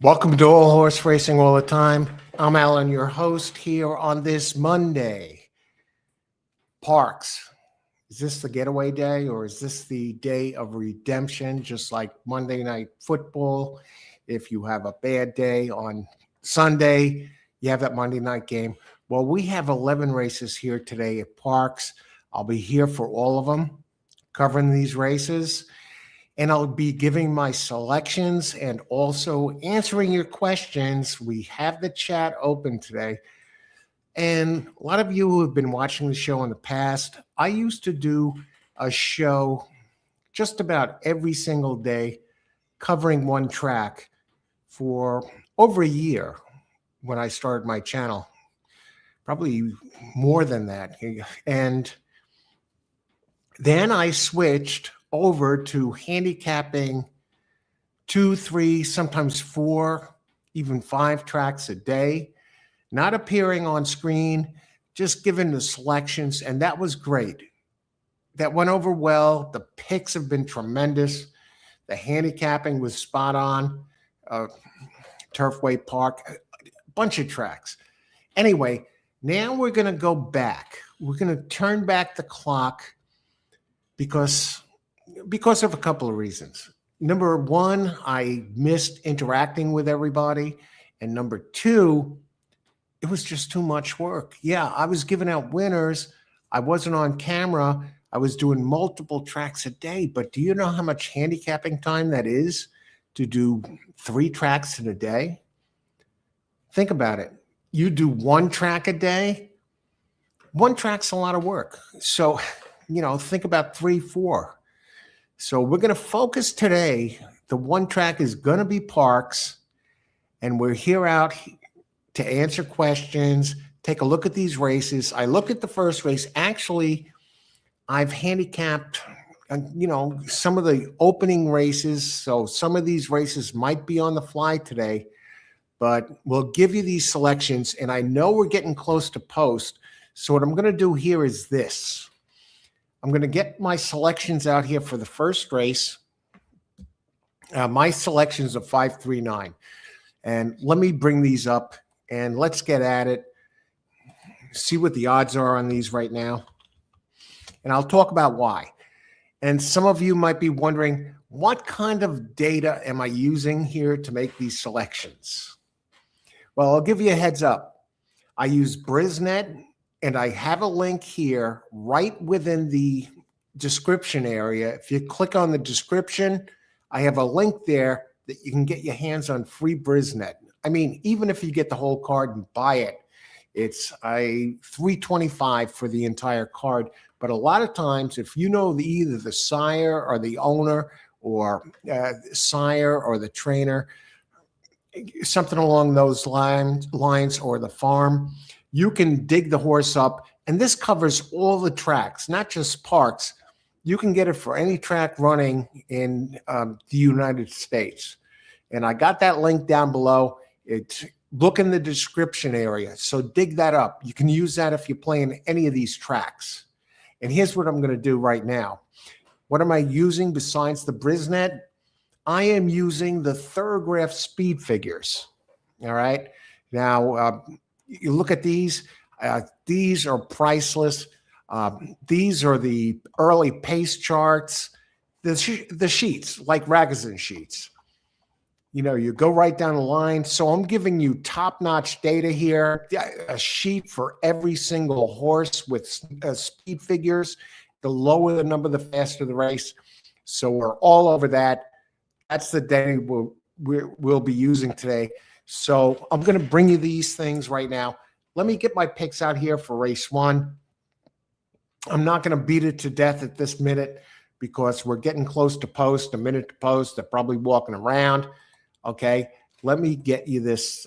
Welcome to All Horse Racing All the Time. I'm Alan, your host here on this Monday. Parx, is this the getaway day or is this the day of redemption? Just like Monday Night Football, if you have a bad day on Sunday, you have that Monday night game. Well, we have 11 races here today at Parx. I'll be here for all of them, covering these races. And I'll be giving my selections and also answering your questions. We have the chat open today. And a lot of you who have been watching the show in the past, I used to do a show just about every single day covering one track for over a year when I started my channel. Probably more than that. And then I switched over to handicapping 2, 3, sometimes 4, even 5 tracks a day, not appearing on screen, just giving the selections, and that was great. That went over well. The picks have been tremendous. The handicapping was spot on. Turfway Park, a bunch of tracks. Anyway, now we're going to go back. We're going to turn back the clock because of a couple of reasons. Number one, I missed interacting with everybody. And number two, it was just too much work. Yeah, I was giving out winners. I wasn't on camera. I was doing multiple tracks a day. But do you know how much handicapping time that is to do 3 tracks in a day? Think about it. You do 1 track a day. 1 track's a lot of work. So, think about 3, 4. So we're going to focus today. The 1 track is going to be Parx, and we're here out to answer questions, take a look at these races. I looked at the first race. Actually, I've handicapped, some of the opening races. So some of these races might be on the fly today, but we'll give you these selections. And I know we're getting close to post. So what I'm going to do here is this. I'm going to get my selections out here for the first race. My selections are 539. And let me bring these up and let's get at it. See what the odds are on these right now. And I'll talk about why. And some of you might be wondering, what kind of data am I using here to make these selections? Well, I'll give you a heads up. I use Brisnet. And I have a link here right within the description area. If you click on the description, I have a link there that you can get your hands on free Brisnet. I mean, even if you get the whole card and buy it, it's a $325 for the entire card. But a lot of times, if you know either the sire or the owner or sire or the trainer, something along those lines or the farm, you can dig the horse up, and this covers all the tracks, not just Parx. You can get it for any track running in the United States. And I got that link down below. Look in the description area, so dig that up. You can use that if you're playing any of these tracks. And here's what I'm going to do right now. What am I using besides the Brisnet? I am using the Thorograph speed figures, all right? Now, you look at these are priceless. These are the early pace charts, the sheets, like Ragozin sheets. You go right down the line. So I'm giving you top-notch data here, a sheet for every single horse with speed figures. The lower the number, the faster the race. So we're all over that. That's the data we'll be using today. So I'm going to bring you these things right now. Let me get my picks out here for race 1. I'm not going to beat it to death at this minute because we're getting close to post, a minute to post. They're probably walking around. Okay, let me get you this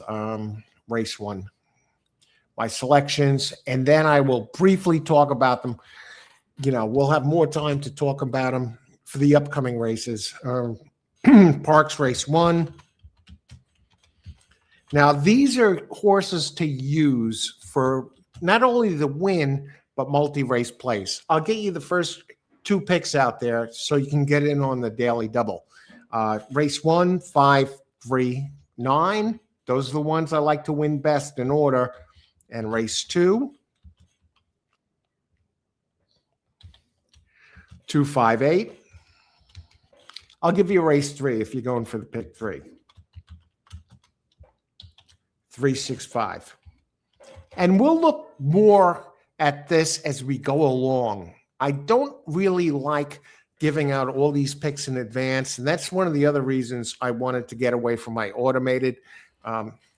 race 1, my selections, and then I will briefly talk about them. We'll have more time to talk about them for the upcoming races. Parx race 1. Now, these are horses to use for not only the win, but multi-race place. I'll get you the first 2 picks out there so you can get in on the daily double. Race 1, 5, 3, 9. Those are the ones I like to win best in order. And race 2. 2, 5, 8. I'll give you race 3 if you're going for the pick 3. 3, 6, 5. And we'll look more at this as we go along. I don't really like giving out all these picks in advance, and that's one of the other reasons I wanted to get away from my automated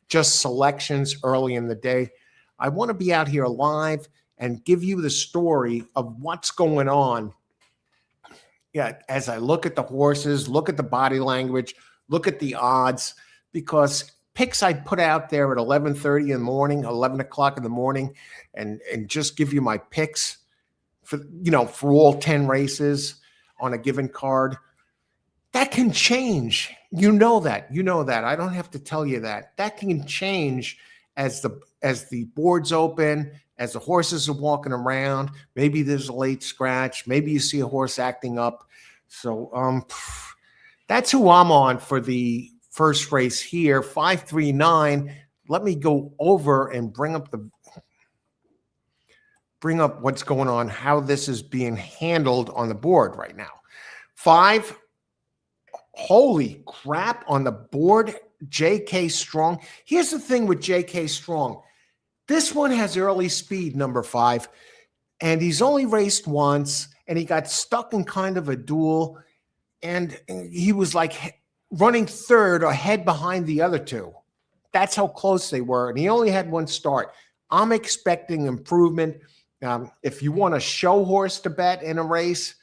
just selections early in the day. I want to be out here live and give you the story of what's going on. Yeah, as I look at the horses, look at the body language, look at the odds, because picks I put out there at 11:30 in the morning, 11 o'clock in the morning, and just give you my picks for all 10 races on a given card. That can change. You know that. I don't have to tell you that. That can change as the boards open, as the horses are walking around. Maybe there's a late scratch. Maybe you see a horse acting up. So that's who I'm on for the first race here, 539. Let me go over and bring up what's going on, how this is being handled on the board right now. 5, holy crap, on the board, J.K. Strong. Here's the thing with J.K. Strong. This one has early speed, number 5, and he's only raced once, and he got stuck in kind of a duel, and he was like running third or head behind the other two. That's how close they were, and he only had one start. I'm expecting improvement. If you want a show horse to bet in a race,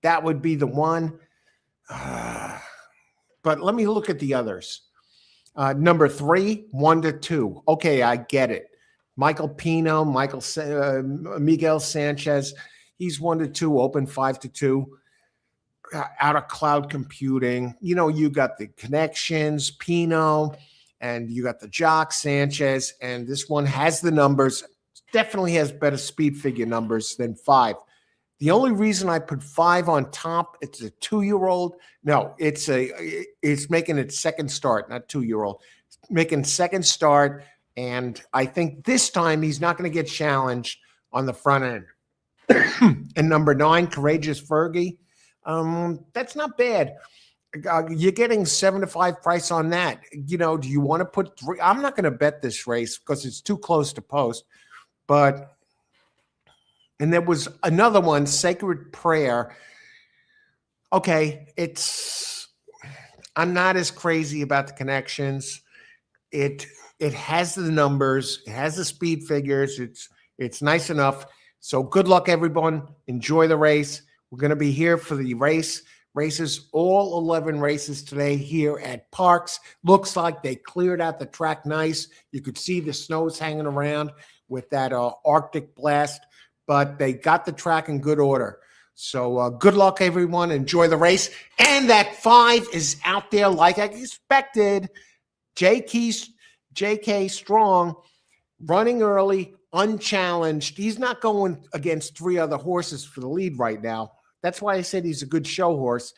that would be the one. But let me look at the others. Number 3, 1-2. Okay, I get it. Michael Pino, Miguel Sanchez. He's 1-2, open 5-2. Out of cloud computing. You got the connections, Pino, and you got the jock, Sanchez, and this one has the numbers. Definitely has better speed figure numbers than 5. The only reason I put 5 on top, it's a 2-year-old. No, it's making its second start, not 2-year-old. It's making second start, and I think this time he's not going to get challenged on the front end. And number 9, Courageous Fergie. That's not bad. You're getting 7-5 price on that. Do you want to put 3? I'm not going to bet this race because it's too close to post. And there was another one, Sacred Prayer. Okay, I'm not as crazy about the connections. It has the numbers, it has the speed figures. It's nice enough. So good luck, everyone. Enjoy the race. We're going to be here for the races, all 11 races today here at Parx. Looks like they cleared out the track nice. You could see the snow's hanging around with that Arctic blast, but they got the track in good order. So good luck, everyone. Enjoy the race. And that 5 is out there like I expected. J.K. Strong, running early, unchallenged. He's not going against 3 other horses for the lead right now. That's why I said he's a good show horse.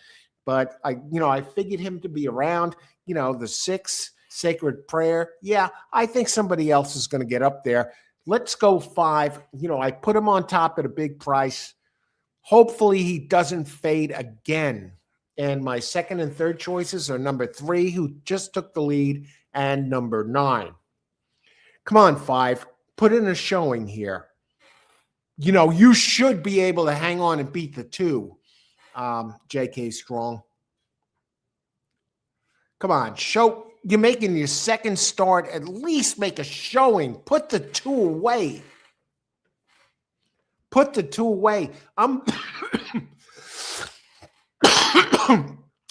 But I figured him to be around, the 6, Sacred Prayer. Yeah, I think somebody else is going to get up there. Let's go 5. I put him on top at a big price. Hopefully he doesn't fade again. And my second and third choices are number 3, who just took the lead, and number 9. Come on, 5. Put in a showing here. You should be able to hang on and beat the 2, J.K. Strong. Come on, show. You're making your second start. At least make a showing. Put the 2 away. Put the 2 away. I'm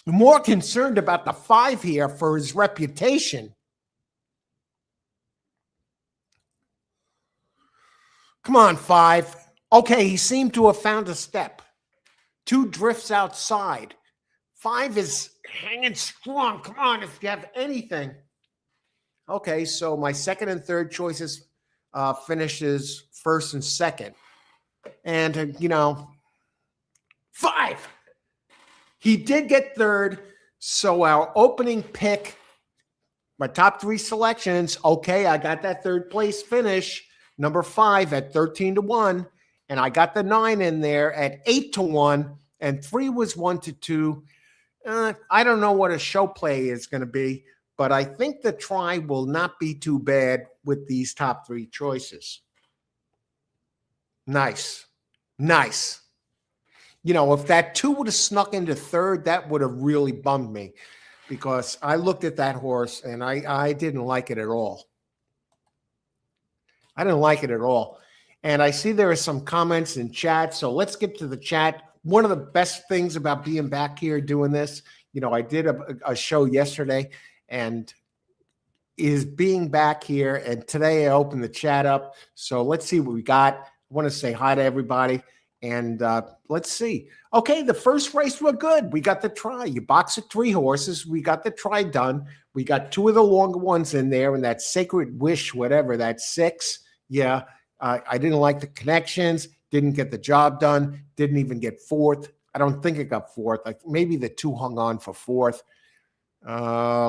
more concerned about the 5 here for his reputation. Come on, 5. Okay, he seemed to have found a step. 2 drifts outside. 5 is hanging strong. Come on, if you have anything. Okay, so my second and third choices finishes first and second. And, 5. He did get third, so our opening pick My top three selections. Okay, I got that third place finish, number 5 at 13-1, and I got the 9 in there at 8-1, and 3 was 1-2. I don't know what a show play is going to be, but I think the try will not be too bad with these top 3 choices. Nice. Nice. You know, if that 2 would have snuck into third, that would have really bummed me, because I looked at that horse and I didn't like it at all. I didn't like it at all. And I see there are some comments in chat, so let's get to the chat. One of the best things about being back here doing this, you know, I did a show yesterday, and is being back here. And today I opened the chat up. So let's see what we got. I want to say hi to everybody. And let's see. Okay, the first race were good. We got the try. You box at 3 horses. We got the try done. We got 2 of the longer ones in there, and that Sacred Wish, whatever, that's 6. Yeah, I didn't like the connections. Didn't get the job done. Didn't even get 4th. I don't think it got 4th. Like maybe the 2 hung on for 4th.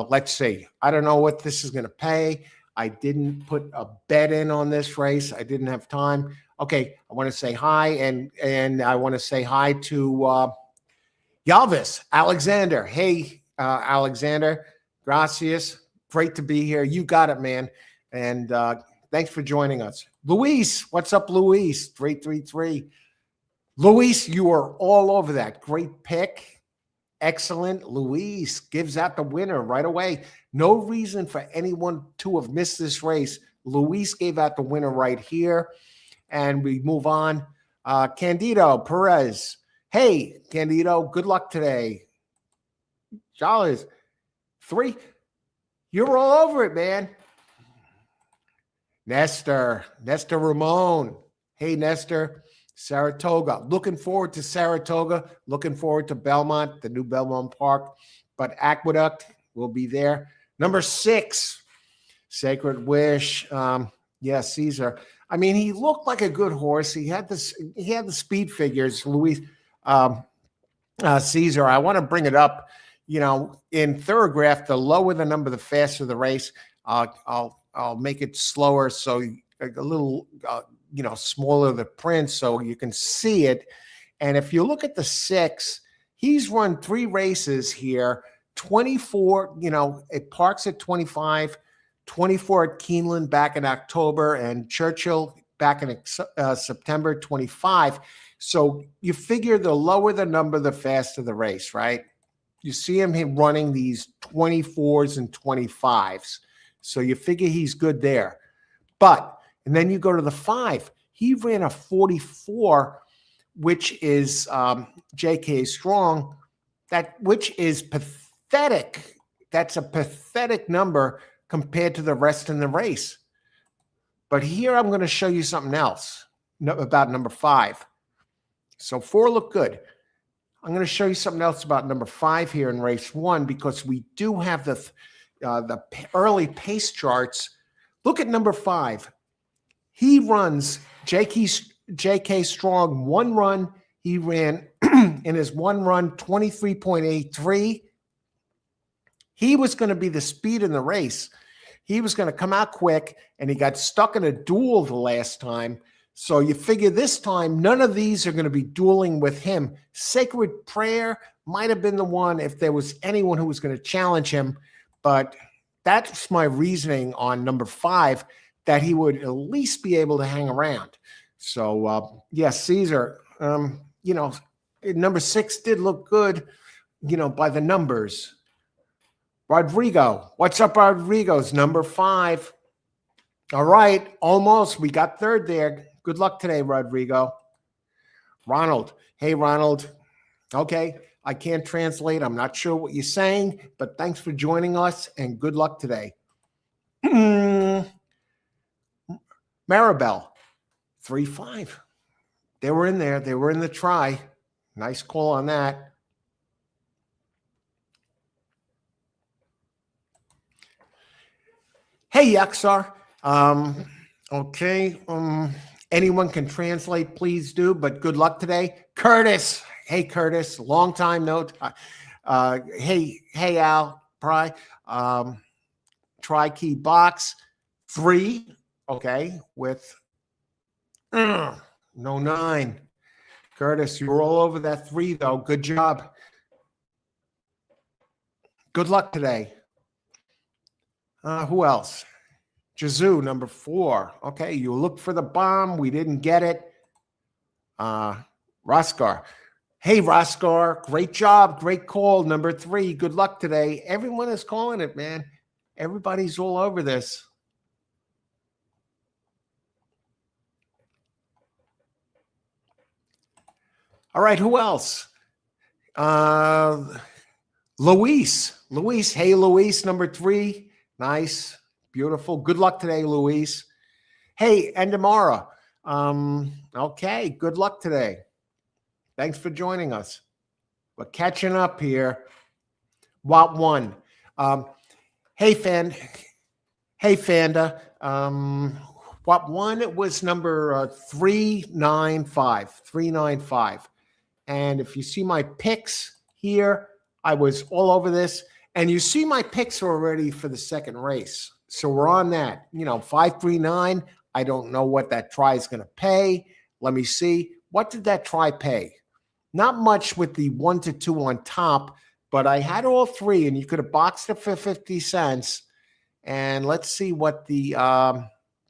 Let's see. I don't know what this is going to pay. I didn't put a bet in on this race. I didn't have time. Okay, I want to say hi, and I want to say hi to Yalvis Alexander. Hey, Alexander, gracias. Great to be here. You got it, man. And thanks for joining us. Luis, what's up, Luis? 333. Luis, you are all over that. Great pick. Excellent. Luis gives out the winner right away. No reason for anyone to have missed this race. Luis gave out the winner right here. And we move on. Candido Perez. Hey, Candido, good luck today. Charles, 3. You're all over it, man. Nestor Ramon. Hey, Nestor. Saratoga. Looking forward to Saratoga. Looking forward to Belmont, the new Belmont Park. But Aqueduct will be there. Number 6, Sacred Wish. Yeah, Caesar. I mean, he looked like a good horse. He had the speed figures, Luis. Caesar. I want to bring it up. You know, in Thoroughgraph, the lower the number, the faster the race. I'll make it slower, so a little smaller the print, so you can see it. And if you look at the 6, he's run 3 races here. 24. You know, it Parx at 25. 24 at Keeneland back in October, and Churchill back in September 25. So you figure the lower the number, the faster the race, right? You see him running these 24s and 25s. So you figure he's good there. And then you go to the 5. He ran a 44, which is J.K. Strong, which is pathetic. That's a pathetic number compared to the rest in the race. But here I'm going to show you something else about number 5. So 4 looked good. I'm going to show you something else about number 5 here in race 1, because we do have the early pace charts. Look at number 5. He runs J.K. Strong 1 run. He ran in his 1 run 23.83. He was going to be the speed in the race. He was going to come out quick, and he got stuck in a duel the last time. So you figure this time, none of these are going to be dueling with him. Sacred Prayer might have been the one if there was anyone who was going to challenge him. But that's my reasoning on number 5, that he would at least be able to hang around. So, yes, Caesar, number 6 did look good, by the numbers. Rodrigo. What's up, Rodrigo's number 5? All right. Almost. We got 3rd there. Good luck today, Rodrigo. Ronald. Hey, Ronald. Okay. I can't translate. I'm not sure what you're saying, but thanks for joining us and good luck today. Maribel. 3-5. They were in there. They were in the try. Nice call on that. Hey, Yaksar. Okay. Anyone can translate, please do, but good luck today. Curtis. Hey, Curtis. Long time no. Hey, Al Pry. tri-key box, 3, okay, with no 9. Curtis, you were all over that 3, though. Good job. Good luck today. Who else? Jazoo, number 4. Okay, you looked for the bomb. We didn't get it. Roskar. Hey, Roskar, great job. Great call. Number 3, good luck today. Everyone is calling it, man. Everybody's all over this. All right, who else? Luis. Luis, hey, Luis, number 3. Nice, beautiful. Good luck today, Luis. Hey, Endamara. Okay, good luck today. Thanks for joining us. We're catching up here. What 1? Hey, Fanda. What 1? It was number 395. 395. And if you see my picks here, I was all over this. And you see my picks already for the second race. So we're on that. 539. I don't know what that try is going to pay. Let me see. What did that try pay? Not much with the 1 to 2 on top, but I had all 3, and you could have boxed it for 50 cents. And let's see what the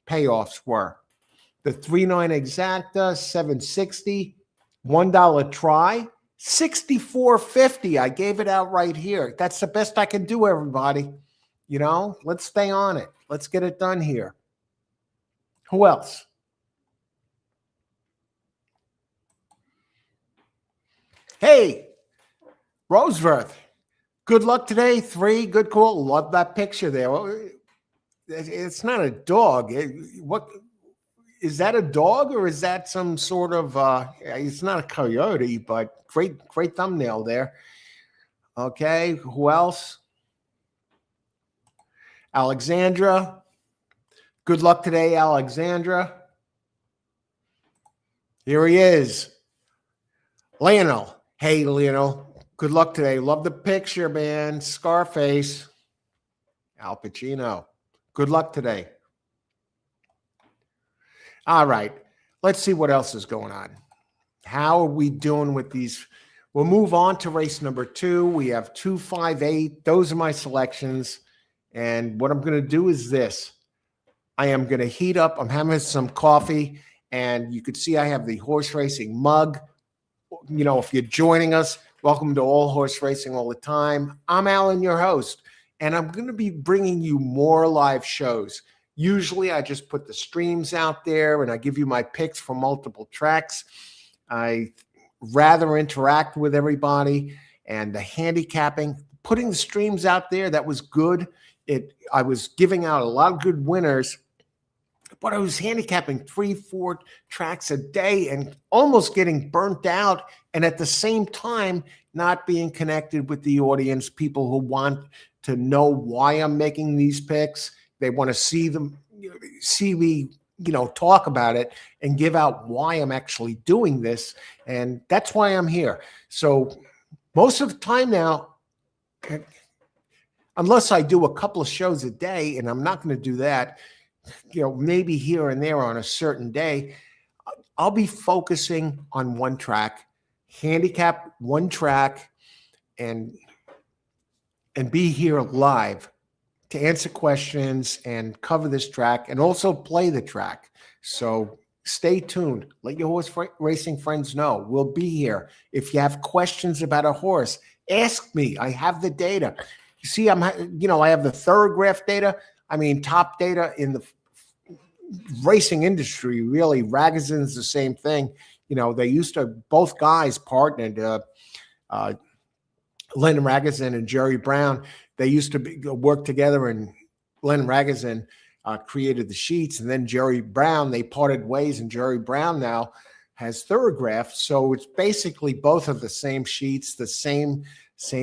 payoffs were. The 3.9 exacta, 760, $1 try, 64.50. I gave it out right here. That's the best I can do, everybody. Let's stay on it. Let's get it done here. Who else? Hey, Roseworth. Good luck today. 3, good call. Love that picture there. It's not a dog. What is that, a dog, or is that some sort of it's not a coyote, but great thumbnail there. Okay, who else? Alexandra. Good luck today, Alexandra. Here he is. Lionel. Hey, Lionel. Good luck today. Love the picture, man. Scarface. Al Pacino. Good luck today. All right. Let's see what else is going on. How are we doing with these? We'll move on to race number 2. We have 258. Those are my selections. And what I'm going to do is this. I am going to heat up. I'm having some coffee. And you can see I have the horse racing mug. If you're joining us, welcome to All Horse Racing All the Time. I'm Alan, your host, and I'm going to be bringing you more live shows. Usually I just put the streams out there and I give you my picks for multiple tracks. I rather interact with everybody, and the handicapping, putting the streams out there, that was good. I was giving out a lot of good winners, but I was handicapping 3-4 tracks a day and almost getting burnt out, and at the same time not being connected with the audience, people who want to know why I'm making these picks. They want to see me, talk about it and give out why I'm actually doing this, and that's why I'm here. So most of the time now, unless I do a couple of shows a day, and I'm not going to do that, maybe here and there on a certain day, I'll be focusing on one track, handicap one track, and be here live to answer questions and cover this track and also play the track. So stay tuned. Let your horse racing friends know. We'll be here. If you have questions about a horse, ask me. I have the data. You see, I have the Thorograph data. Top data in the racing industry. Really, Ragazin's the same thing. They used to, both guys partnered, Len Ragazin and Jerry Brown. They used to work together, and Len Ragazin created the sheets, and then Jerry Brown, they parted ways, and Jerry Brown now has Thorograph. So it's basically both of the same sheets, the same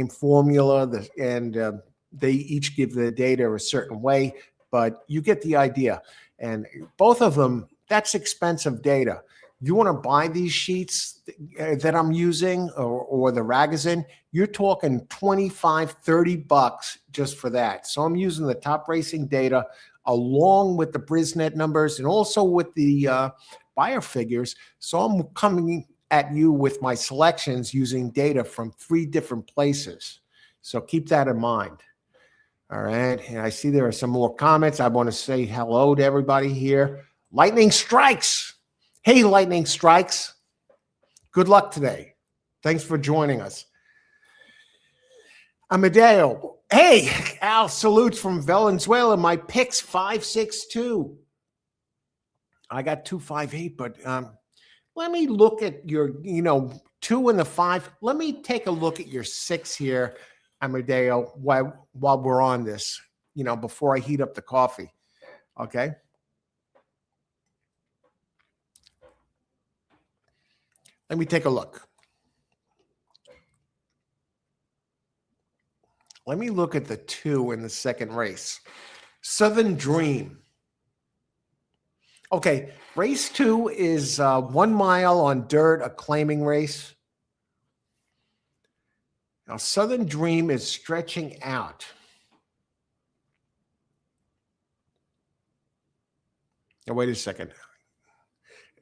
formula, and they each give the data a certain way, but you get the idea. And both of them, that's expensive data. You want to buy these sheets that I'm using or the Ragazine, you're talking 25, 30 bucks just for that. So I'm using the top racing data along with the Brisnet numbers and also with the buyer figures. So I'm coming at you with my selections using data from 3 different places. So keep that in mind. All right. And I see there are some more comments. I want to say hello to everybody here. Lightning Strikes. Hey, Lightning Strikes. Good luck today. Thanks for joining us. Amadeo. Hey, Al, salutes from Venezuela. My pick's 562. I got 258, but let me look at your, 2 and the 5. Let me take a look at your 6 here, Amadeo, while we're on this, before I heat up the coffee. Okay. Let me take a look. Let me look at the 2 in the second race. Southern Dream. Okay, race 2 is 1 mile on dirt, a claiming race. Now, Southern Dream is stretching out. Now, wait a second.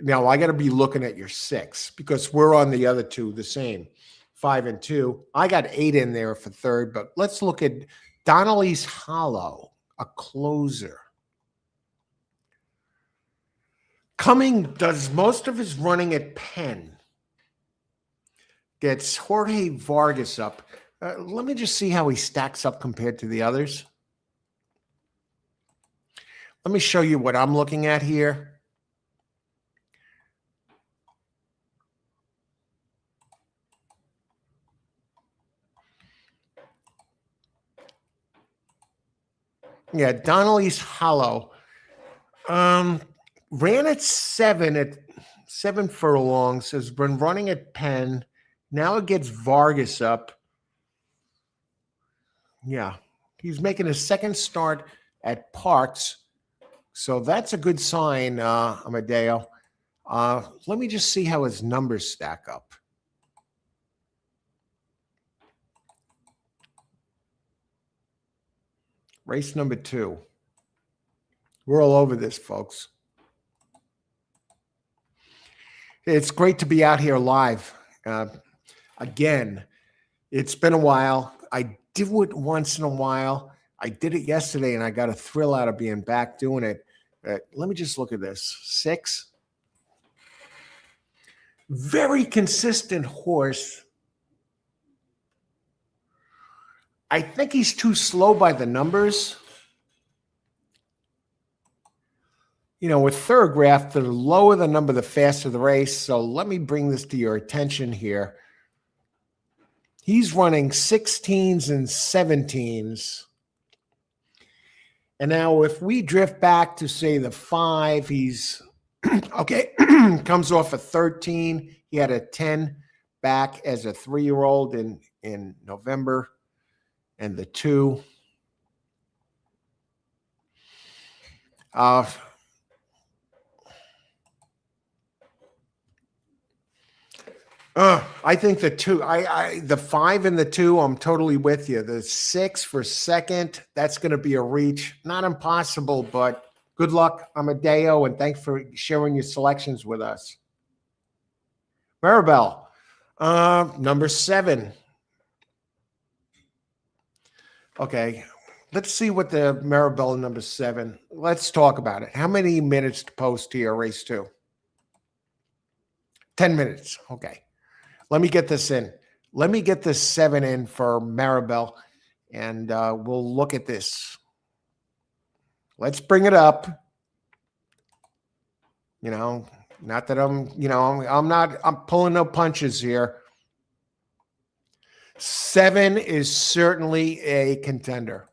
Now, I got to be looking at your 6 because we're on the other 2 the same, 5 and 2. I got 8 in there for third, but let's look at Donnelly's Hollow, a closer. Cumming does most of his running at Penn. Gets Jorge Vargas up. Let me just see how he stacks up compared to the others. Let me show you what I'm looking at here. Yeah, Donnelly's Hollow. Ran at 7 furlongs, has been running at Penn. Now it gets Vargas up. Yeah, he's making his second start at Parx. So that's a good sign, Amadeo. Let me just see how his numbers stack up. Race number 2. We're all over this, folks. It's great to be out here live. Again, it's been a while. I do it once in a while. I did it yesterday, and I got a thrill out of being back doing it. Let me just look at this. 6. Very consistent horse. I think he's too slow by the numbers. With Thorograph, the lower the number, the faster the race. So let me bring this to your attention here. He's running 16s and 17s. And now if we drift back to, say, the 5, he's, okay, comes off a 13. He had a 10 back as a 3-year-old in November. And the 2. I think the 2, the 5 and the 2, I'm totally with you. The 6 for second, that's going to be a reach. Not impossible, but good luck, Amadeo, and thanks for sharing your selections with us. Maribel, number 7. Okay, let's see what the Maribel number 7. Let's talk about it. How many minutes to post here, race 2? 10 minutes. Okay. Let me get this in. Let me get this 7 in for Maribel, and we'll look at this. Let's bring it up. Not that I'm pulling no punches here. 7 is certainly a contender.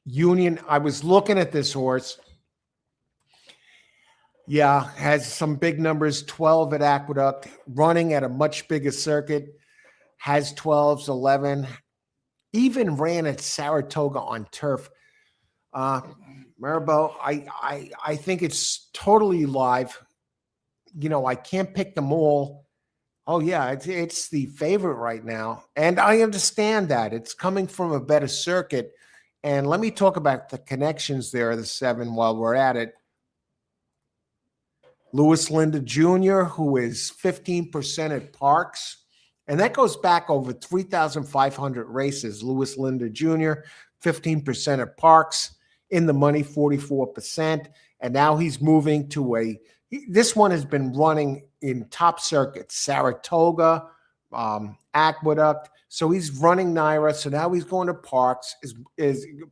Union, I was looking at this horse. Yeah, has some big numbers, 12 at Aqueduct, running at a much bigger circuit, has 12s, 11, even ran at Saratoga on turf. Maribel, I think it's totally live. I can't pick them all. Oh yeah, it's the favorite right now, and I understand that it's coming from a better circuit. And let me talk about the connections there, the 7, while we're at it. Louis Linda Jr., who is 15% at Parx. And that goes back over 3,500 races. Louis Linda Jr., 15% at Parx, in the money, 44%. And now he's moving to this one has been running in top circuits, Saratoga, Aqueduct. So he's running Naira. So now he's going to Parx.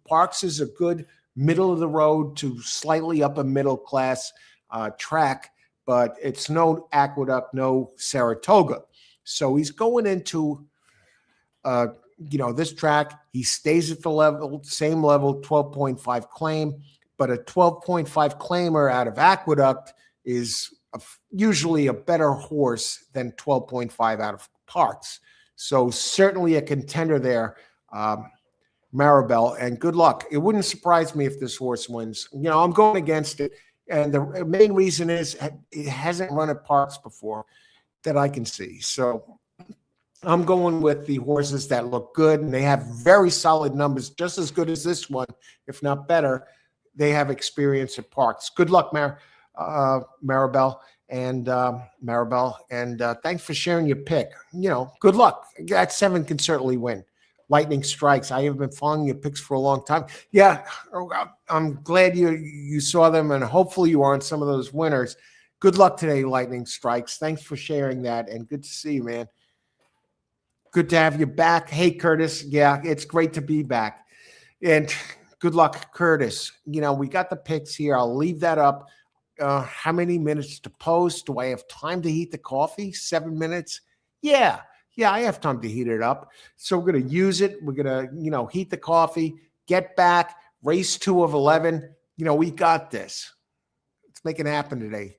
Parx is a good middle of the road to slightly upper middle class track, but it's no Aqueduct, no Saratoga. So he's going into, this track. He stays at the same level, 12.5 claim, but a 12.5 claimer out of Aqueduct is usually a better horse than 12.5 out of Parx. So certainly a contender there, Maribel, and good luck. It wouldn't surprise me if this horse wins. I'm going against it. And the main reason is it hasn't run at Parx before that I can see. So I'm going with the horses that look good, and they have very solid numbers, just as good as this one, if not better. They have experience at Parx. Good luck, Maribel, and thanks for sharing your pick. Good luck. That 7 can certainly win. Lightning Strikes. I have been following your picks for a long time. Yeah, I'm glad you saw them, and hopefully you aren't some of those winners. Good luck today, Lightning Strikes. Thanks for sharing that, and good to see you, man. Good to have you back. Hey, Curtis. Yeah, it's great to be back. And good luck, Curtis. We got the picks here. I'll leave that up. How many minutes to post? Do I have time to heat the coffee? 7 minutes? Yeah, I have time to heat it up. So we're going to use it. We're going to, heat the coffee, get back, race 2 of 11. We got this. Let's make it happen today.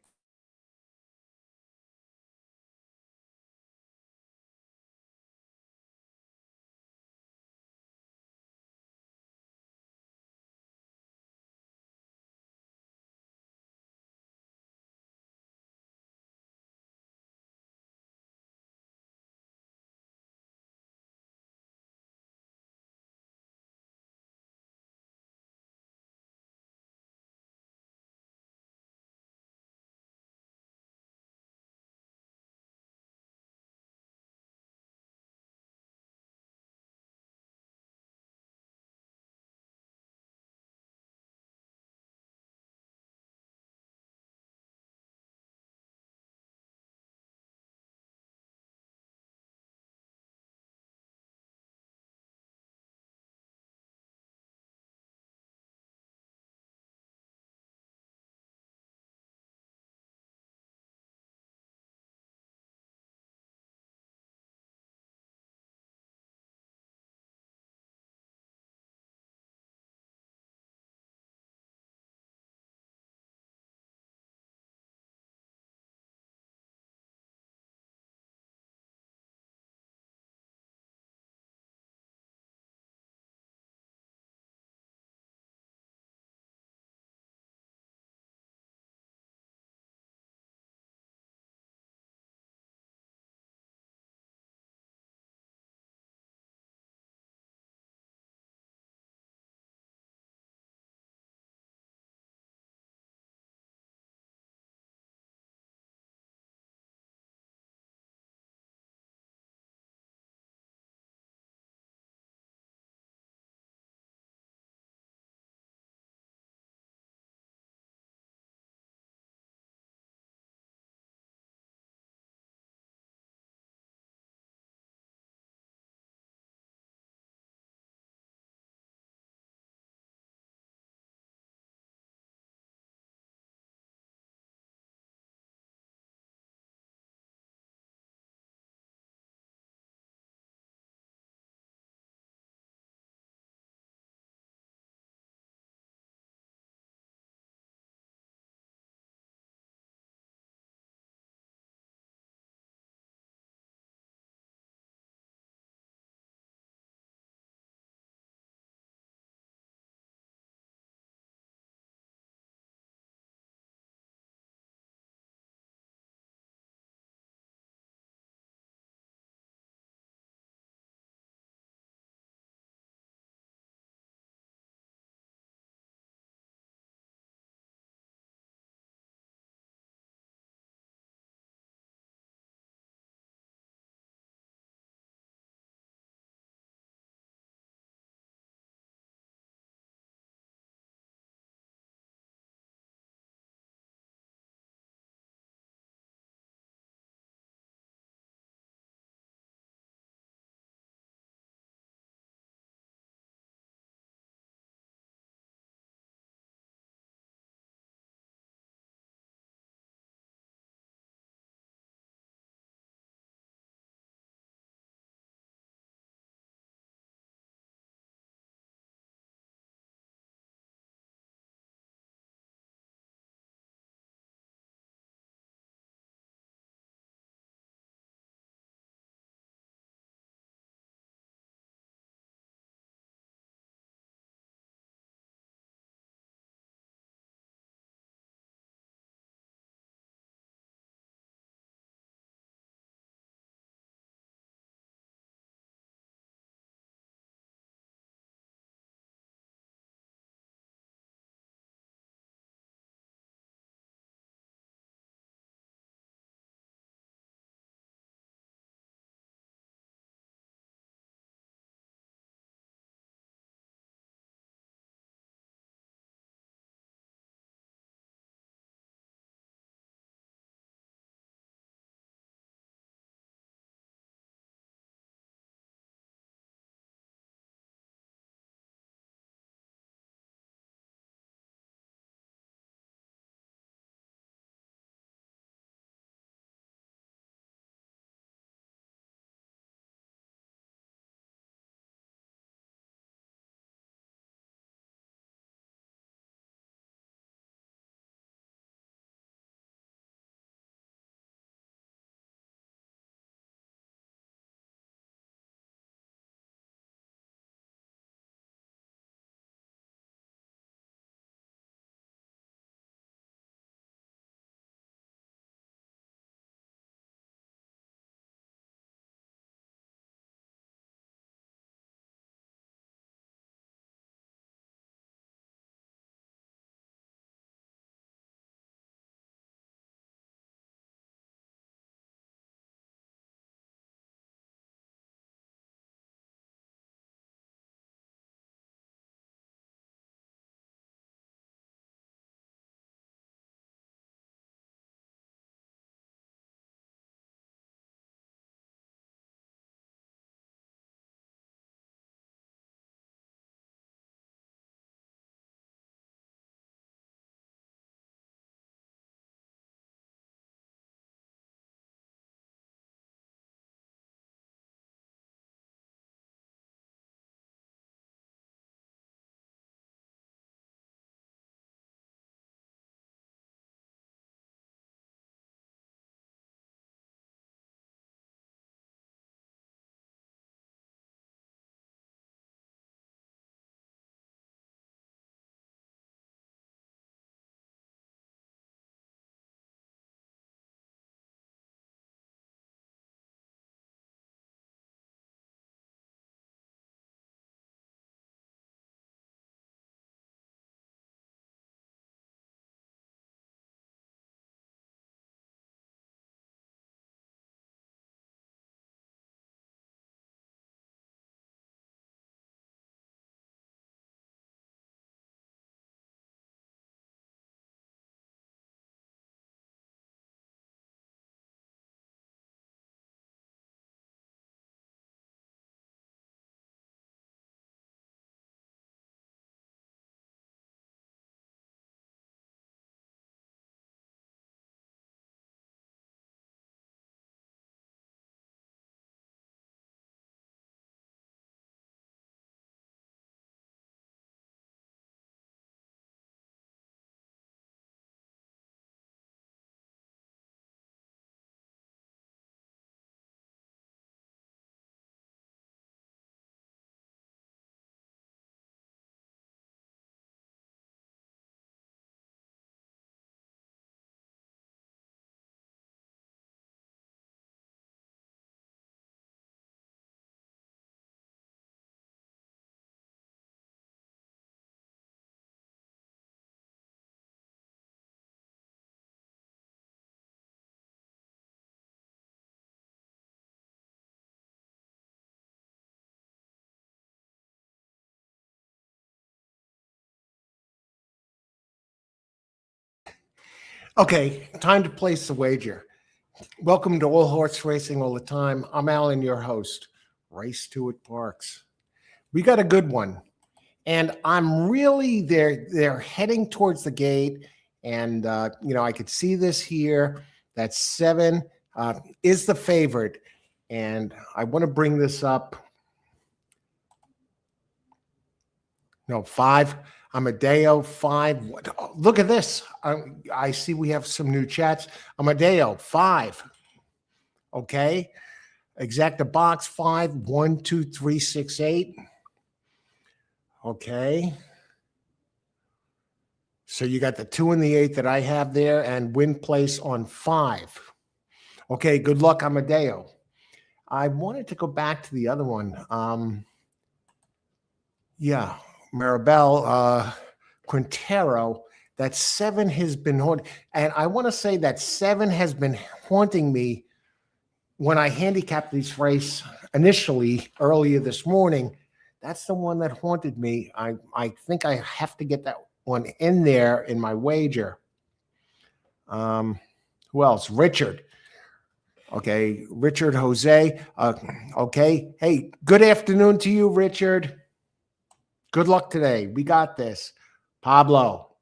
Okay, time to place the wager. Welcome to All Horse Racing All the Time. I'm Alan, your host. Race to it, Parx. We got a good one, and I'm really they're heading towards the gate, and I could see this here. That 7 is the favorite, and I want to bring this up. No, 5. Amadeo 5. Oh, look at this. I see we have some new chats. Amadeo 5. Okay. Exacta box 5. 1, 2, 3, 6, 8. Okay. So you got the 2 and the 8 that I have there, and win place on 5. Okay. Good luck, Amadeo. I wanted to go back to the other one. Yeah. Maribel Quintero, that 7 has been haunting. And I want to say that 7 has been haunting me when I handicapped this race initially earlier this morning. That's the one that haunted me. I think I have to get that one in there in my wager. Who else? Richard. Okay. Richard Jose. Okay. Hey, good afternoon to you, Richard. Good luck today. We got this. Pablo.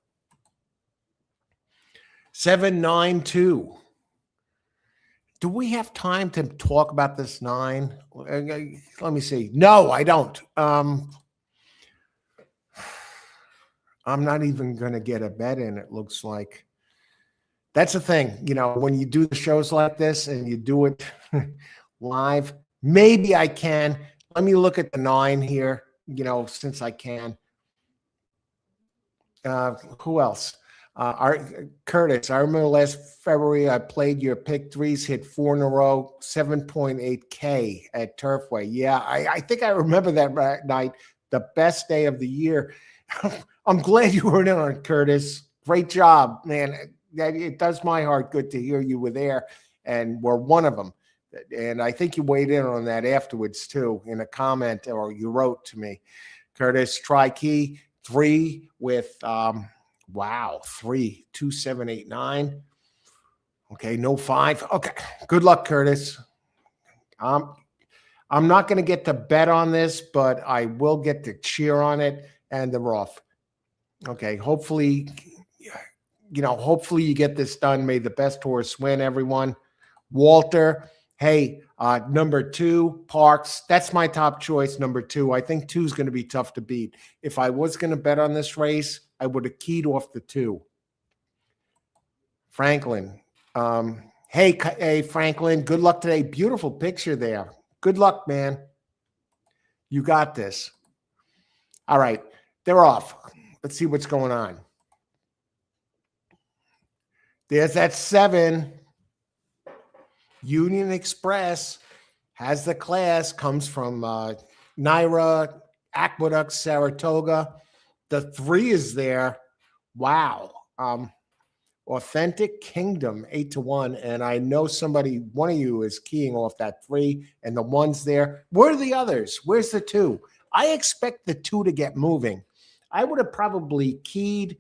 792. Do we have time to talk about this 9? Let me see. No, I don't. I'm not even going to get a bet in, it looks like. That's the thing. When you do the shows like this and you do it live, maybe I can. Let me look at the 9 here. Since I can. Who else? Curtis, I remember last February I played your pick 3s, hit 4 in a row, 7.8K at Turfway. Yeah, I think I remember that night, the best day of the year. I'm glad you were in on it, Curtis. Great job, man. It does my heart good to hear you were there and were one of them. And I think you weighed in on that afterwards, too, in a comment, or you wrote to me. Curtis, try key 3 with, 3, 2, 7, 8, 9. Okay, no 5. Okay, good luck, Curtis. I'm not going to get to bet on this, but I will get to cheer on it, and they're off. Okay, hopefully you get this done. May the best horse win, everyone. Walter, hey, number 2, Parx. That's my top choice, number 2. I think 2 is going to be tough to beat. If I was going to bet on this race, I would have keyed off the 2. Franklin. Hey, Franklin, good luck today. Beautiful picture there. Good luck, man. You got this. All right, they're off. Let's see what's going on. There's that 7. Union Express has the class, comes from Naira, Aqueduct, Saratoga. The 3 is there. Wow. Authentic Kingdom, 8-1. And I know one of you is keying off that 3, and the 1's there. Where are the others? Where's the 2? I expect the 2 to get moving. I would have probably keyed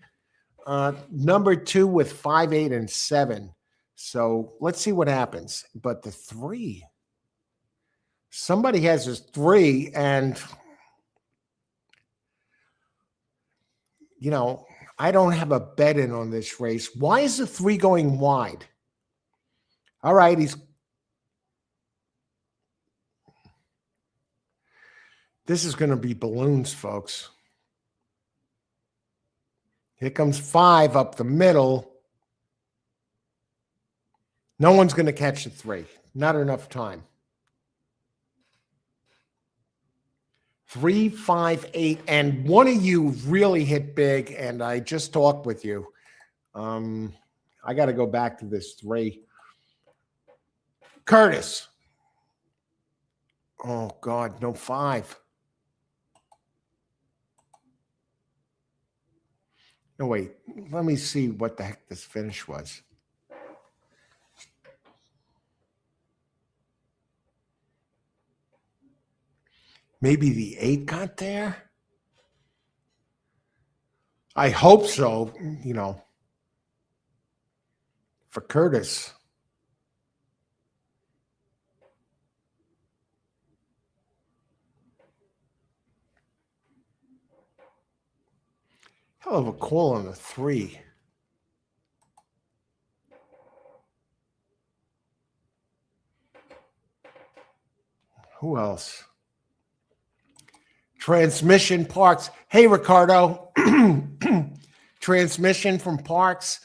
number 2 with 5, 8, and 7. So let's see what happens. But the 3, somebody has this 3, and I don't have a bet in on this race. Why is the 3 going wide? All right, this is going to be balloons, folks. Here comes 5 up the middle. No one's going to catch the 3. Not enough time. 3, 5, 8, and one of you really hit big, and I just talked with you. I got to go back to this 3. Curtis. Oh, God, no 5. No, wait. Let me see what the heck this finish was. Maybe the 8 got there? I hope so, for Curtis. Hell of a call on the 3. Who else? Transmission Parx. Hey, Ricardo. Transmission from Parx.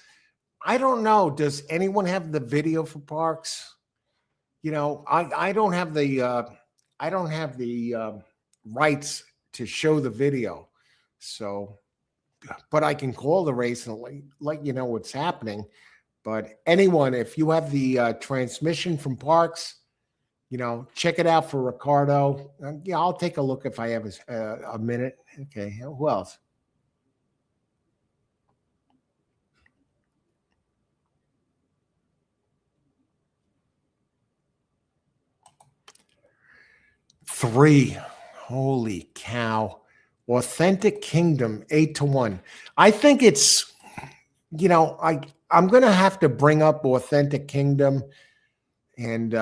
I don't know. Does anyone have the video for Parx? You know, I don't have the rights to show the video. So, but I can call the race and let you know what's happening. But anyone, if you have the transmission from Parx, you know, check it out for Ricardo. Yeah, I'll take a look if I have a minute. Okay, who else? Three. Holy cow. Authentic Kingdom, 8-1. I think it's, you know, I'm going to have to bring up Authentic Kingdom and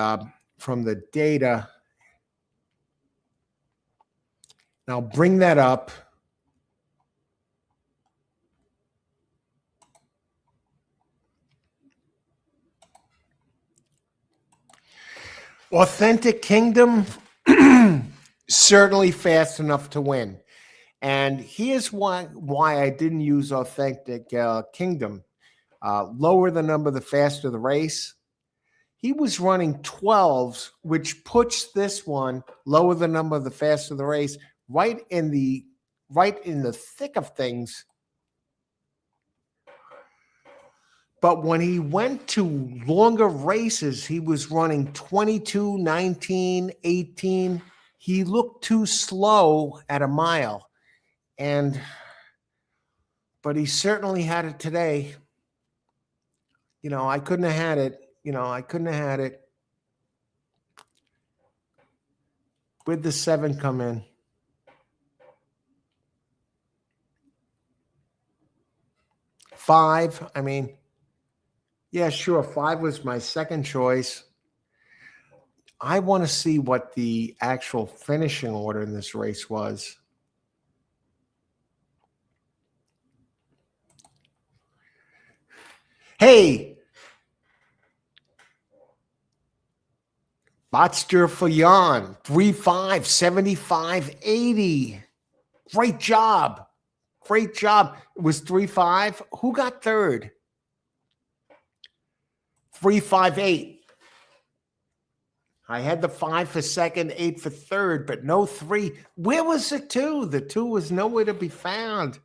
from the data. Now bring that up. Authentic Kingdom, certainly fast enough to win. And here's why I didn't use Authentic Kingdom. Lower the number, the faster the race. He was running 12s, which puts this one, lower the number, the faster the race, right in the thick of things. But when he went to longer races, he was running 22, 19, 18. He looked too slow at a mile. But he certainly had it today. You know, I couldn't have had it. Where'd the 7 come in? Five. I mean, yeah, sure. 5 was my second choice. I want to see what the actual finishing order in this race was. Hey, Botster Fayon, 3-5, 75, 80. Great job. Great job. It was 3-5. Who got third? 3-5-8. I had the 5 for second, 8 for third, but no 3. Where was the 2? The 2 was nowhere to be found.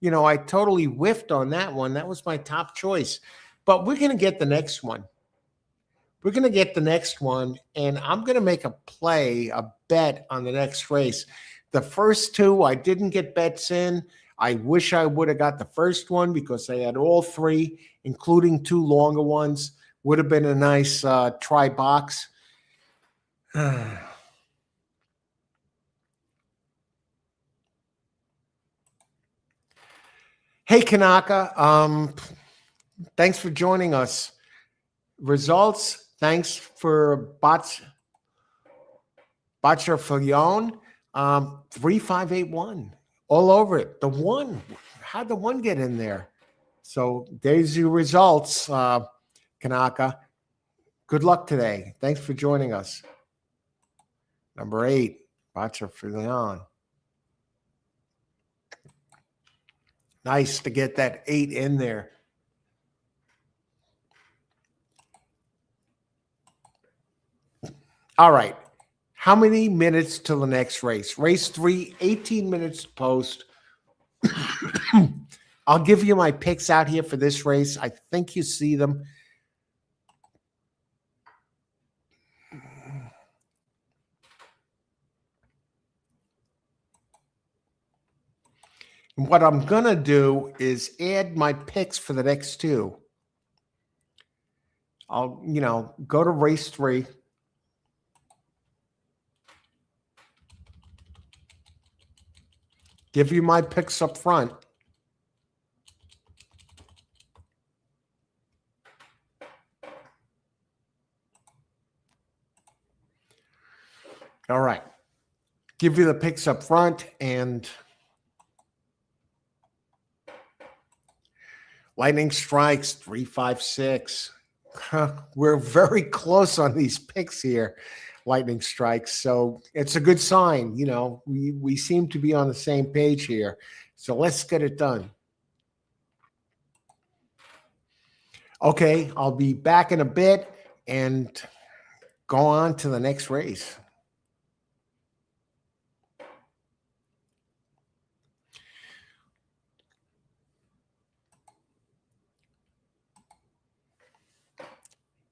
You know, I totally whiffed on that one. That was my top choice. But we're going to get the next one. We're going to get the next one, and I'm going to make a play, a bet on the next race. The first 2, I didn't get bets in. I wish I would have got the first one because I had all 3, including 2 longer ones. Would have been a nice try box. Hey, Kanaka. Thanks for joining us. Results. Thanks for Botcher Fillon. 3-5-8-1. All over it. The 1. How'd the 1 get in there? So there's your results, Kanaka. Good luck today. Thanks for joining us. Number 8, Botcher Fillon. Nice to get that 8 in there. All right. How many minutes till the next race? Race 3, 18 minutes to post. I'll give you my picks out here for this race. I think you see them. And what I'm going to do is add my picks for the next 2. I'll, go to race 3. Give you my picks up front. All right. Give you the picks up front, and lightning strikes 356. We're very close on these picks here, lightning strikes. So it's a good sign. You know, we seem to be on the same page here. So let's get it done. Okay, I'll be back in a bit and go on to the next race.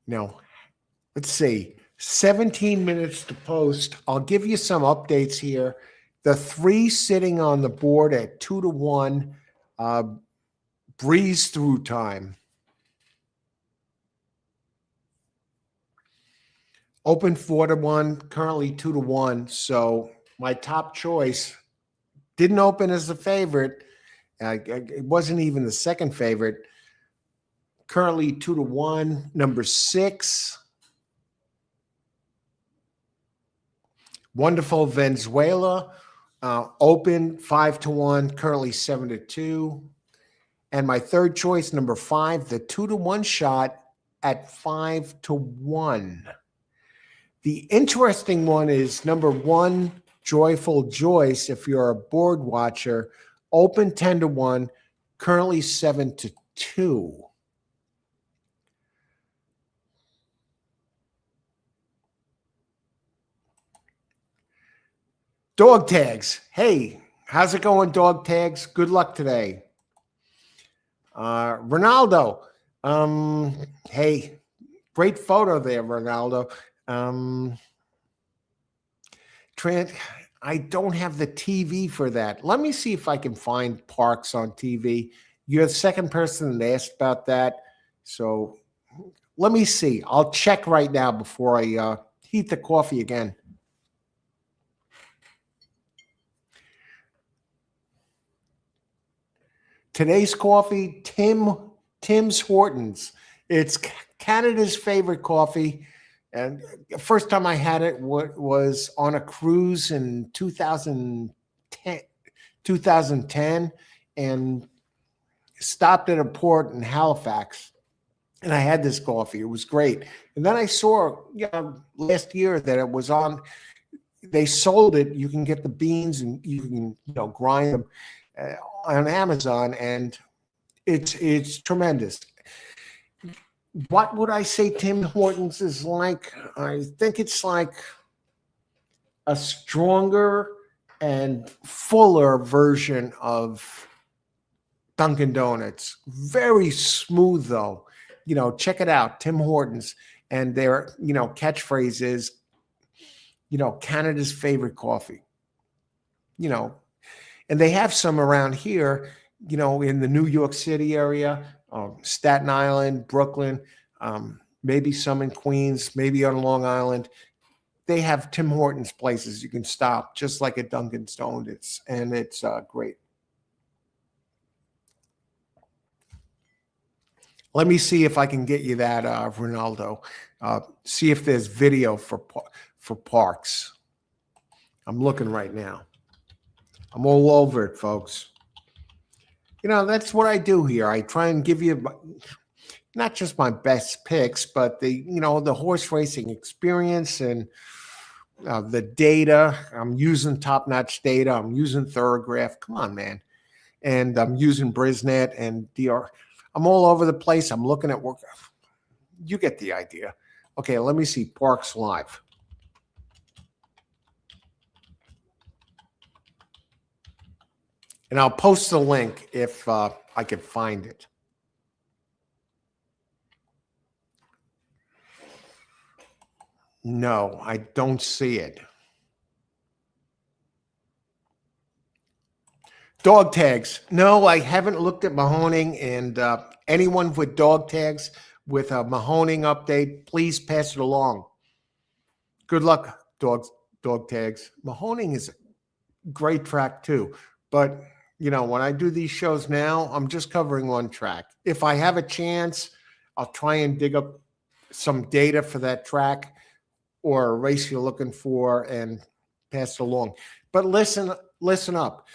Now, let's see, 17 minutes to post. I'll give you some updates here. The three sitting on the board at 2-1, breeze through time. Open 4-1, currently 2-1. So my top choice didn't open as the favorite. It wasn't even the second favorite. Currently 2-1. Number 6. Wonderful Venezuela. Open 5-1, currently 7-2. And my third choice, number 5, the 2-1 shot at 5-1. The interesting one is number 1, Joyful Joyce. If you're a board watcher, open 10-1, currently 7-2. Dog tags. Hey, how's it going, dog tags? Good luck today. Ronaldo. Hey, great photo there, Ronaldo. Trent, I don't have the TV for that. Let me see if I can find Parx on TV. You're the second person that asked about that. So let me see. I'll check right now before I heat the coffee again. Today's coffee, Tim's Hortons. It's Canada's favorite coffee. And the first time I had it was on a cruise in 2010 and stopped at a port in Halifax. And I had this coffee. It was great. And then I saw last year that it was on, they sold it. You can get the beans and you can grind them on Amazon, and it's tremendous. What would I say Tim Hortons is like? I think it's like a stronger and fuller version of Dunkin' Donuts. Very smooth, though. Check it out, Tim Hortons. And their, catchphrase is, Canada's favorite coffee. And they have some around here, in the New York City area, Staten Island, Brooklyn, maybe some in Queens, maybe on Long Island. They have Tim Hortons places you can stop, just like at Dunkin' Donuts, and it's great. Let me see if I can get you that, Ronaldo. See if there's video for Parx. I'm looking right now. I'm all over it, folks. That's what I do here. I try and give you not just my best picks, but the horse racing experience and the data. I'm using top-notch data. I'm using Thoroughgraph. Come on, man. And I'm using Brisnet and DR. I'm all over the place. I'm looking at work. You get the idea. Okay, let me see Parx live. And I'll post the link if I can find it. No, I don't see it. Dog tags. No, I haven't looked at Mahoning. And anyone with dog tags with a Mahoning update, please pass it along. Good luck, dog tags. Mahoning is a great track too. But when I do these shows now, I'm just covering one track. If I have a chance, I'll try and dig up some data for that track. or a race you're looking for and pass it along. But listen up.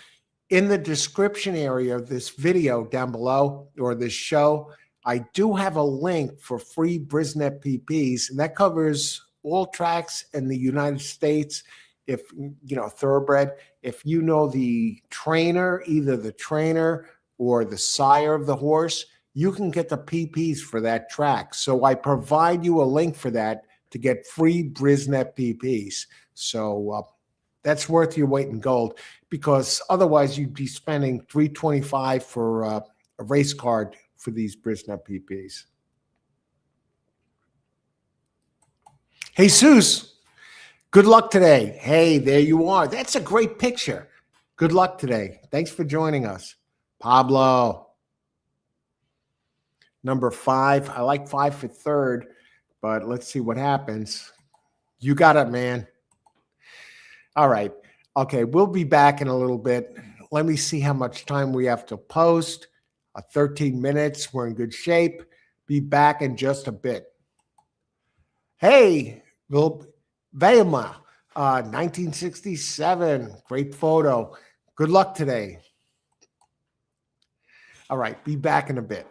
In the description area of this video down below, or this show, I do have a link for free Brisnet PPs, and that covers all tracks in the United States. If you know thoroughbred, if you know the trainer, either the trainer or the sire of the horse, you can get the PPs for that track. So I provide you a link for that to get free Brisnet PPs. So that's worth your weight in gold, because otherwise you'd be spending $325 for a race card for these Brisnet PPs. Jesus, good luck today. Hey, there you are. That's a great picture. Good luck today. Thanks for joining us. Pablo, number 5. I like 5 for third, but let's see what happens. You got it, man. All right. Okay, we'll be back in a little bit. Let me see how much time we have to post. 13 minutes. We're in good shape. Be back in just a bit. Hey, Velma, 1967. Great photo. Good luck today. All right, be back in a bit.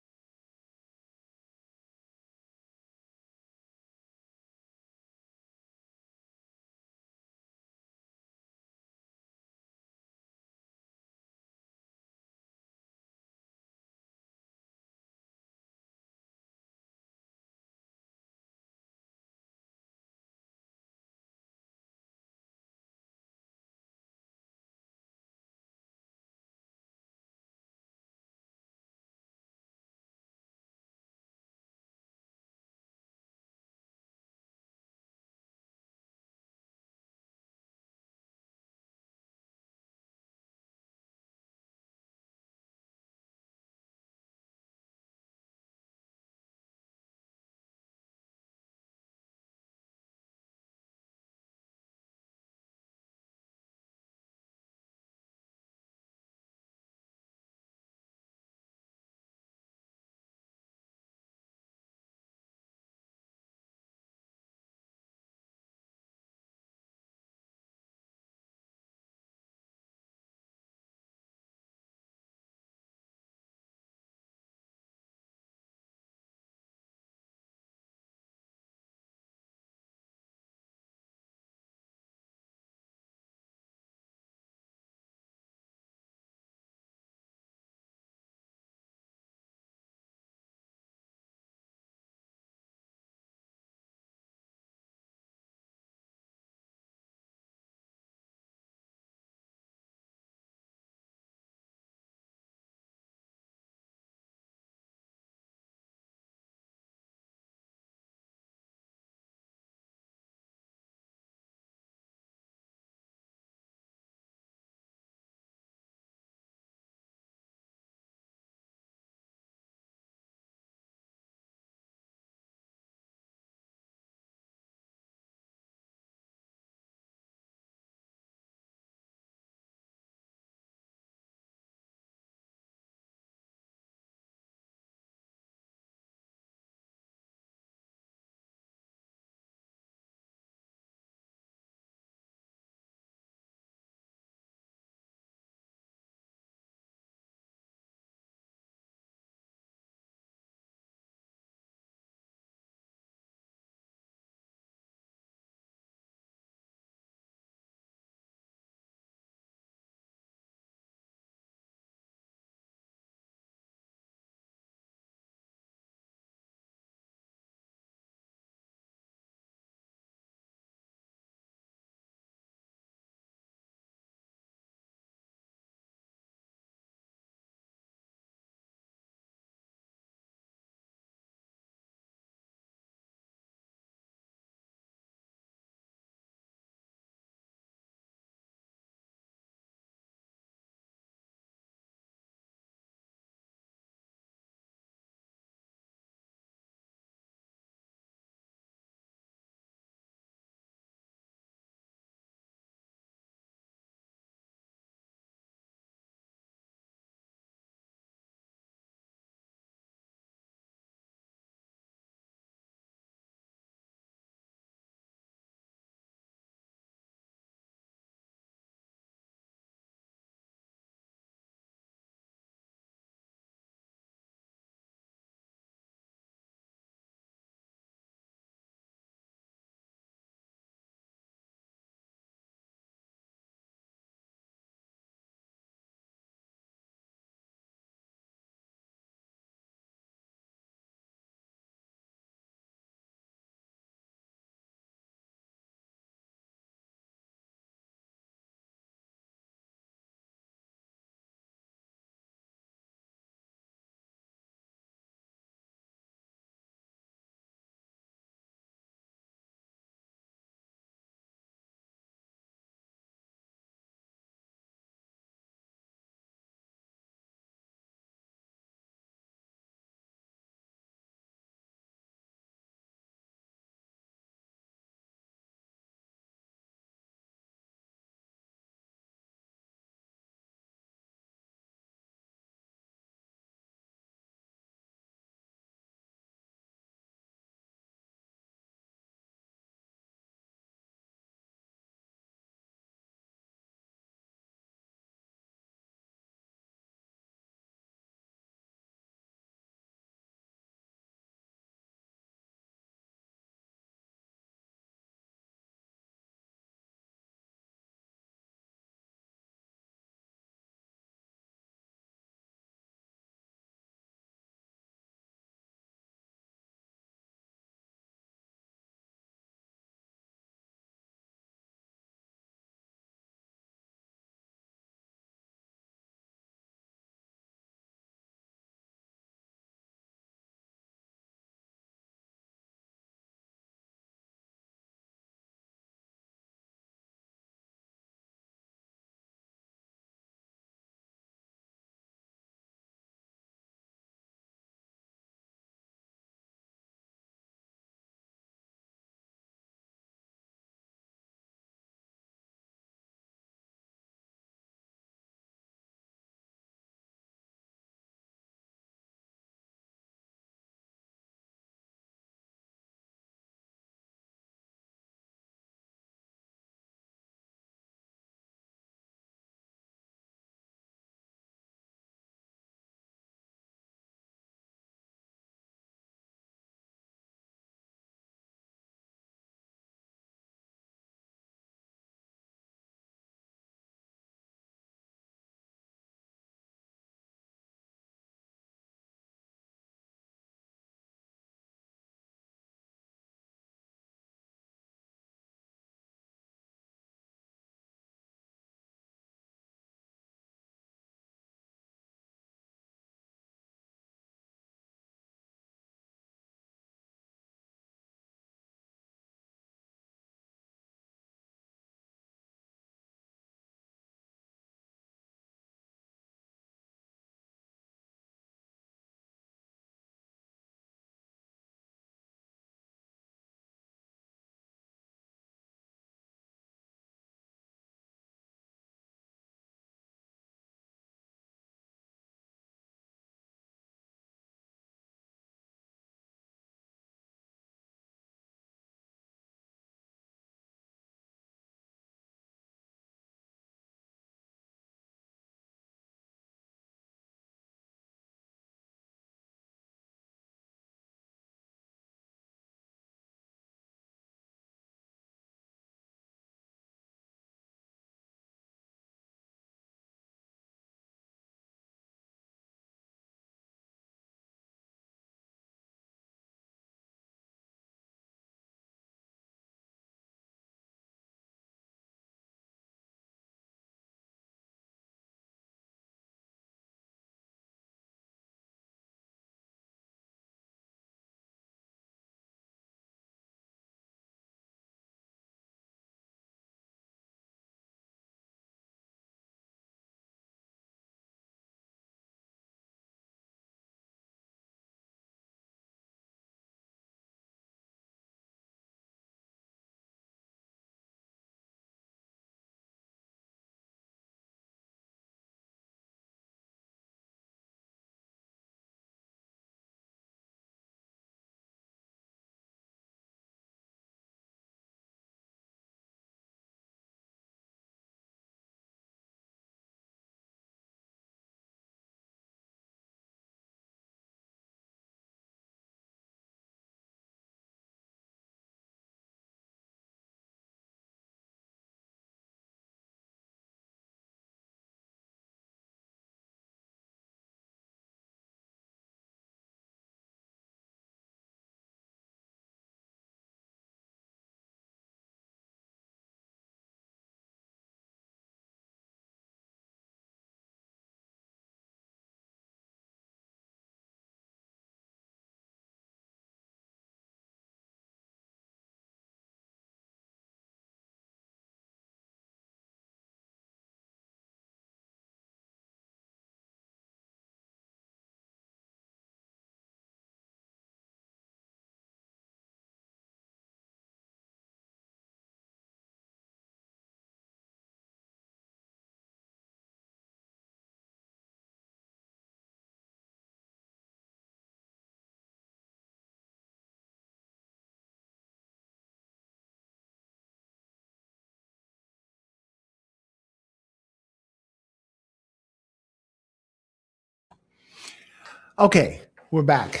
Okay, we're back.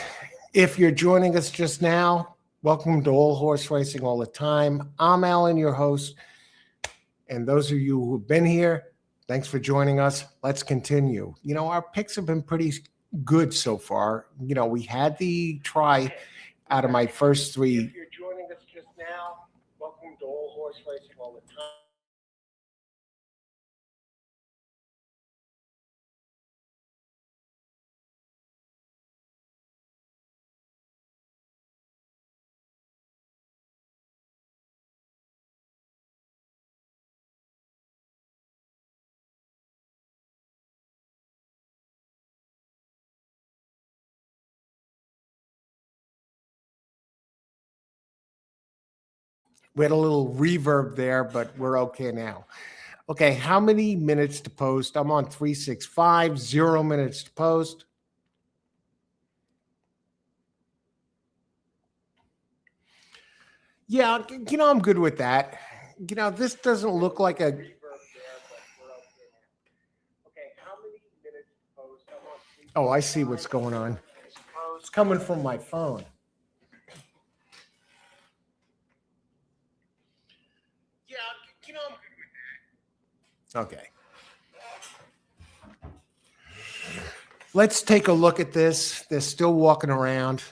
If you're joining us just now, welcome to All Horse Racing All the Time. I'm Alan, your host. And those of you who've been here, thanks for joining us. Let's continue. Our picks have been pretty good so far. We had the try out of my first three. If you're joining us just now, welcome to All Horse Racing All the Time. We had a little reverb there, but we're okay now. Okay, how many minutes to post? I'm on 365, 0 minutes to post. Yeah, I'm good with that. This doesn't look like a. Oh, I see what's going on. It's coming from my phone. Yeah, I'm good with that. Okay. Let's take a look at this. They're still walking around.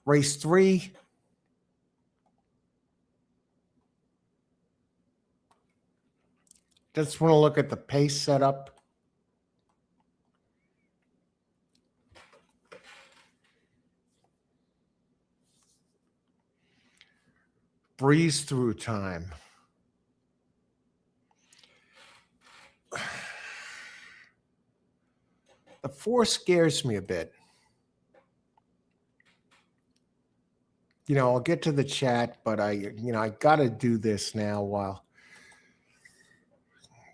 Race 3. Just want to look at the pace setup. Breeze through time. The 4 scares me a bit. I'll get to the chat, but I got to do this now while,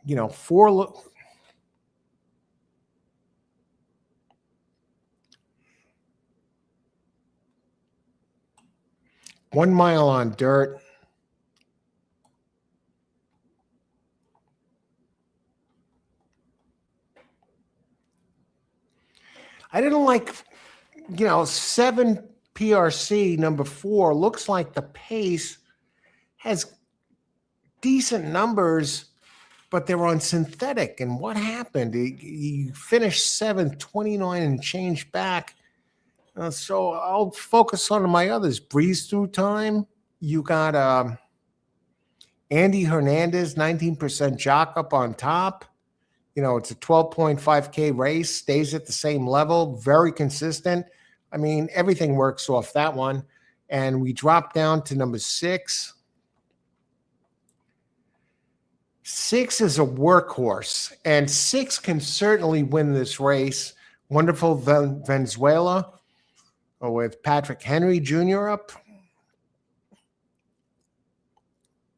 4. 1 mile on dirt. I didn't like, 7 PRC number 4 looks like the pace has decent numbers, but they're on synthetic. And what happened? He finished 7th, 29 and change back. So I'll focus on my others. Breeze through time. You got Andy Hernandez, 19% jock up on top. It's a 12.5K race, stays at the same level, very consistent. I mean, everything works off that one. And we drop down to number 6. 6 is a workhorse, and 6 can certainly win this race. Wonderful Venezuela with Patrick Henry Jr. up.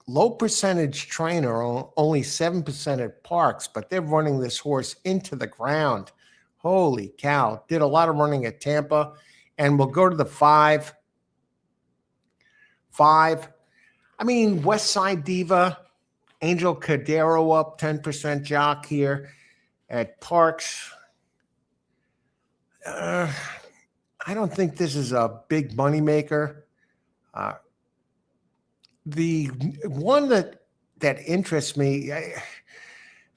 Low percentage trainer, only 7% at Parx, but they're running this horse into the ground. Holy cow. Did a lot of running at Tampa. And we'll go to the 5. 5. I mean, West Side Diva, Angel Cordero up 10% jock here at Parx. I don't think this is a big moneymaker. The one that interests me,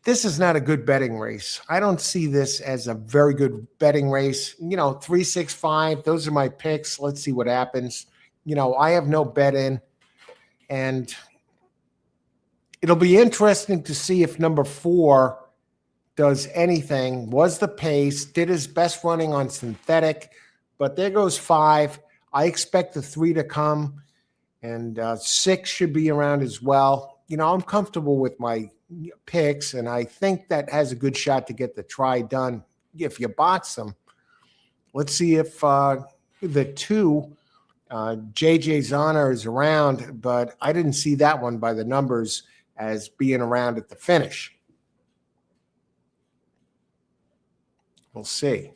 this is not a good betting race. I don't see this as a very good betting race. 365, those are my picks. Let's see what happens. I have no bet in. And it'll be interesting to see if number 4 does anything. Was the pace, did his best running on synthetic. But there goes 5. I expect the 3 to come. And 6 should be around as well. I'm comfortable with my picks, and I think that has a good shot to get the try done if you box them. Let's see if the 2, JJ Zahner, is around, but I didn't see that one by the numbers as being around at the finish. We'll see.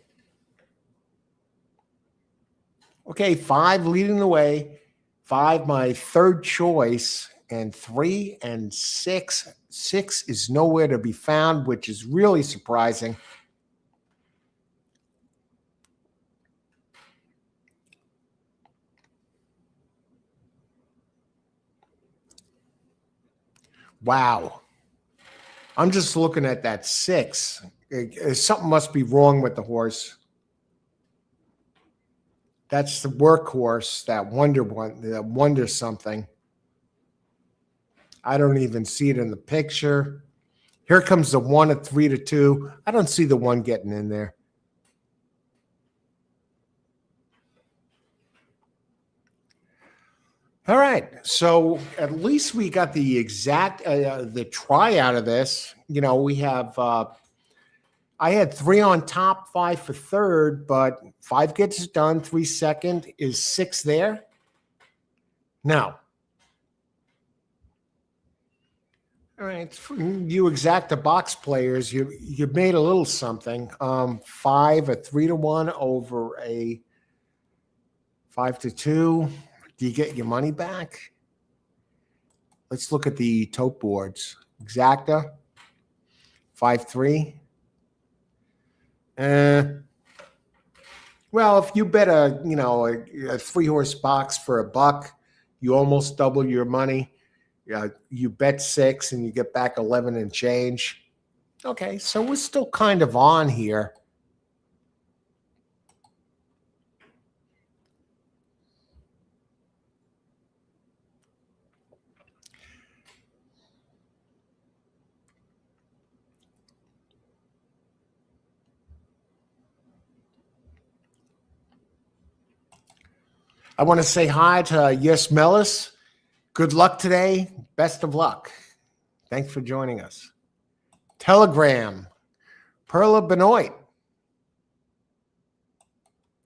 Okay, 5 leading the way. 5, my third choice, and 3 and 6. 6 is nowhere to be found, which is really surprising. Wow. I'm just looking at that 6. Something must be wrong with the horse. That's the workhorse, that wonder something. I don't even see it in the picture. Here comes the 1 at 3 to 2. I don't see the 1 getting in there. All right, so at least we got the exact the try out of this. You know, we have I had 3 on top, 5 for third, but 5 gets it done. 3 second. Is 6 there? No. All right, for you exacta box players, you made a little something. 5 a 3 to 1 over a 5 to 2. Do you get your money back? Let's look at the tote boards. Exacta, 5-3. Well, if you bet a 3-horse box for $1, you almost double your money. You bet 6 and you get back 11 and change. Okay, so we're still kind of on here. I want to say hi to Yes Mellis. Good luck today. Best of luck. Thanks for joining us. Telegram. Perla Benoit.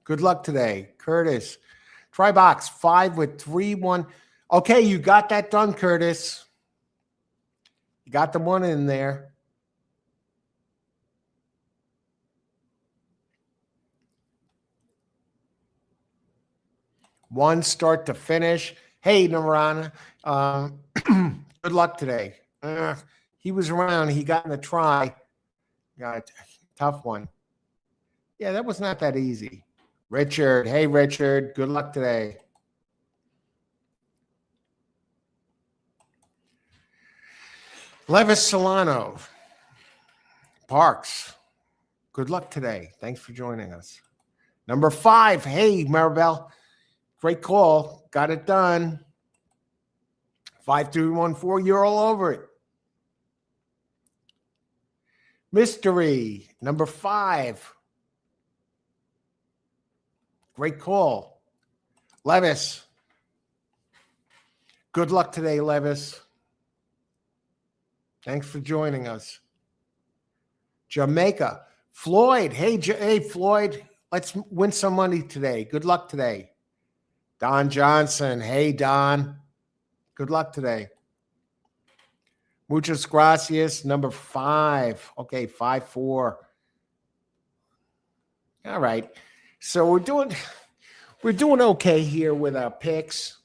Good luck today. Curtis. Try box 5 with 3-1. Okay, you got that done, Curtis. You got the 1 in there. One start to finish. Hey, Narana. Good luck today. He was around. He got in the try. Got a tough one. Yeah, that was not that easy. Richard. Hey, Richard. Good luck today. Levis Solano. Parx. Good luck today. Thanks for joining us. Number 5. Hey, Maribel. Great call. Got it done. 5-3-1-4. You're all over it. Mystery. Number 5. Great call. Levis. Good luck today, Levis. Thanks for joining us. Jamaica. Floyd. Hey, Floyd. Let's win some money today. Good luck today. Don Johnson. Hey, Don. Good luck today. Muchas gracias. Number 5. Okay, 5-4. All right. So we're doing okay here with our picks.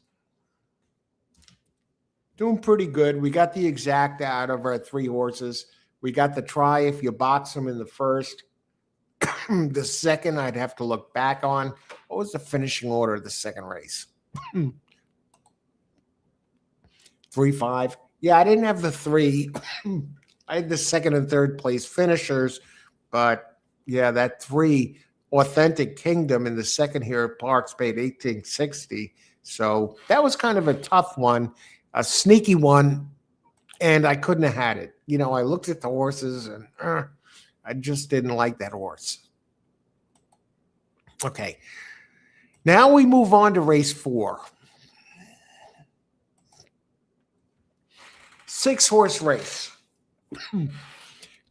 Doing pretty good. We got the exact out of our 3 horses. We got the try if you box them in the first. The second, I'd have to look back on. What was the finishing order of the second race? 3-5. Yeah, I didn't have the 3. I had the second and third place finishers, but yeah, that 3 Authentic Kingdom in the second here at Parx paid $18.60. So that was kind of a tough one, a sneaky one, and I couldn't have had it. You know, I looked at the horses and I just didn't like that horse. Okay. Now we move on to race 4. 6-horse race.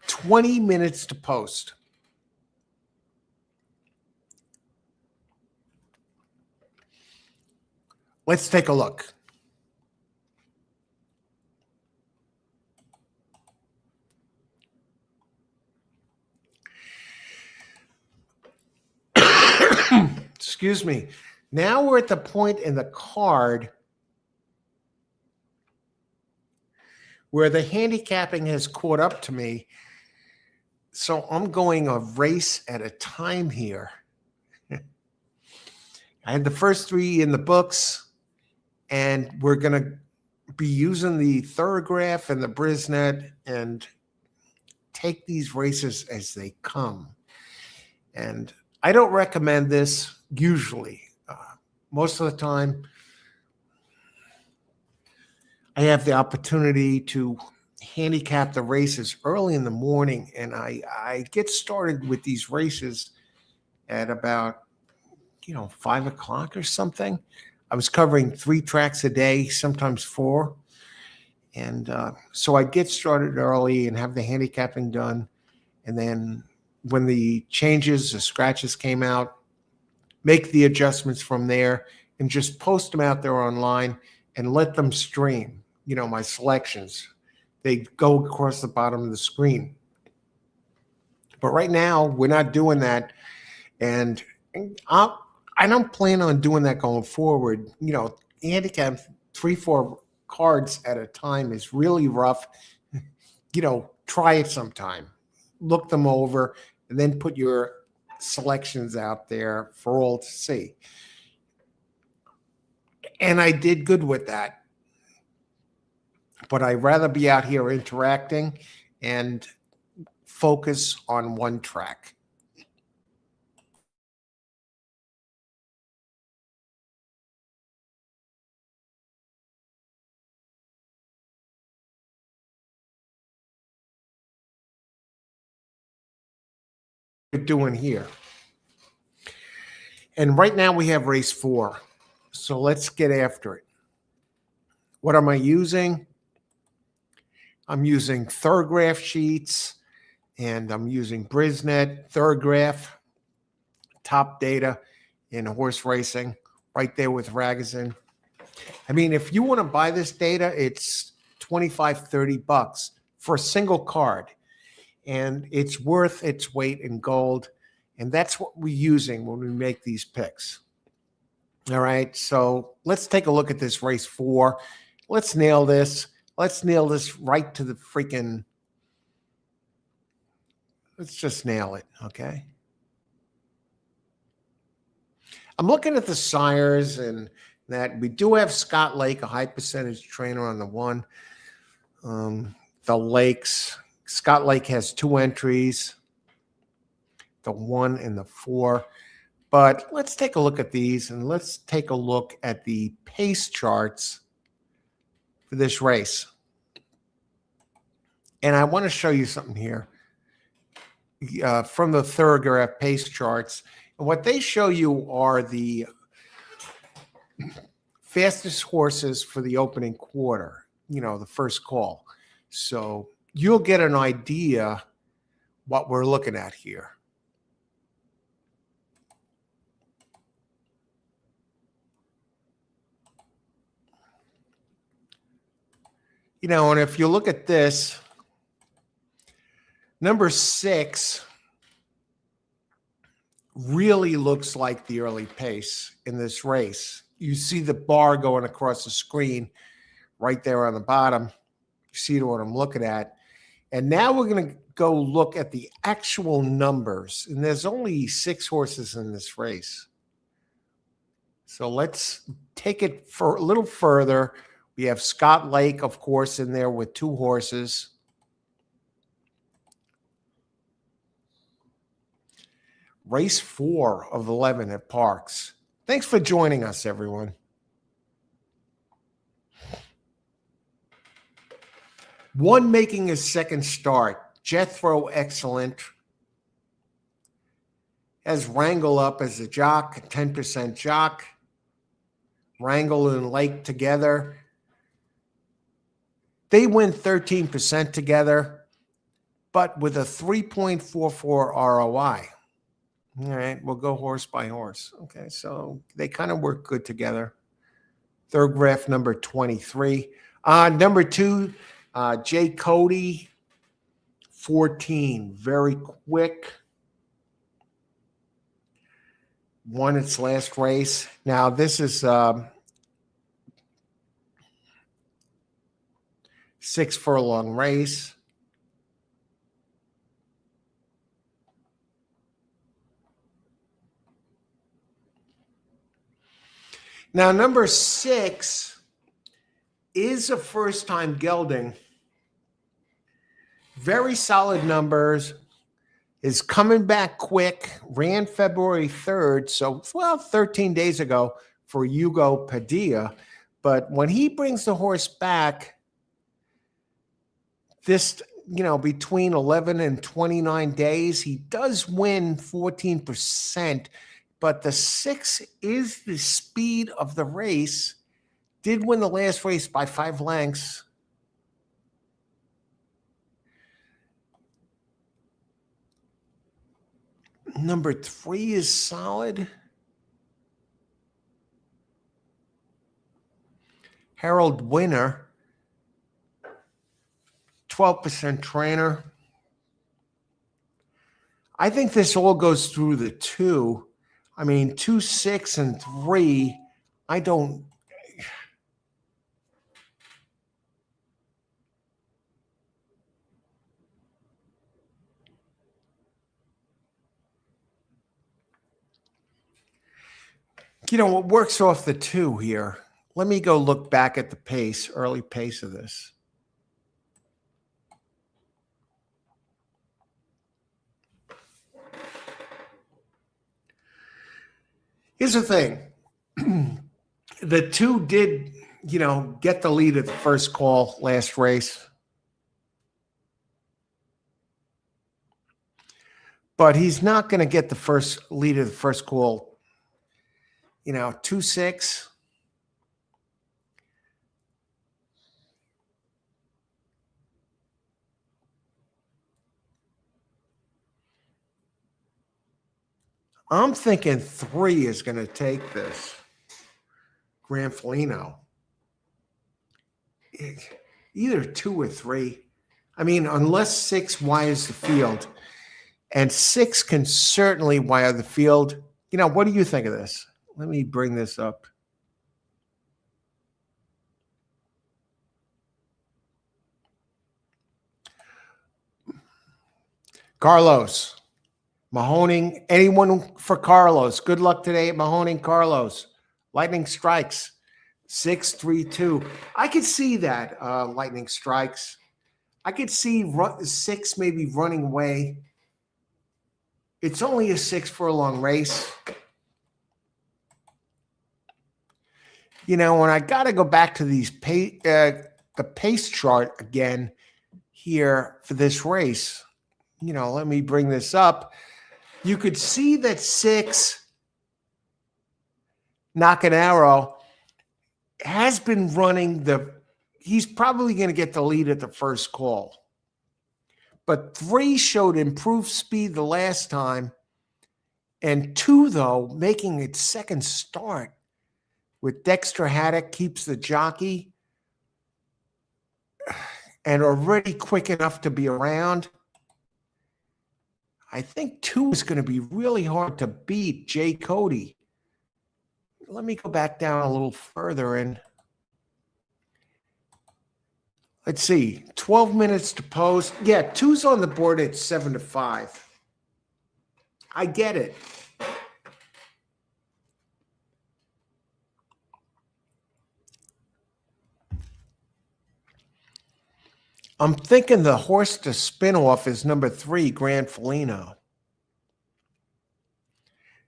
20 minutes to post. Let's take a look. Excuse me. Now we're at the point in the card where the handicapping has caught up to me. So I'm going a race at a time here. I had the first three in the books, and we're going to be using the Thorograph and the Brisnet and take these races as they come. And I don't recommend this usually. Most of the time, I have the opportunity to handicap the races early in the morning, and I get started with these races at about 5 o'clock or something. I was covering 3 tracks a day, sometimes 4, and so I'd get started early and have the handicapping done, and then when the changes, the scratches came out, make the adjustments from there, and just post them out there online and let them stream. My selections, they go across the bottom of the screen. But right now, we're not doing that. And I don't plan on doing that going forward. Handicap 3-4 cards at a time is really rough. Try it sometime. Look them over, and then put your selections out there for all to see. And I did good with that. But I'd rather be out here interacting and focus on one track. We're doing here. And right now we have race 4. So let's get after it. What am I using? I'm using Thorograph sheets, and I'm using Brisnet, Thorograph, top data in horse racing, right there with Ragozin. I mean, if you want to buy this data, it's $25-$30 for a single card, and it's worth its weight in gold. And that's what we're using when we make these picks. All right, so let's take a look at this race 4. Let's nail this. Let's nail this right to the freaking, let's just nail it, okay? I'm looking at the sires, and that we do have Scott Lake, a high percentage trainer on the 1. The Lakes, Scott Lake has 2 entries, the 1 and the 4. But let's take a look at these, and let's take a look at the pace charts for this race. And I want to show you something here from the Thorograph pace charts. And what they show you are the fastest horses for the opening quarter, the first call. So you'll get an idea what we're looking at here. And if you look at this, number 6 really looks like the early pace in this race. You see the bar going across the screen right there on the bottom. You see what I'm looking at. And now we're going to go look at the actual numbers. And there's only 6 horses in this race. So let's take it for a little further. We have Scott Lake, of course, in there with 2 horses. Race 4 of 11 at Parx. Thanks for joining us, everyone. One making his second start, Jethro Excellent, has Wrangle up as a jock, 10% jock. Wrangle and Lake together. They win 13% together, but with a 3.44 ROI. All right, we'll go horse by horse. Okay, so they kind of work good together. Thorograph number 23. Number 2, Jay Cody, 14. Very quick. Won its last race. Now, this is 6 furlong race. Now, number 6 is a first-time gelding. Very solid numbers. Is coming back quick. Ran February 3rd, so, well, 13 days ago for Hugo Padilla. But when he brings the horse back, this, between 11 and 29 days, he does win 14%. But the 6 is the speed of the race. Did win the last race by 5 lengths. Number 3 is solid. Harold Winner, 12% trainer. I think this all goes through the 2. I mean, 2, 6, and 3. I don't. What works off the 2 here? Let me go look back at the early pace of this. Here's the thing. The 2 did, get the lead at the first call last race. But he's not going to get the first lead of the first call. 2, 6. I'm thinking 3 is going to take this. Grand Felino. Either 2 or 3. I mean, unless 6 wires the field. And 6 can certainly wire the field. What do you think of this? Let me bring this up. Carlos. Mahoning. Anyone for Carlos? Good luck today at Mahoning. Carlos. Lightning strikes. 6-3-2. I could see that, lightning strikes. I could see 6 maybe running away. It's only a 6 furlong race. And I got to go back to these the pace chart again here for this race. Let me bring this up. You could see that 6, Knock an Arrow, has been running he's probably going to get the lead at the first call. But 3 showed improved speed the last time. And 2, though, making its second start with Dexter Haddock, keeps the jockey and already quick enough to be around. I think 2 is going to be really hard to beat. Jay Cody. Let me go back down a little further and let's see. 12 minutes to post. Yeah, 2's on the board at 7-5. I get it. I'm thinking the horse to spin off is number 3, Grand Felino.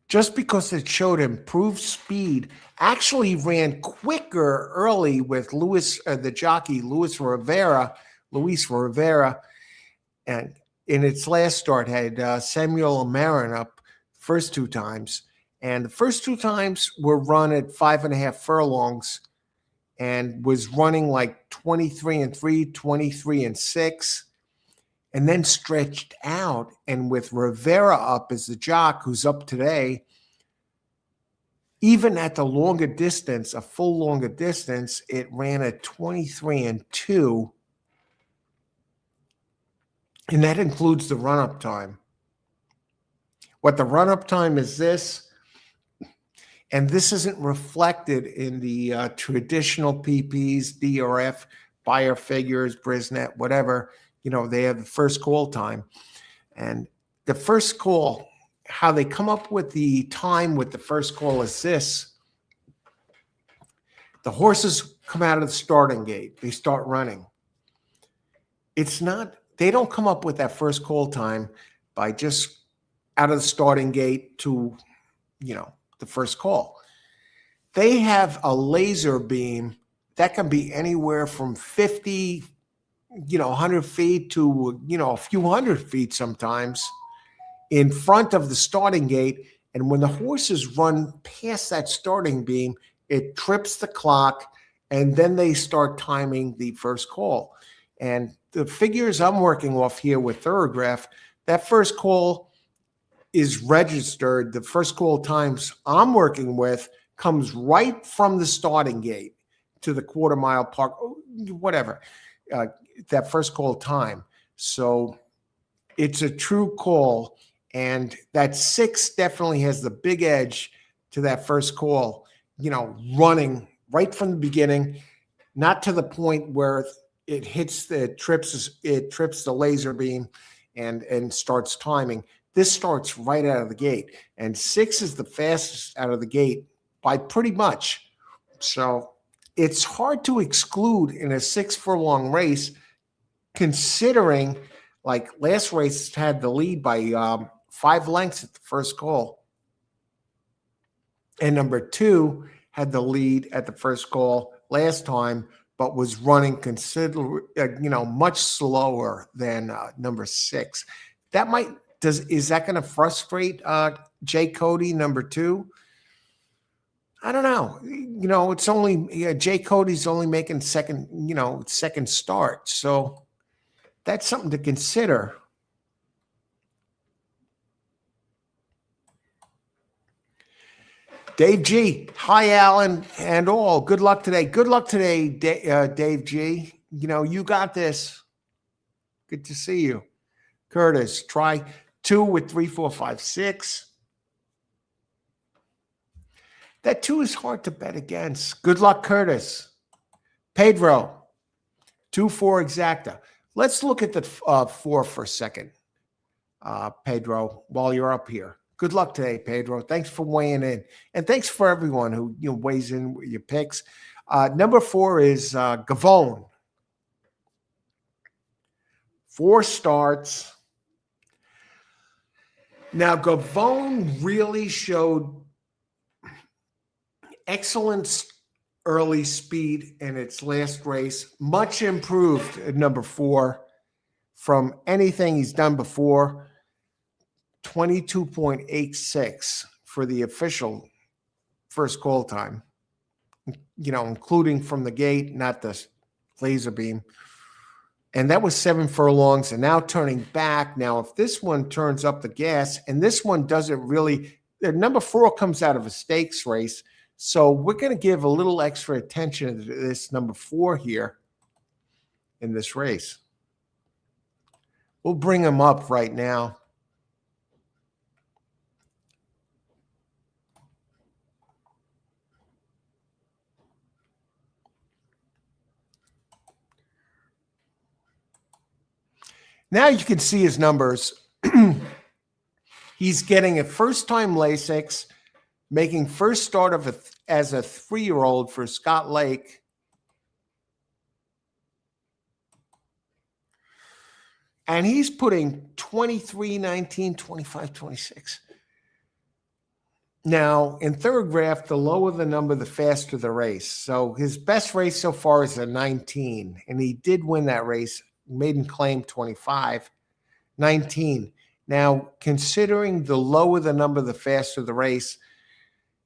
Just because it showed improved speed, actually ran quicker early with the jockey Luis Rivera, and in its last start had Samuel Marin up first 2 times, and the first 2 times were run at 5.5 furlongs. And was running like 23-3, 23-6, and then stretched out. And with Rivera up as the jock, who's up today, even at the longer distance, a full longer distance, it ran at 23-2. And that includes the run-up time. What the run-up time is this, and this isn't reflected in the traditional PPs, DRF, buyer figures, Brisnet, whatever, they have the first call time. And the first call, how they come up with the time with the first call is this. The horses come out of the starting gate. They start running. They don't come up with that first call time by just out of the starting gate to, the first call. They have a laser beam that can be anywhere from 50, 100 feet to, a few hundred feet sometimes in front of the starting gate. And when the horses run past that starting beam, it trips the clock, and then they start timing the first call. And the figures I'm working off here with Thoroughgraph, that first call is registered. The first call times I'm working with comes right from the starting gate to the quarter mile park, whatever, that first call time. So it's a true call. And that 6 definitely has the big edge to that first call, running right from the beginning, not to the point where it trips the laser beam and starts timing. This starts right out of the gate. And 6 is the fastest out of the gate by pretty much. So it's hard to exclude in a 6 furlong race, considering like last race had the lead by 5 lengths at the first call. And number 2 had the lead at the first call last time, but was running much slower than number 6. Is that going to frustrate Jay Cody, number 2? I don't know. It's only Jay Cody's only making second start. So that's something to consider. Dave G. Hi, Alan and all. Good luck today. Good luck today, Dave G. You got this. Good to see you. Curtis, try 2 with 3, 4, 5, 6. That 2 is hard to bet against. Good luck, Curtis. Pedro, 2, 4 exacta. Let's look at the 4 for a second, Pedro, while you're up here. Good luck today, Pedro. Thanks for weighing in. And thanks for everyone who weighs in with your picks. Number 4 is Gavone. 4 starts. Now, Gavone really showed excellent early speed in its last race. Much improved at number 4 from anything he's done before. 22.86 for the official first call time, including from the gate, not the laser beam. And that was 7 furlongs. And now turning back. Now, if this one turns up the gas, and this one doesn't really, number 4 comes out of a stakes race. So we're going to give a little extra attention to this number 4 here in this race. We'll bring him up right now. Now you can see his numbers. He's getting a first-time Lasix, making first start as a 3-year-old for Scott Lake. And he's putting 23, 19, 25, 26. Now, in Thoroughgraph, the lower the number, the faster the race. So his best race so far is a 19, and he did win that race. Maiden claim 25, 19. Now, considering the lower the number, the faster the race,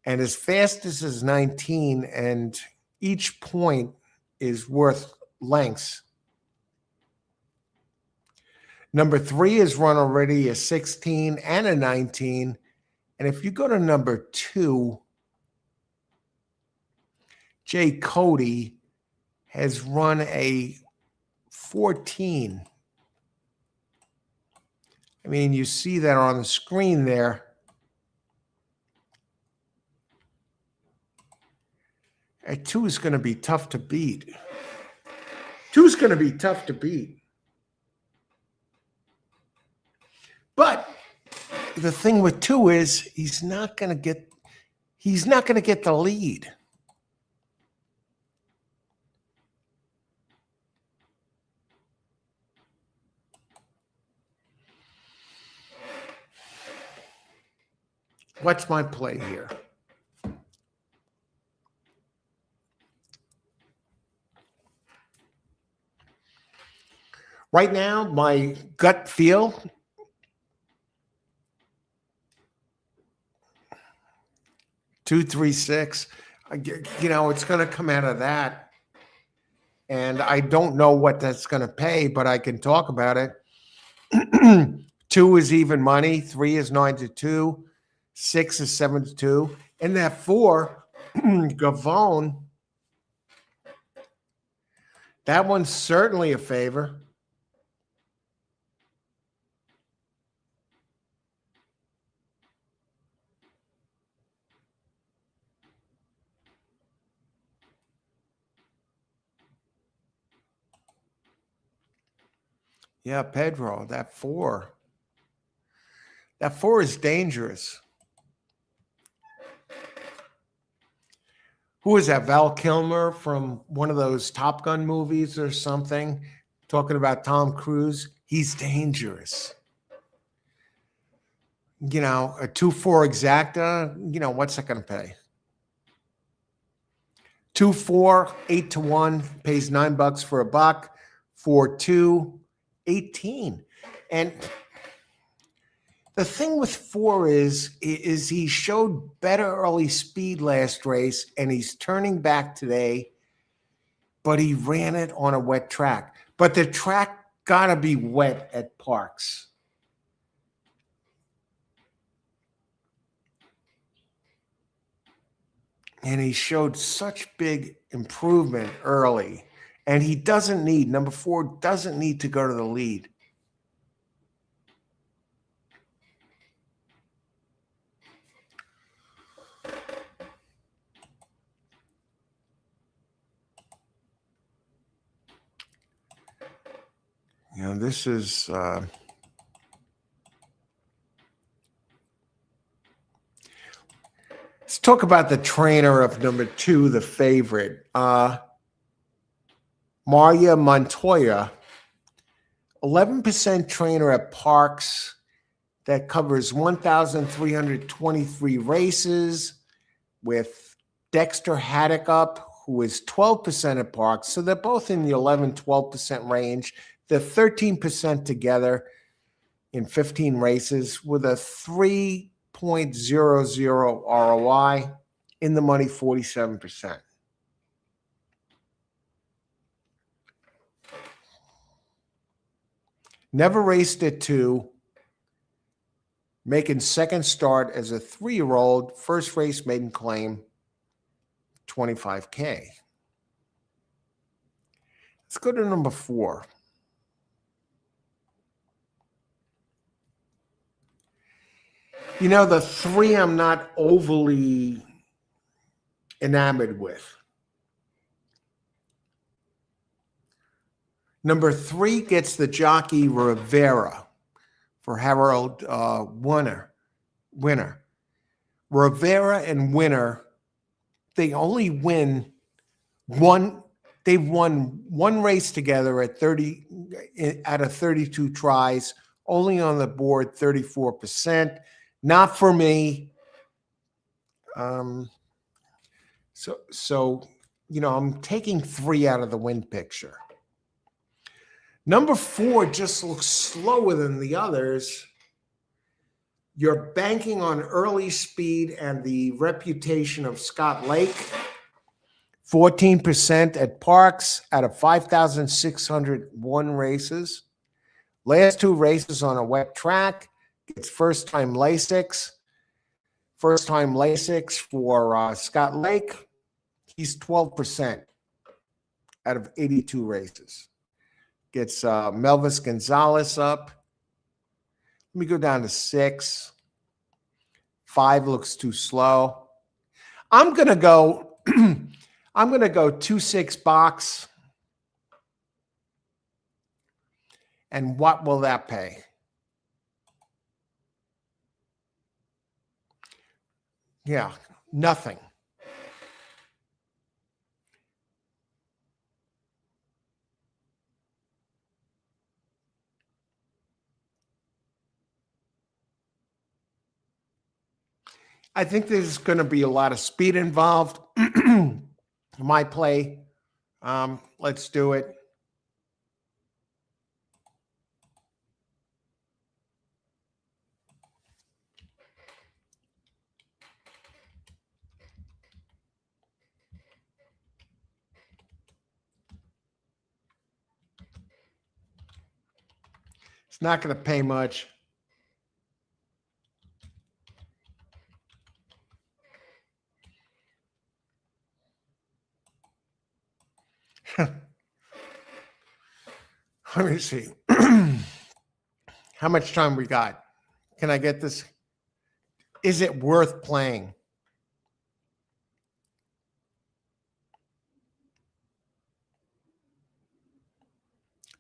and as fast as is 19, and each point is worth lengths. Number 3 is run already a 16 and a 19. And if you go to number 2, Jay Cody has run a 14. I mean, you see that on the screen there. A 2 is going to be tough to beat. Two's going to be tough to beat. But the thing with two is he's not going to get the lead. What's my play here? Right now, my gut feel, two, three, six. It's going to come out of that. And I don't know what that's going to pay, but I can talk about it. 2 is even money. 3 is 9-2. 6 is 7-2. And that 4, Gavone, that one's certainly a favor. Yeah, Pedro, that 4. That 4 is dangerous. Who is that? Val Kilmer from one of those Top Gun movies or something, talking about Tom Cruise. He's dangerous. A 2-4 exacta, what's that going to pay? 2-4, 8-1, pays $9 for a buck. 4-2, 18. And the thing with 4 is he showed better early speed last race, and he's turning back today, but he ran it on a wet track. But the track got to be wet at Parx. And he showed such big improvement early. And he doesn't need, number 4 doesn't need to go to the lead. This is let's talk about the trainer of number 2, the favorite. Maria Montoya, 11% trainer at Parx that covers 1,323 races with Dexter Haddock up, who is 12% at Parx. So they're both in the 11, 12% range. They're 13% together in 15 races with a 3.00 ROI, in the money 47%. Never raced at 2, making second start as a 3-year-old, first race maiden claim, $25K. Let's go to number 4. The 3 I'm not overly enamored with. Number 3 gets the jockey Rivera for Harold Winner. Rivera and Winner, they only win one. They've won one race together at 30 out of 32 tries, only on the board 34%. Not for me. So I'm taking 3 out of the win picture. Number 4 just looks slower than the others. You're banking on early speed and the reputation of Scott Lake. 14% at Parx out of 5,601 races. Last 2 races on a wet track. It's first-time Lasix. First-time Lasix for Scott Lake. He's 12% out of 82 races. Gets Melvis Gonzalez up. Let me go down to 6. 5 looks too slow. I'm gonna go 2-6 box. And what will that pay? Yeah, nothing. I think there's going to be a lot of speed involved. My play, let's do it. It's not going to pay much. Let me see. How much time we got? Can I get this? Is it worth playing?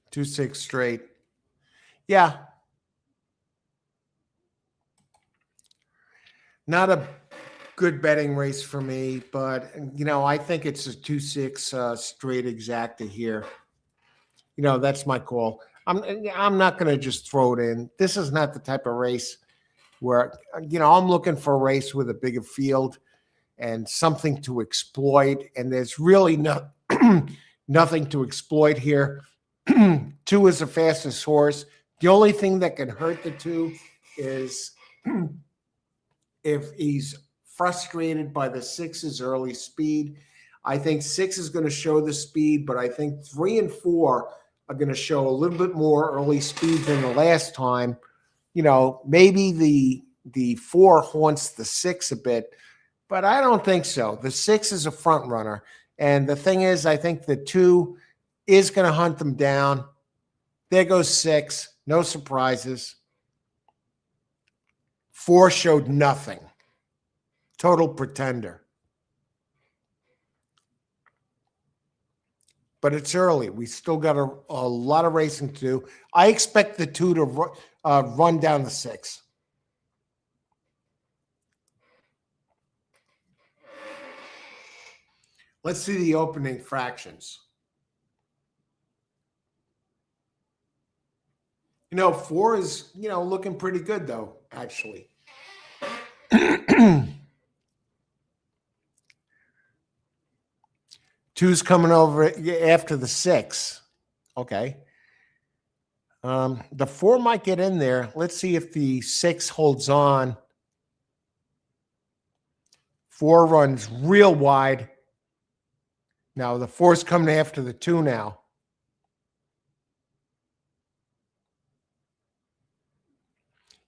Two six straight. Yeah. Not a good betting race for me, but I think it's a 2-6 straight exacta here. That's my call. I'm not going to just throw it in. This is not the type of race where I'm looking for a race with a bigger field and something to exploit, and there's really nothing to exploit here. 2 is the fastest horse. The only thing that can hurt the 2 is if he's frustrated by the 6's early speed. I think 6 is going to show the speed, but I think 3 and 4 are going to show a little bit more early speed than the last time. Maybe the 4 haunts the 6 a bit, but I don't think so. The 6 is a front runner. And the thing is, I think the 2 is going to hunt them down. There goes 6. No surprises. 4 showed nothing. Total pretender. But it's early. We still got a lot of racing to do. I expect the 2 to run down the 6. Let's see the opening fractions. 4 is, looking pretty good, though, actually. 2's coming over after the 6. Okay. The 4 might get in there. Let's see if the 6 holds on. 4 runs real wide. Now, the 4's coming after the 2 now.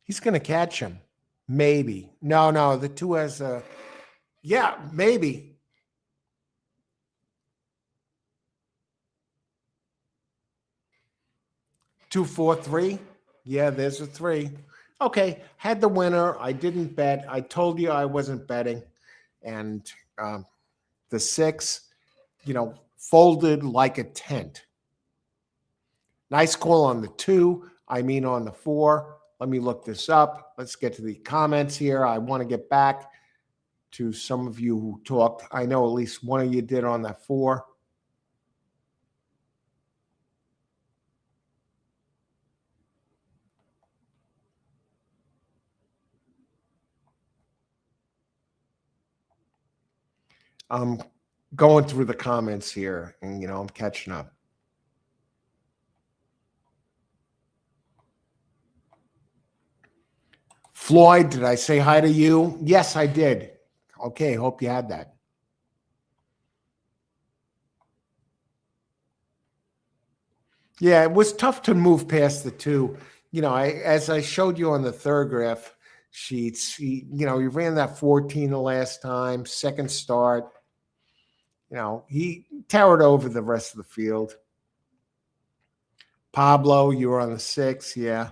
He's going to catch him. Maybe. No, the 2 has a... Yeah, maybe. Two, 4, 3. Yeah, there's a 3. Okay, had the winner. I didn't bet. I told you I wasn't betting. And the 6, folded like a tent. Nice call on the 2. I mean on the 4. Let me look this up. Let's get to the comments here. I want to get back to some of you who talked. I know at least one of you did on that 4. I'm going through the comments here, and I'm catching up. Floyd, did I say hi to you? Yes, I did. Okay, hope you had that. Yeah, it was tough to move past the 2. As I showed you on the third graph sheets, he ran that 14 the last time, second start. He towered over the rest of the field. Pablo, you were on the 6, yeah.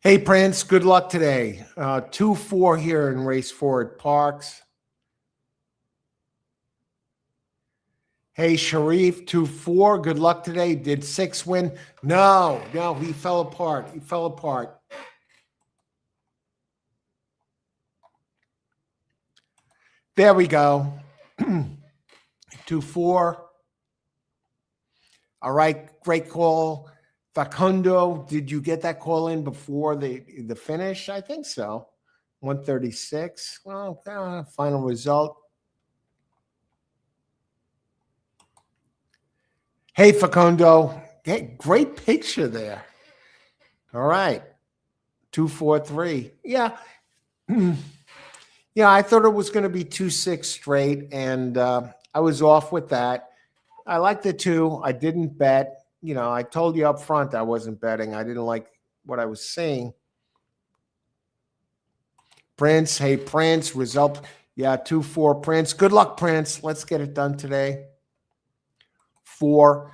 Hey, Prince, good luck today. 2-4 here in race 4 at Parx. Hey, Sharif, 2-4, good luck today. Did 6 win? No, he fell apart. He fell apart. There we go. 2-4. All right, great call. Facundo, did you get that call in before the finish? I think so. 136. Well, final result. Hey, Facundo. Hey, great picture there. All right. 2-4-3. Yeah. Yeah, I thought it was going to be 2-6 straight, and I was off with that. I like the 2. I didn't bet. I told you up front I wasn't betting. I didn't like what I was seeing. Prince, hey, Prince, result. Yeah, 2-4, Prince. Good luck, Prince. Let's get it done today. 4.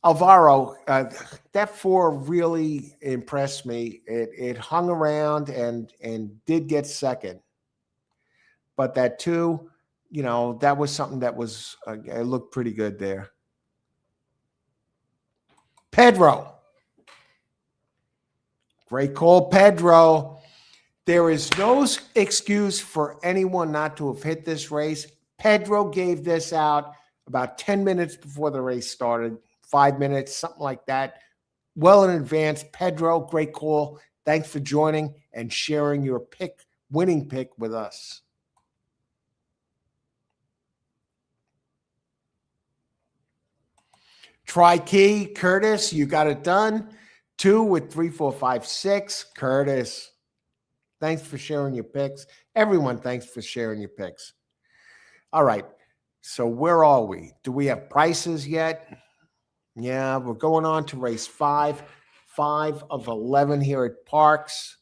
Alvaro, that 4 really impressed me. It hung around and did get second. But that 2, that was something that was, it looked pretty good there. Pedro. Great call, Pedro. There is no excuse for anyone not to have hit this race. Pedro gave this out about 10 minutes before the race started, 5 minutes, something like that. Well in advance. Pedro, great call. Thanks for joining and sharing your winning pick with us. Try key, Curtis, you got it done. 2 with 3, 4, 5, 6. Curtis, thanks for sharing your picks. Everyone, thanks for sharing your picks. All right, so where are we? Do we have prices yet? Yeah, we're going on to race 5. 5 of 11 here at Parx.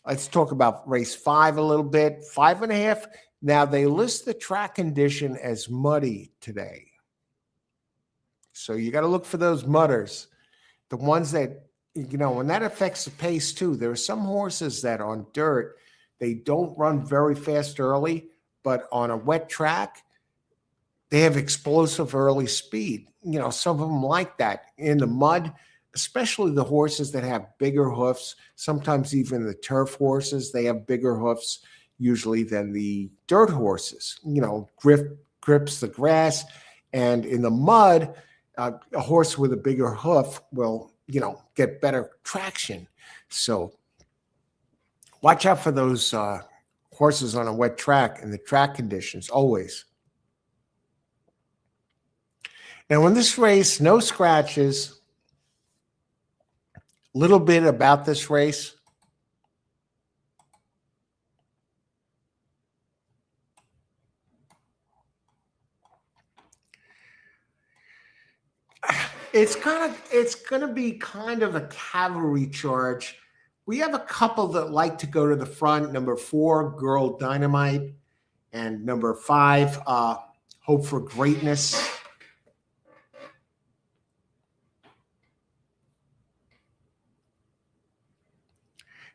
Let's talk about race 5 a little bit. 5.5. Now, they list the track condition as muddy today. So you got to look for those mudders, the ones that, and that affects the pace too. There are some horses that on dirt, they don't run very fast early, but on a wet track, they have explosive early speed. Some of them like that. In the mud, especially the horses that have bigger hoofs, sometimes even the turf horses, they have bigger hoofs usually than the dirt horses. Grips the grass. And in the mud, a horse with a bigger hoof will, get better traction. So watch out for those horses on a wet track and the track conditions always. Now, in this race, no scratches. A little bit about this race. It's going to be kind of a cavalry charge. We have a couple that like to go to the front. Number 4, Girl Dynamite, and number 5, Hope for Greatness.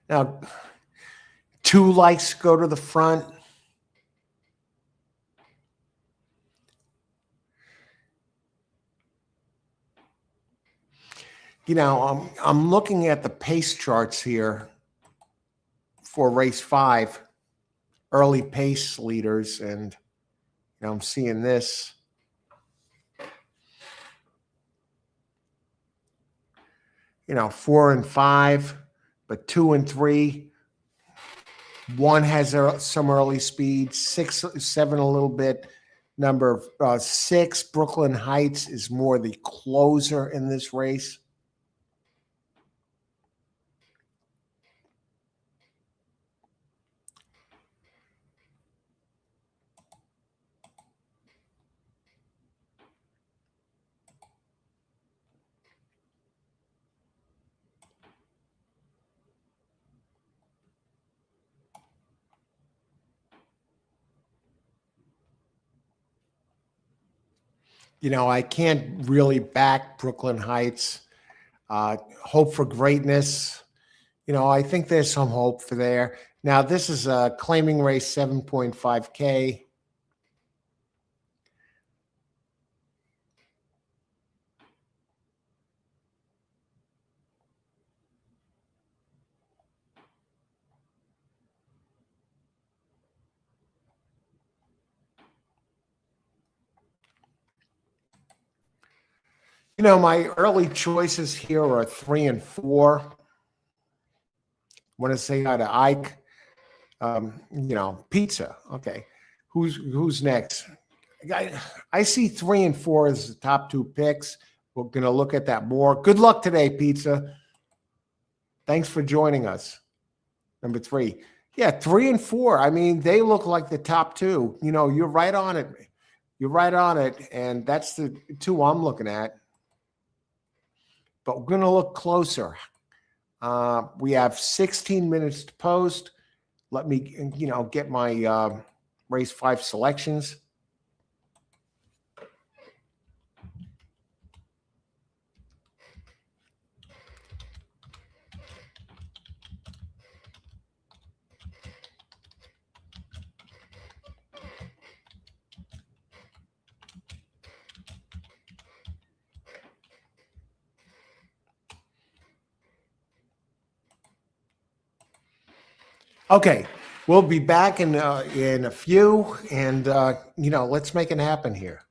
Now, 2 likes to go to the front. I'm looking at the pace charts here for race 5, early pace leaders, and I'm seeing this. 4 and 5, but 2 and 3. 1 has some early speed, 6, 7 a little bit. Number 6, Brooklyn Heights, is more the closer in this race. I can't really back Brooklyn Heights. Hope for greatness. I think there's some hope for there. Now, this is a claiming race 7.5K. My early choices here are 3 and 4. Want to say hi to Ike. Pizza. Okay. Who's next? I see 3 and 4 as the top 2 picks. We're going to look at that more. Good luck today, Pizza. Thanks for joining us. Number 3. Yeah, 3 and 4. I mean, they look like the top 2. You're right on it. You're right on it. And that's the 2 I'm looking at. But we're going to look closer. We have 16 minutes to post. Let me, get my race 5 selections. Okay, we'll be back in a few, and let's make it happen here.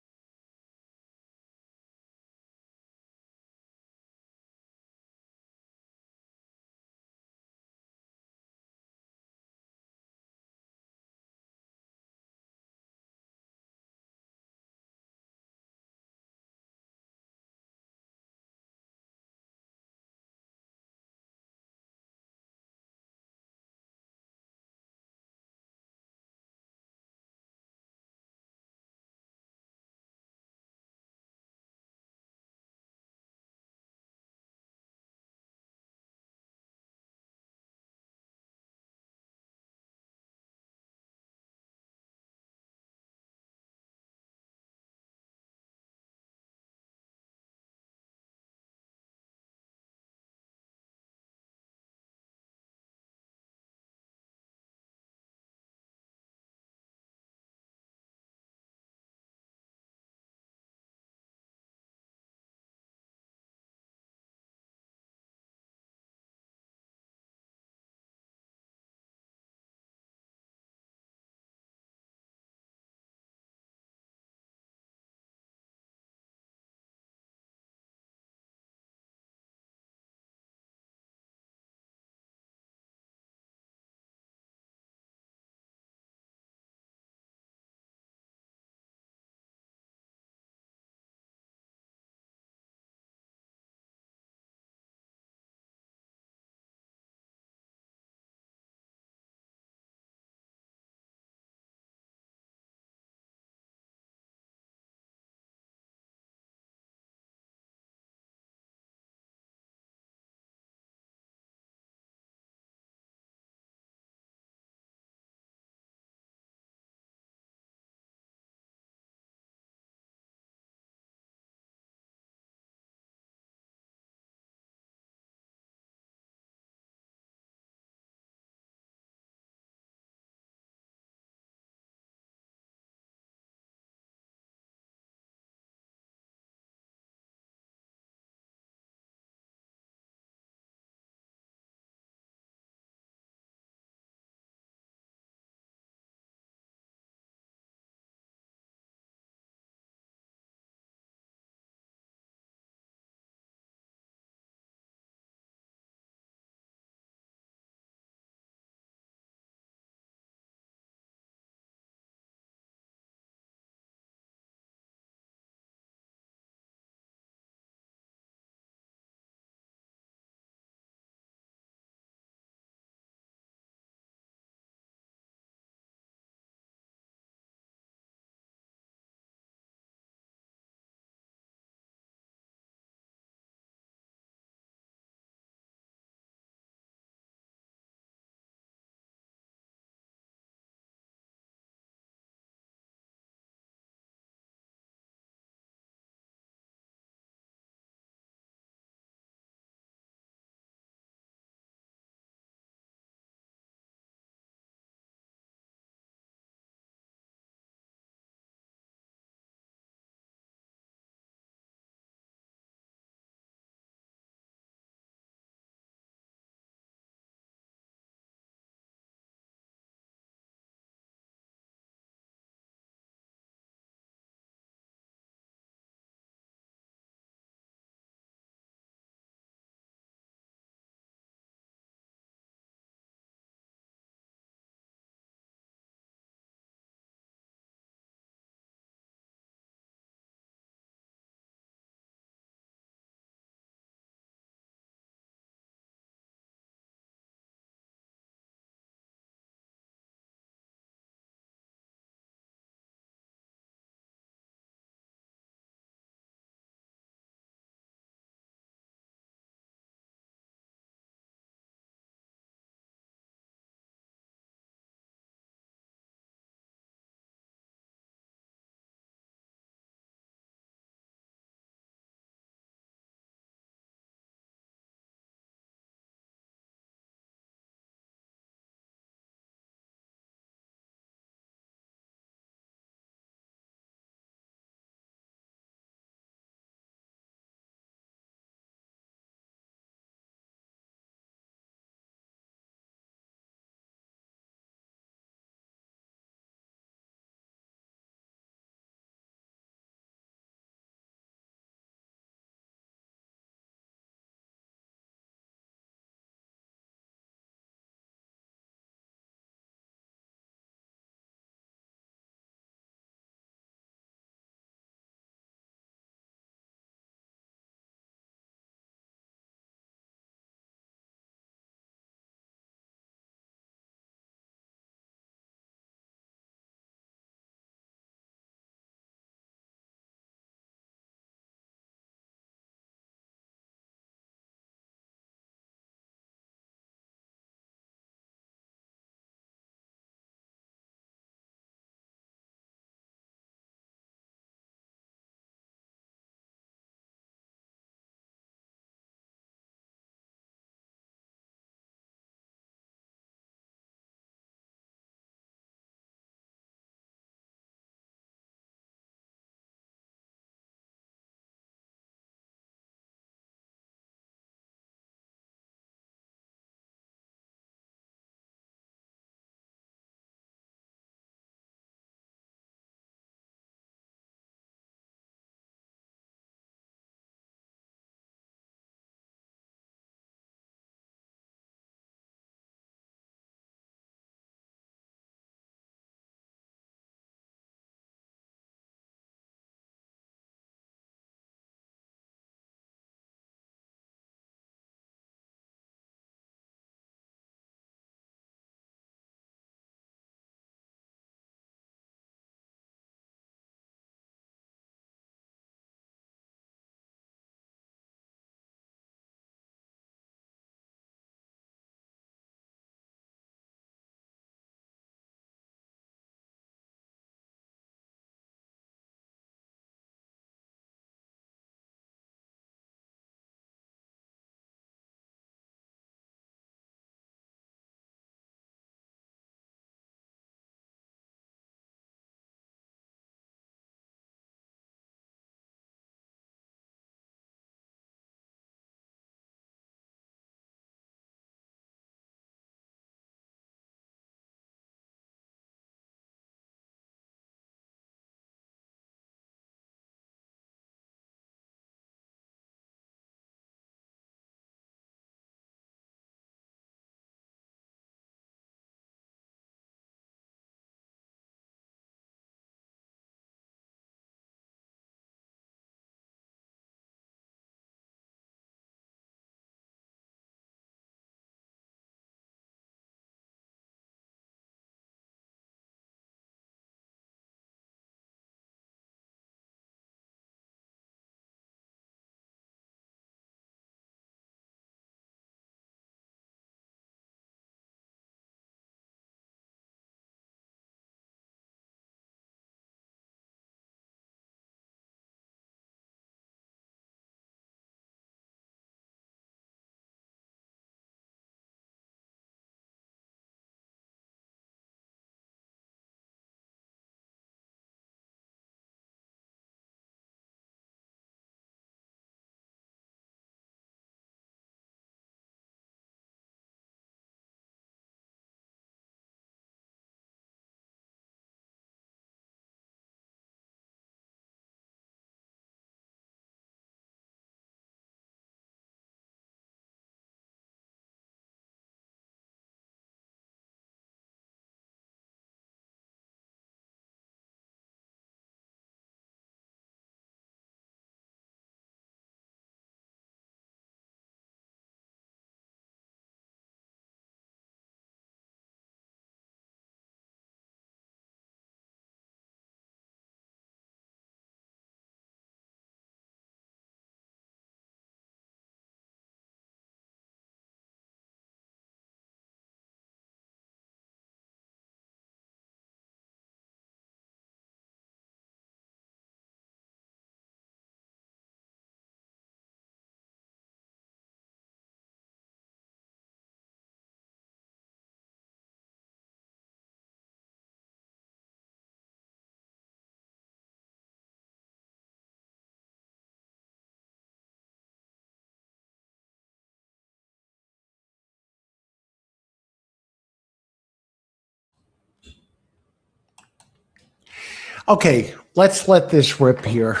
Okay, let's let this rip here.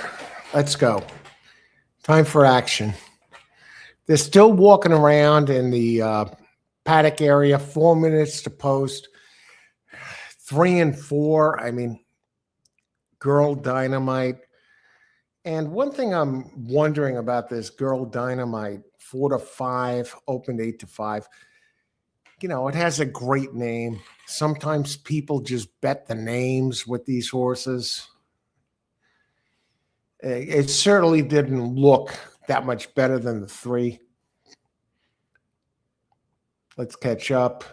Let's go. Time for action. They're still walking around in the paddock area. 4 minutes to post. 3 and 4. I mean, Girl Dynamite. And one thing I'm wondering about this Girl Dynamite, 4-5, opened 8-5. You know, it has a great name. Sometimes people just bet the names with these horses. It certainly didn't look that much better than the 3. Let's catch up.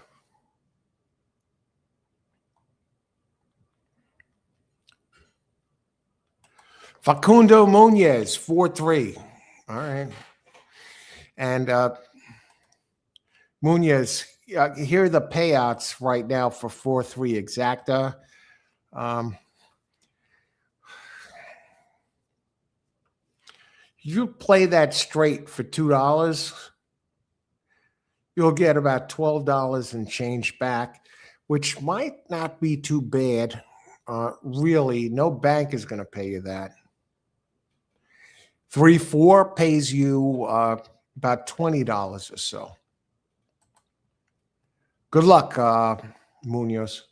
Facundo Munoz, 4-3. All right. And Munoz, here are the payouts right now for 4-3 exacta. You play that straight for $2, you'll get about $12 and change back, which might not be too bad. Really, no bank is going to pay you that. 3-4 pays you about $20 or so. Good luck, Munoz.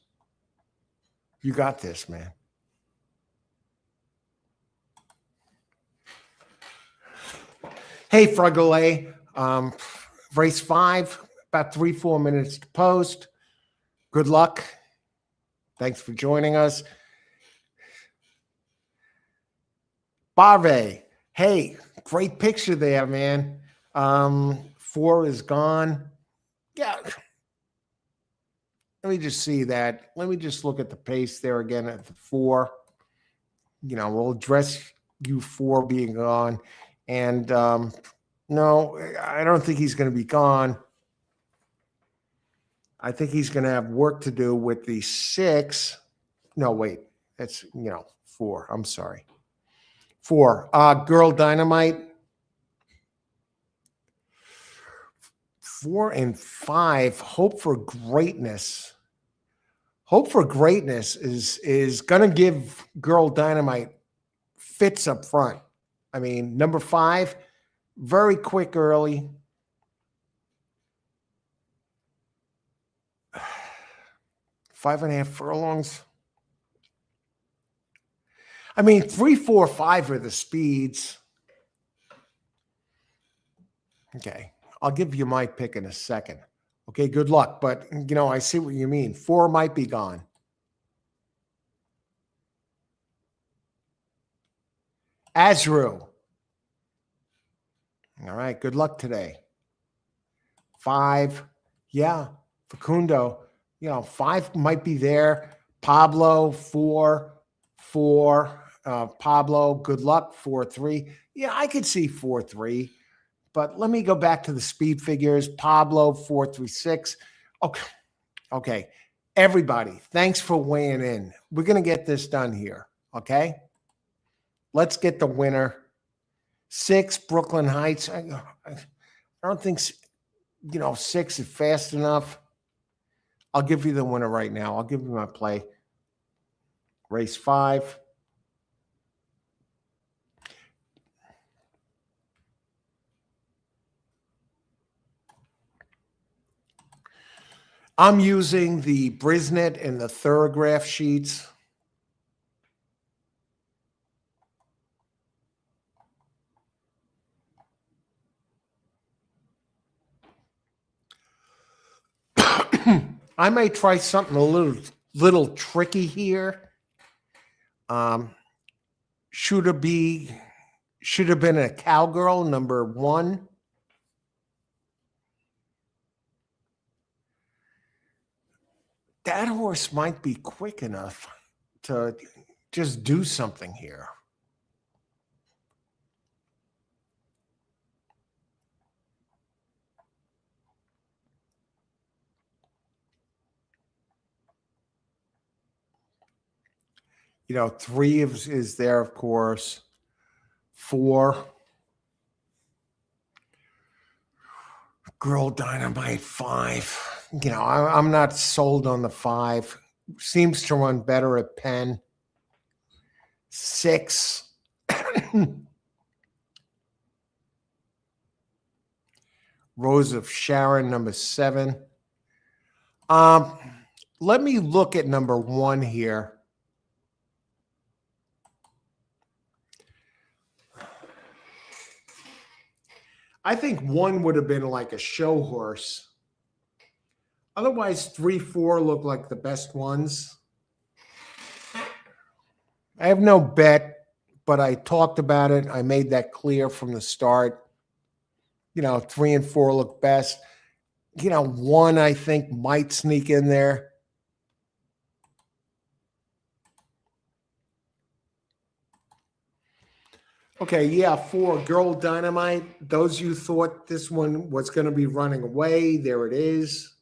You got this, man. Hey, Frugole. Race 5, about 3-4 minutes to post. Good luck. Thanks for joining us. Barve. Hey, great picture there, man. 4 is gone. Yeah. Let me just see that. Let me just look at the pace there again at the 4. You know, we'll address you 4 being gone. And no, I don't think he's going to be gone. I think he's going to have work to do with the 6. No, wait. That's, 4. I'm sorry. 4. Girl Dynamite. 4 and 5. Hope for Greatness. Hope for Greatness is going to give Girl Dynamite fits up front. I mean, number 5, very quick early. 5.5 furlongs. I mean, 3, 4, 5 are the speeds. Okay, I'll give you my pick in a second. Okay, good luck. But, I see what you mean. 4 might be gone. Azru. All right, good luck today. 5. Yeah, Facundo. 5 might be there. Pablo, 4. Pablo, good luck, 4-3. Yeah, I could see 4-3. But let me go back to the speed figures. Pablo, 4-3-6. Okay. Everybody, thanks for weighing in. We're going to get this done here, okay? Let's get the winner. 6, Brooklyn Heights. I don't think, 6 is fast enough. I'll give you the winner right now. I'll give you my play. Race 5. I'm using the Brisnet and the Thorograph sheets. I may try something a little tricky here. Should have been a Cowgirl, number 1. That horse might be quick enough to just do something here. You know, 3 is there, of course. 4. Girl Dynamite, 5. You know, I'm not sold on the 5. Seems to run better at Penn. 6. Rose of Sharon, number 7. Let me look at number 1 here. I think 1 would have been like a show horse. Otherwise, 3, 4 look like the best ones. I have no bet, but I talked about it. I made that clear from the start. 3 and 4 look best. 1, I think, might sneak in there. Okay, yeah, 4, Girl Dynamite. Those you thought this one was going to be running away, there it is.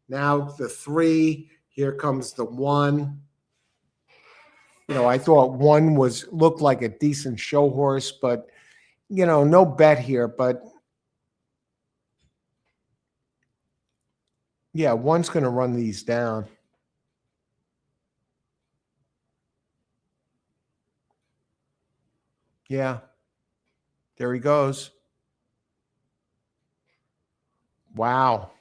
Now the 3, here comes the 1. I thought 1 looked like a decent show horse, but, no bet here. But, yeah, 1's going to run these down. Yeah, there he goes. Wow.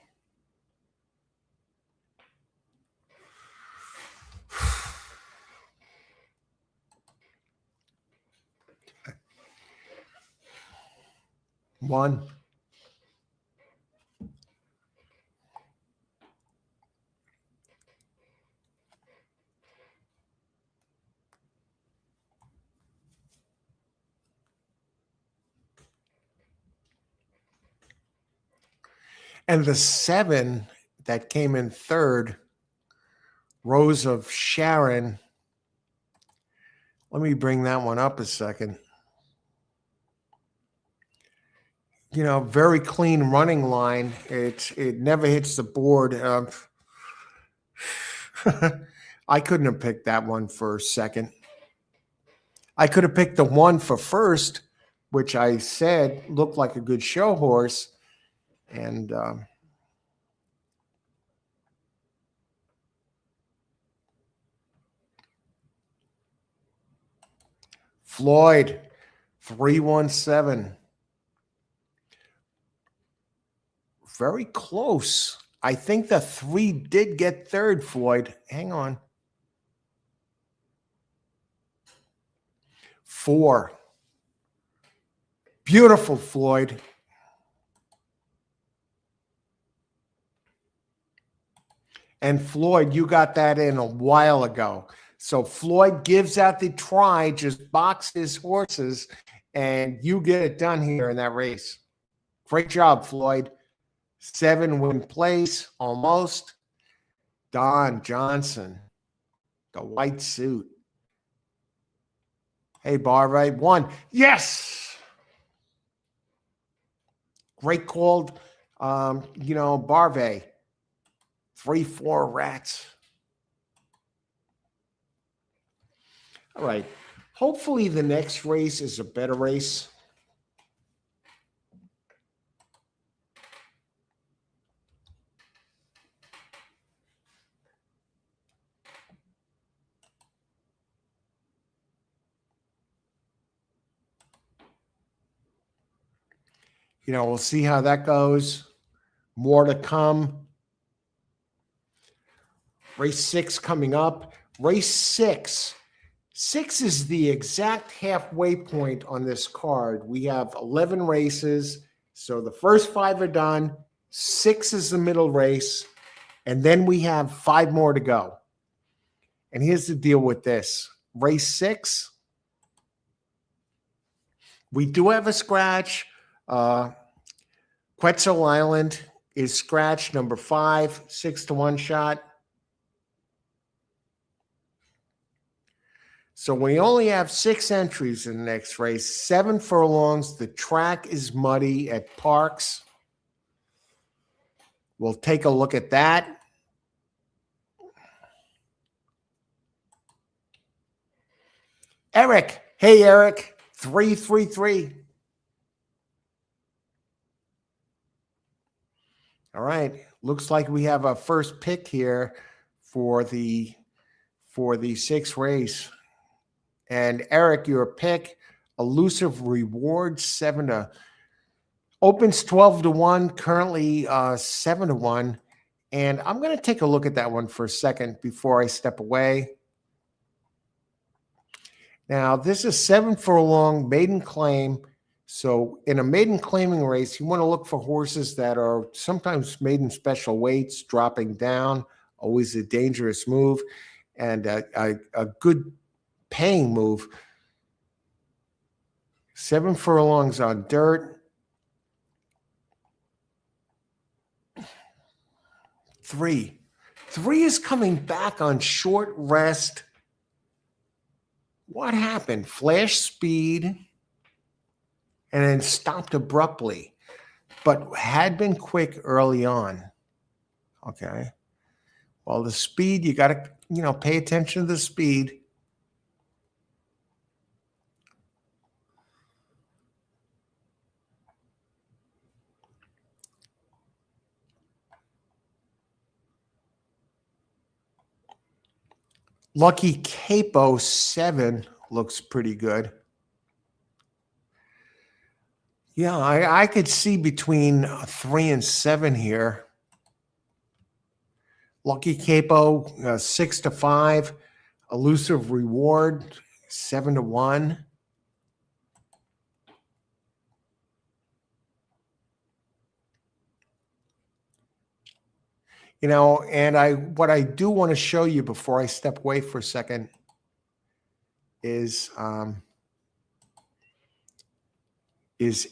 One. And the 7 that came in third, Rose of Sharon. Let me bring that one up a second. Very clean running line. It never hits the board. I couldn't have picked that one for second. I could have picked the 1 for first, which I said looked like a good show horse. And Floyd, 317. Very close. I think the 3 did get third, Floyd. Hang on. 4. Beautiful, Floyd. And Floyd, you got that in a while ago. So Floyd gives out the try, just box his horses, and you get it done here in that race. Great job, Floyd. 7 win place, almost. Don Johnson, the white suit. Hey, Barvey, 1. Yes! Great called, Barvey. 3, 4 rats. All right. Hopefully the next race is a better race. We'll see how that goes. More to come. Race 6 coming up. Race 6. 6 is the exact halfway point on this card. We have 11 races. So the first 5 are done. 6 is the middle race. And then we have 5 more to go. And here's the deal with this. Race 6, we do have a scratch. Quetzal Island is scratch number 5, 6-1 shot. So we only have 6 entries in the next race, 7 furlongs. The track is muddy at Parx. We'll take a look at that. Eric. Hey, Eric. 333. All right. Looks like we have a first pick here for the 6th race. And Eric, your pick, Elusive Reward, opens 12-1, currently 7-1. And I'm going to take a look at that one for a second before I step away. Now, this is 7 furlong maiden claim. So in a maiden claiming race, you want to look for horses that are sometimes maiden special weights, dropping down, always a dangerous move, and a good paying move. 7 furlongs on dirt. 3 is coming back on short rest. What happened? Flash speed and then stopped abruptly, but had been quick early on. Okay. Well, the speed, you got to, pay attention to the speed. Lucky Capo 7 looks pretty good. Yeah, I could see between 3 and 7 here. Lucky Capo 6-5. Elusive Reward 7-1. And what I do want to show you before I step away for a second is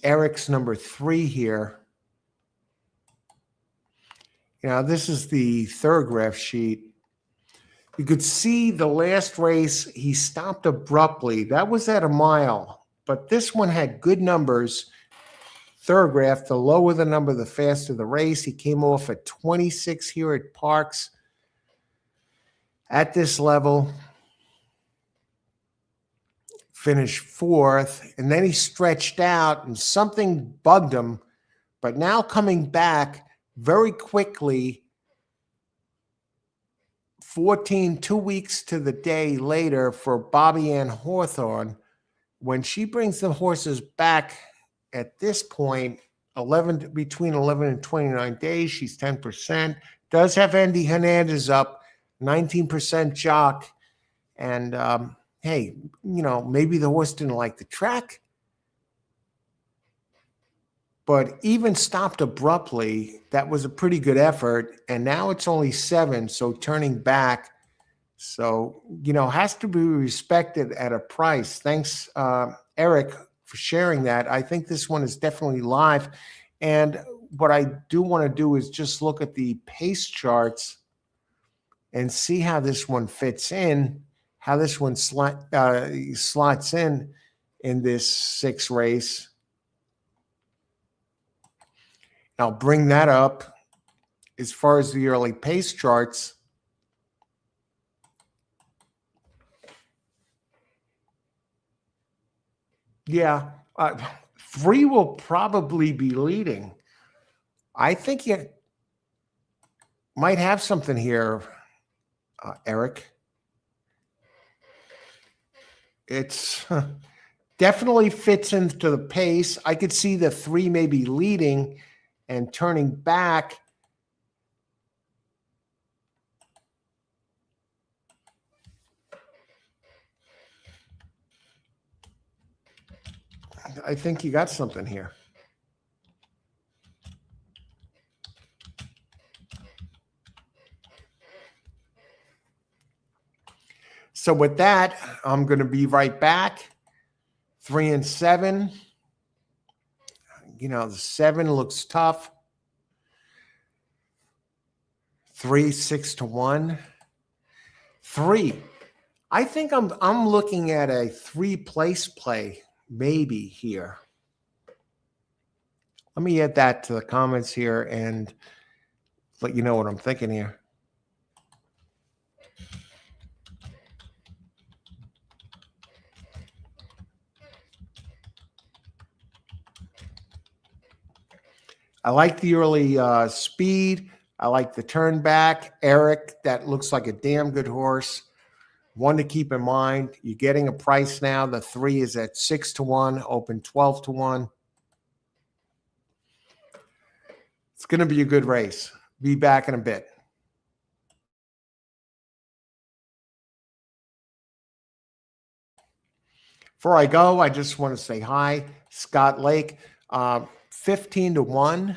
Eric's number 3 here. This is the Thorograph sheet. You could see the last race, he stopped abruptly. That was at a mile, but this one had good numbers. Thorograph, the lower the number, the faster the race. He came off at 26 here at Parx. At this level, finished 4th, and then he stretched out and something bugged him, but now coming back very quickly, 2 weeks to the day later for Bobby Ann Hawthorne. When she brings the horses back at this point, between 11 and 29 days, she's 10%. Does have Andy Hernandez up, 19% jock. And hey, maybe the horse didn't like the track, but even stopped abruptly, that was a pretty good effort. And now it's only 7, so turning back. So, has to be respected at a price. Thanks, Eric, for sharing that. I think this one is definitely live. And what I do want to do is just look at the pace charts and see how this one fits in, how this one slots in this 6 race. I'll bring that up as far as the early pace charts. Yeah, 3 will probably be leading. I think you might have something here, Eric. It's definitely fits into the pace. I could see the 3 maybe leading and turning back. I think you got something here. So with that, I'm going to be right back. 3 and 7. The 7 looks tough. 3, 6-1. 3. I think I'm looking at a 3-place play maybe here. Let me add that to the comments here and let you know what I'm thinking here. I like the early speed. I like the turn back. Eric, that looks like a damn good horse. One to keep in mind, you're getting a price now. The 3 is at 6-1, open 12-1. It's going to be a good race. Be back in a bit. Before I go, I just want to say hi, Scott Lake, 15-1.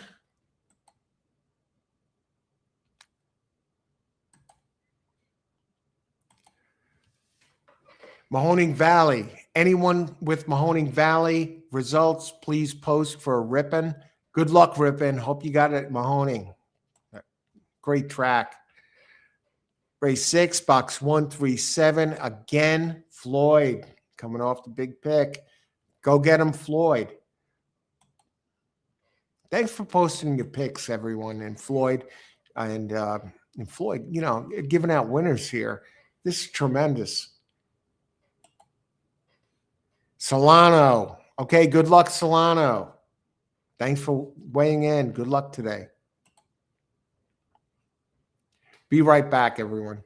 Mahoning Valley. Anyone with Mahoning Valley results, please post for Ripon. Good luck, Ripon. Hope you got it, Mahoning. Great track. Race 6, box 137. Again, Floyd coming off the big pick. Go get him, Floyd. Thanks for posting your picks, everyone. And Floyd, you know, giving out winners here. This is tremendous. Solano. Okay, good luck, Solano. Thanks for weighing in. Good luck today. Be right back, everyone.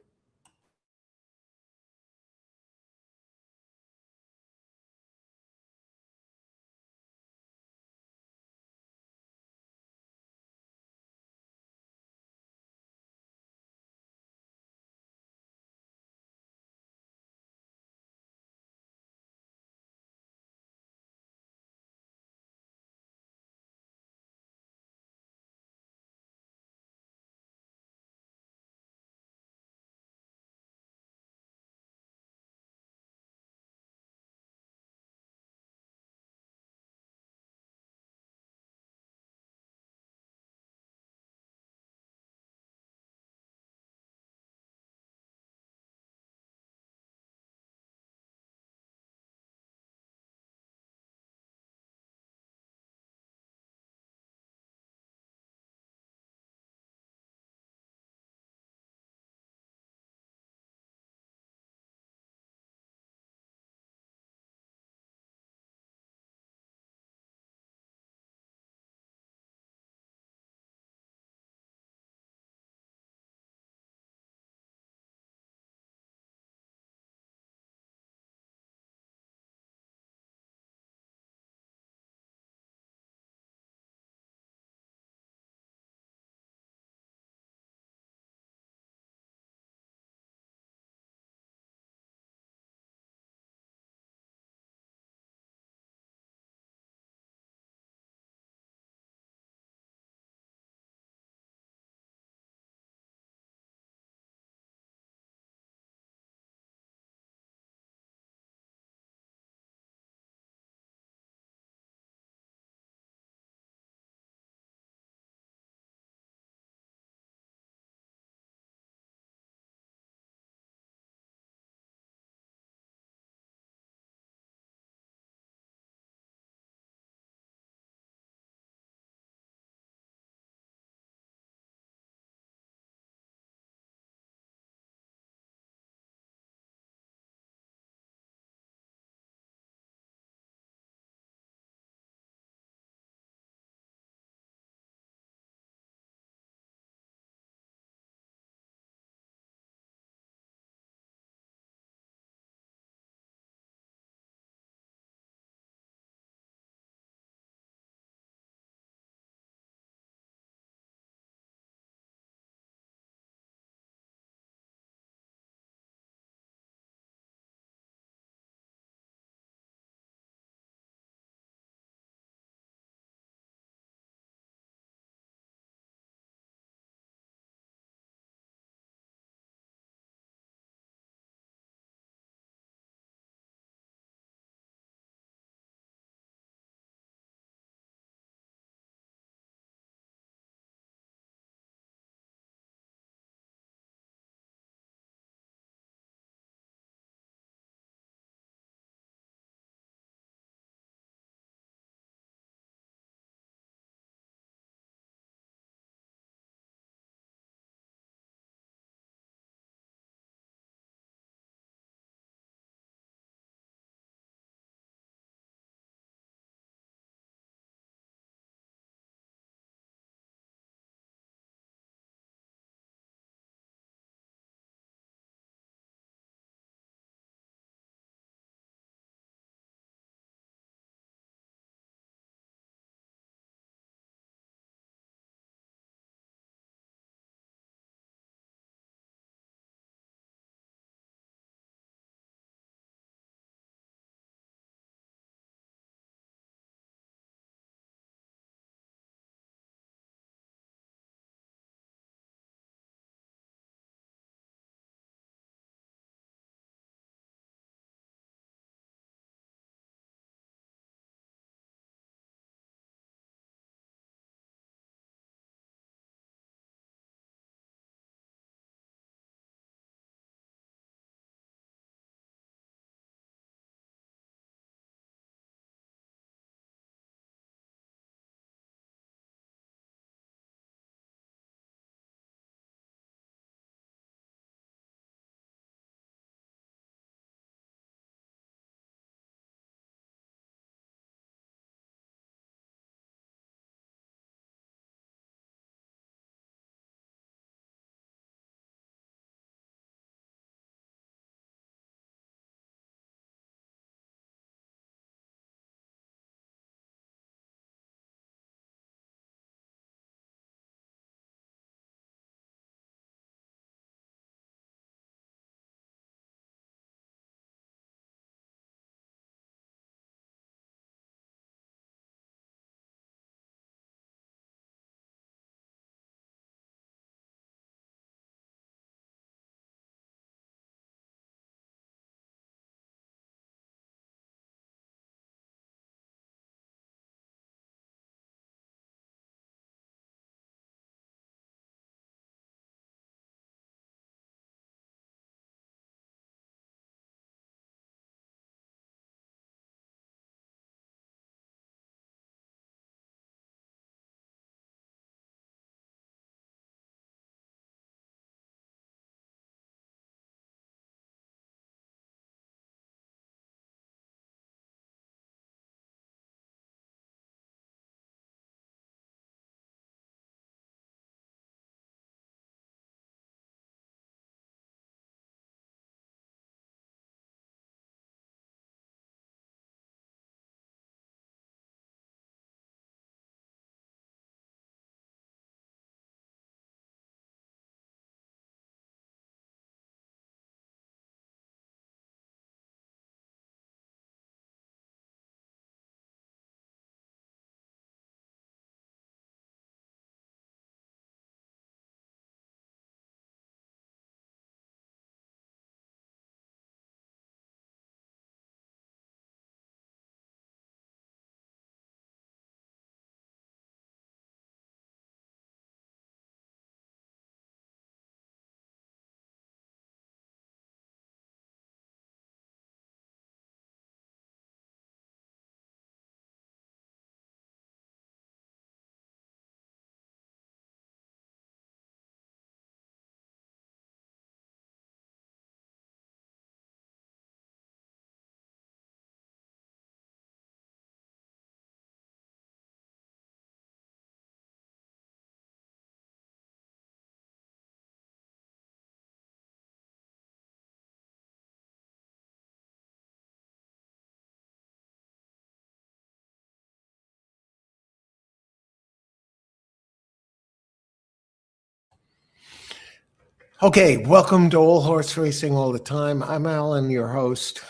Okay, welcome to All Horse Racing All the Time. I'm Alan, your host.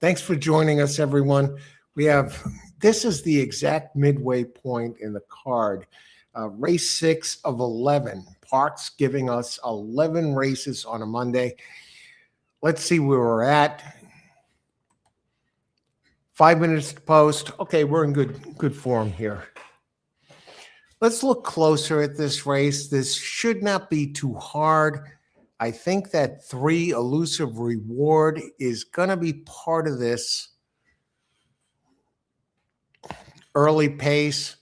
Thanks for joining us, everyone. This is the exact midway point in the card. Race 6 of 11. Parx giving us 11 races on a Monday. Let's see where we're at. 5 minutes to post. Okay, we're in good form here. Let's look closer at this race. This should not be too hard. I think that 3 Elusive Reward is going to be part of this early pace.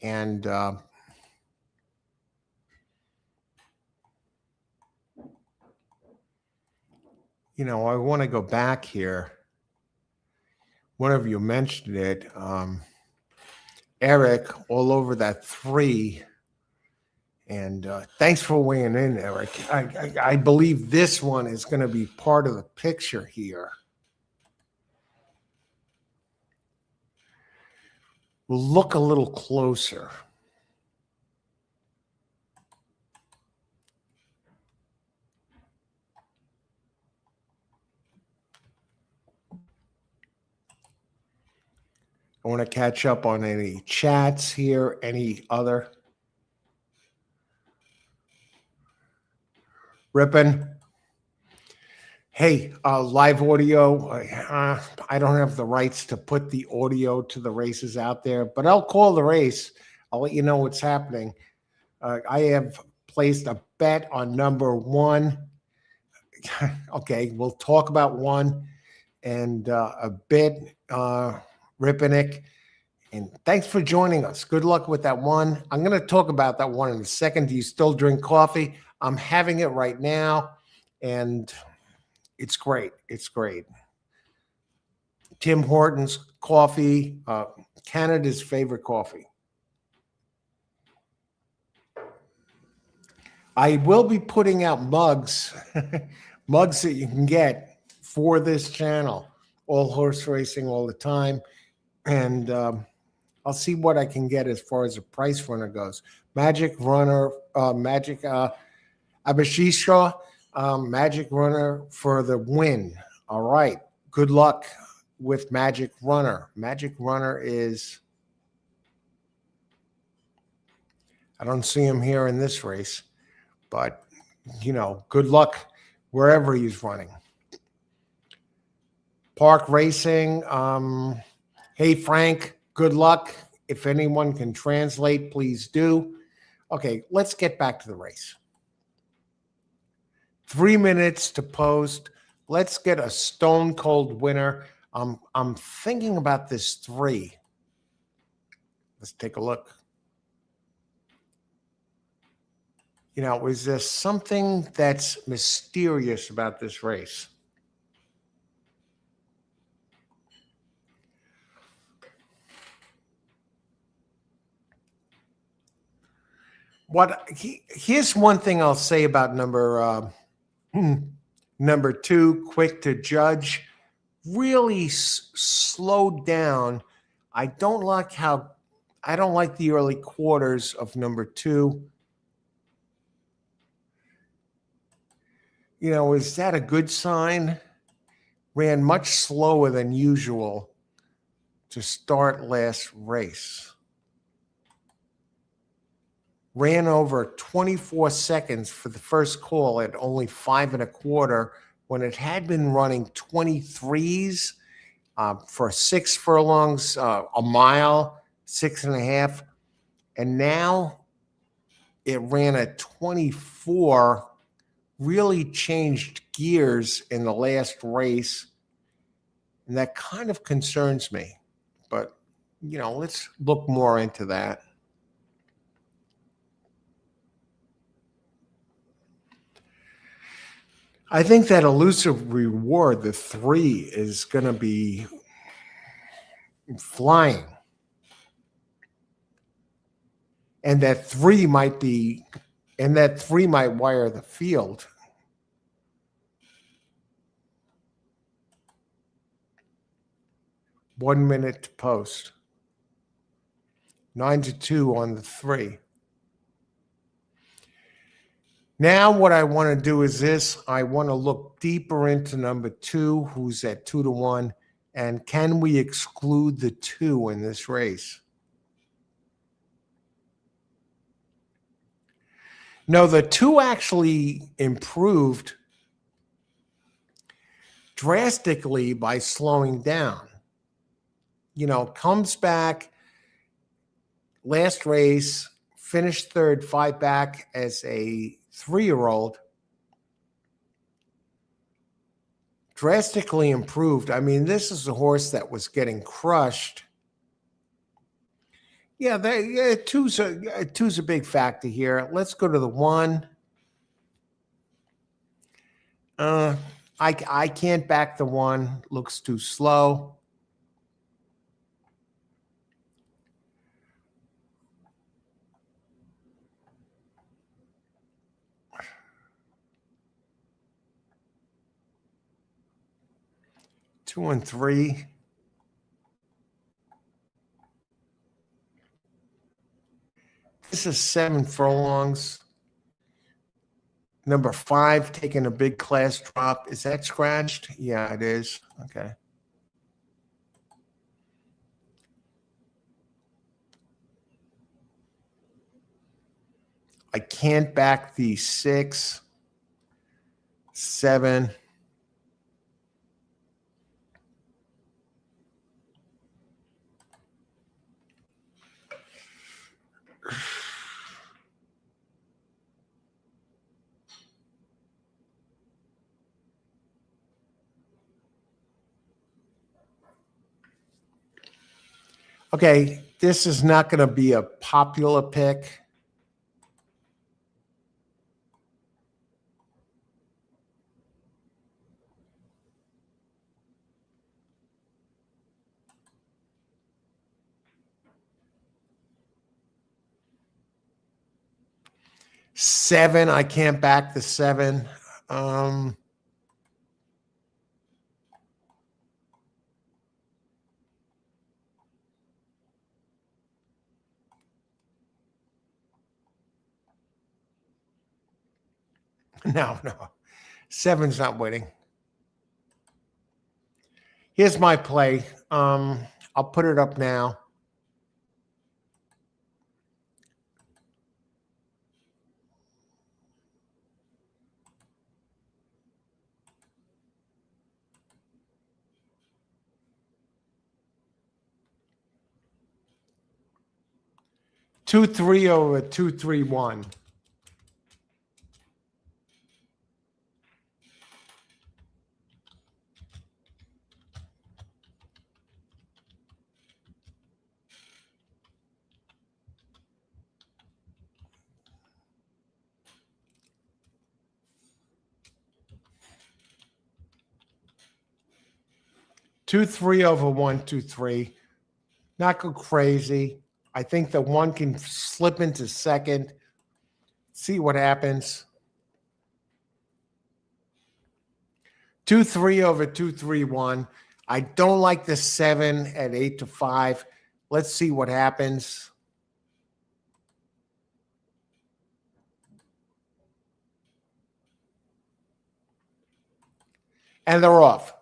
And I want to go back here. One of you mentioned it. Eric, all over that 3. And thanks for weighing in, Eric. I believe this one is going to be part of the picture here. We'll look a little closer. I want to catch up on any chats here, any other. Rippin'. Hey, live audio. I don't have the rights to put the audio to the races out there, but I'll call the race. I'll let you know what's happening. I have placed a bet on number 1. Okay, we'll talk about 1 and a bit, Ripinick. And thanks for joining us. Good luck with that 1. I'm going to talk about that 1 in a second. Do you still drink coffee? I'm having it right now, and it's great. It's great. Tim Hortons coffee, Canada's favorite coffee. I will be putting out mugs, mugs that you can get for this channel, All Horse Racing All the Time. And I'll see what I can get as far as a price runner goes. Magic Runner, Magic Abhishisha, Magic Runner for the win. All right. Good luck with Magic Runner. Magic Runner is, I don't see him here in this race, but, good luck wherever he's running. Park Racing. Hey, Frank, good luck. If anyone can translate, please do. Okay, let's get back to the race. 3 minutes to post. Let's get a stone cold winner. I'm thinking about this 3. Let's take a look. Is there something that's mysterious about this race? Here's one thing I'll say about number 2, Quick to Judge. Really slowed down. I don't like the early quarters of number 2. Is that a good sign? Ran much slower than usual to start last race. Ran over 24 seconds for the first call at only 5 1/4 when it had been running 23s for 6 furlongs, a mile, 6.5. And now it ran at 24, really changed gears in the last race. And that kind of concerns me. But, let's look more into that. I think that Elusive Reward, the 3, is going to be flying. And that 3 might wire the field. One minute to post. 9-2 on the 3. Now what I want to do is this. I want to look deeper into number 2, who's at 2-1. And can we exclude the 2 in this race? No, the 2 actually improved drastically by slowing down. Comes back last race, finished third, fight back as a 3-year-old. Drastically improved. I mean, this is a horse that was getting crushed. Yeah, two's a big factor here. Let's go to the 1. I can't back the 1. Looks too slow. Two and 3. This is 7 furlongs. Number 5 taking a big class drop. Is that scratched? Yeah, it is. Okay. I can't back the 6, 7. Okay, this is not going to be a popular pick. Seven, I can't back the 7. No. 7's not winning. Here's my play. I'll put it up now. Two, 3 over 2, 3, 1. Two, 3 over 1, 2, 3. Not go crazy. I think the 1 can slip into second. See what happens. 2, 3 over 2, 3, 1. I don't like the 7 at 8-5. Let's see what happens. And they're off.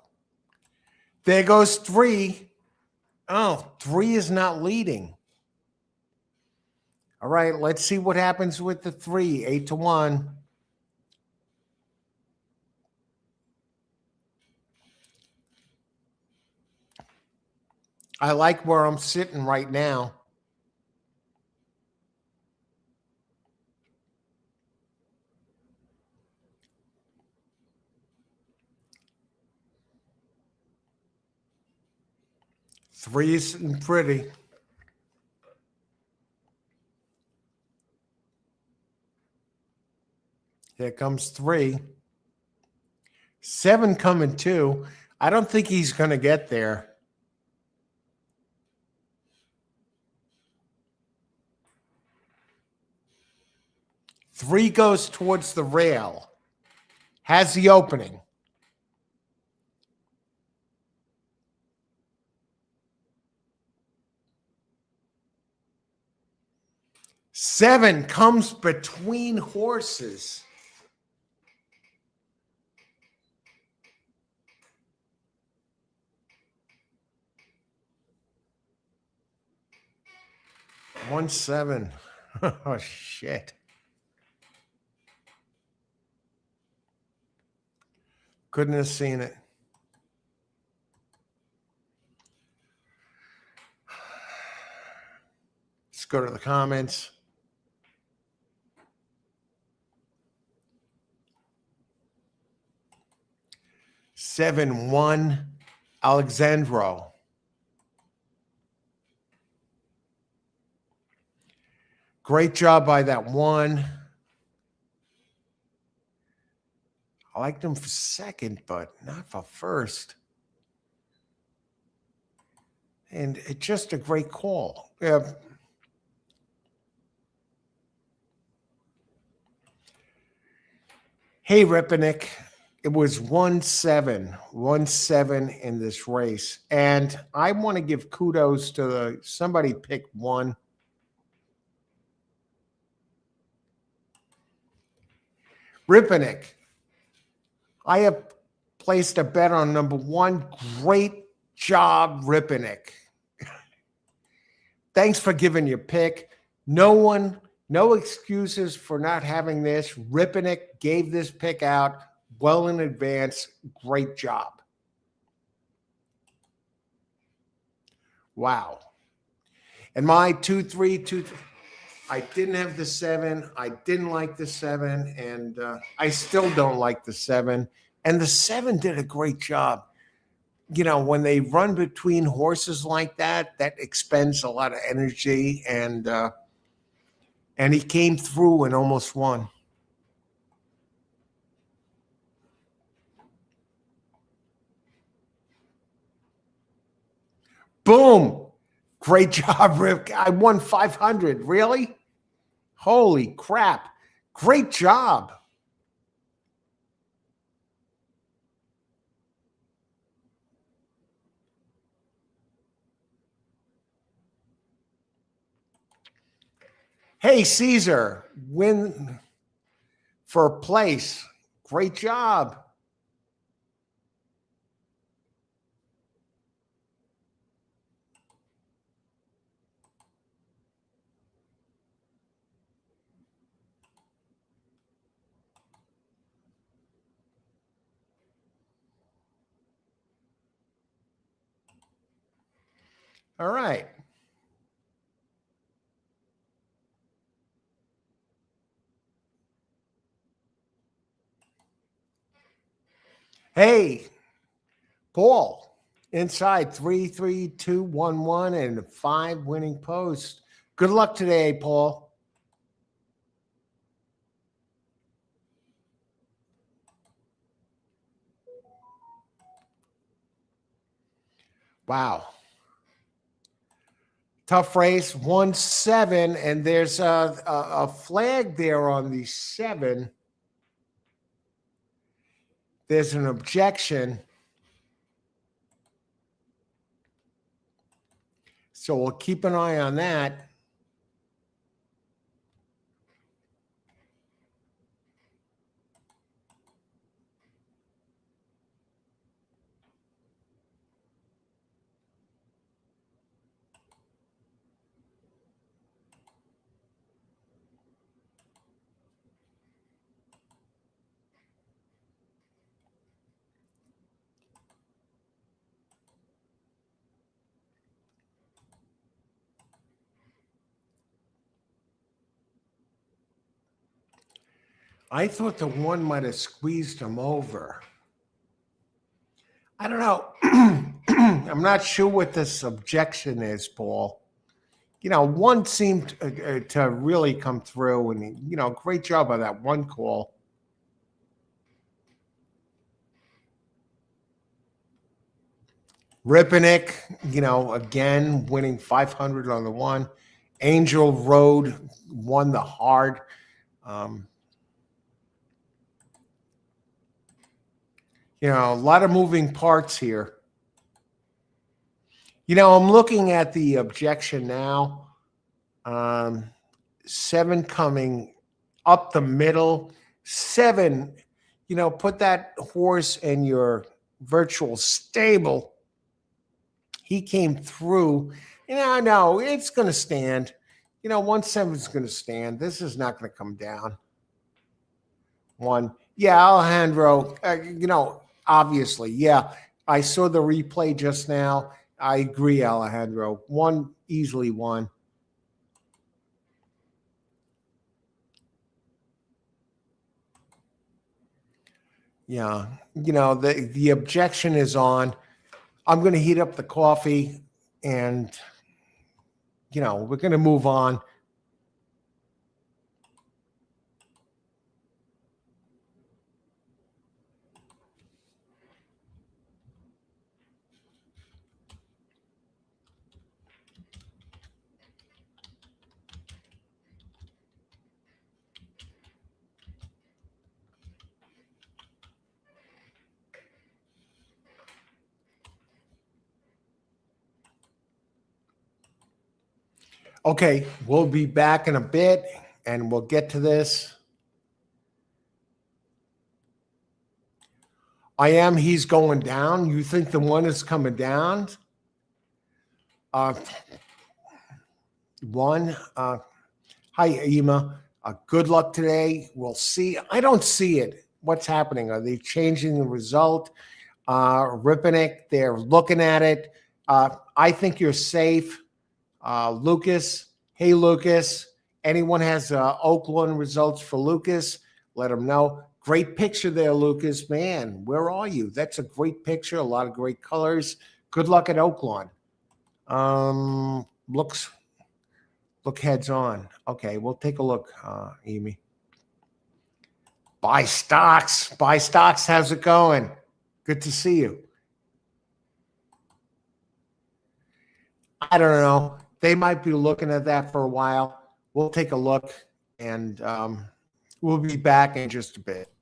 There goes 3. Oh, 3 is not leading. All right, let's see what happens with the 3, 8-1. I like where I'm sitting right now. Three isn't pretty. Here comes 3. 7 coming 2. I don't think he's going to get there. Three goes towards the rail. Has the opening. Seven comes between horses. 1-7. Oh, shit. Couldn't have seen it. Let's go to the comments. Seven one, Alexandro. Great job by that one. I liked him for second, but not for first. And it's just a great call. Yeah. Hey, Riponick. It was 1-7 in this race. And I want to give kudos to somebody picked one. Riponick. I have placed a bet on number one. Great job, Riponick. Thanks for giving your pick. No excuses for not having this. Riponick gave this pick out well in advance. Great job. Wow. And my 2-3, I didn't have the 7. I didn't like the 7, and I still don't like the 7. And the 7 did a great job. You know, when they run between horses like that, that expends a lot of energy, and he came through and almost won. Boom. Great job, Rip. I won 500. Really? Holy crap. Great job. Hey, Caesar, win for a place. Great job. All right. Hey, Paul, inside 3-3-2-1-1 and 5 winning posts. Good luck today, Paul. Wow. Tough race, 1-7, and there's a flag there on the 7. There's an objection. So we'll keep an eye on that. I thought the 1 might have squeezed him over. I don't know. I'm not sure what this objection is, Paul. You know, 1 seemed to really come through, and, you know, great job on that 1 call. Riponick, you know, again, winning 500 on the 1. Angel Road won the hard. You know, a lot of moving parts here. You know, I'm looking at the objection now. 7 coming up the middle. 7, you know, put that horse in your virtual stable. He came through. You know, no, it's going to stand. 1.7 is going to stand. This is not going to come down. Yeah, Alejandro, obviously, yeah. I saw the replay just now. I agree, Alejandro. Easily one. Yeah, the objection is on. I'm going to heat up the coffee, and we're going to move on. Okay, we'll be back in a bit, and we'll get to this. He's going down. You think the one is coming down? Hi, Ema. Good luck today. We'll see. I don't see it. What's happening? Are they changing the result? Ripping it. They're looking at it. I think you're safe. Lucas. Hey, Lucas. Anyone has Oakland results for Lucas? Let them know. Great picture there, Lucas. Man, where are you? That's a great picture. A lot of great colors. Good luck at Oakland. Look heads on. Okay, we'll take a look, Amy. Buy stocks. How's it going? Good to see you. I don't know. They might be looking at that for a while. We'll take a look, and we'll be back in just a bit.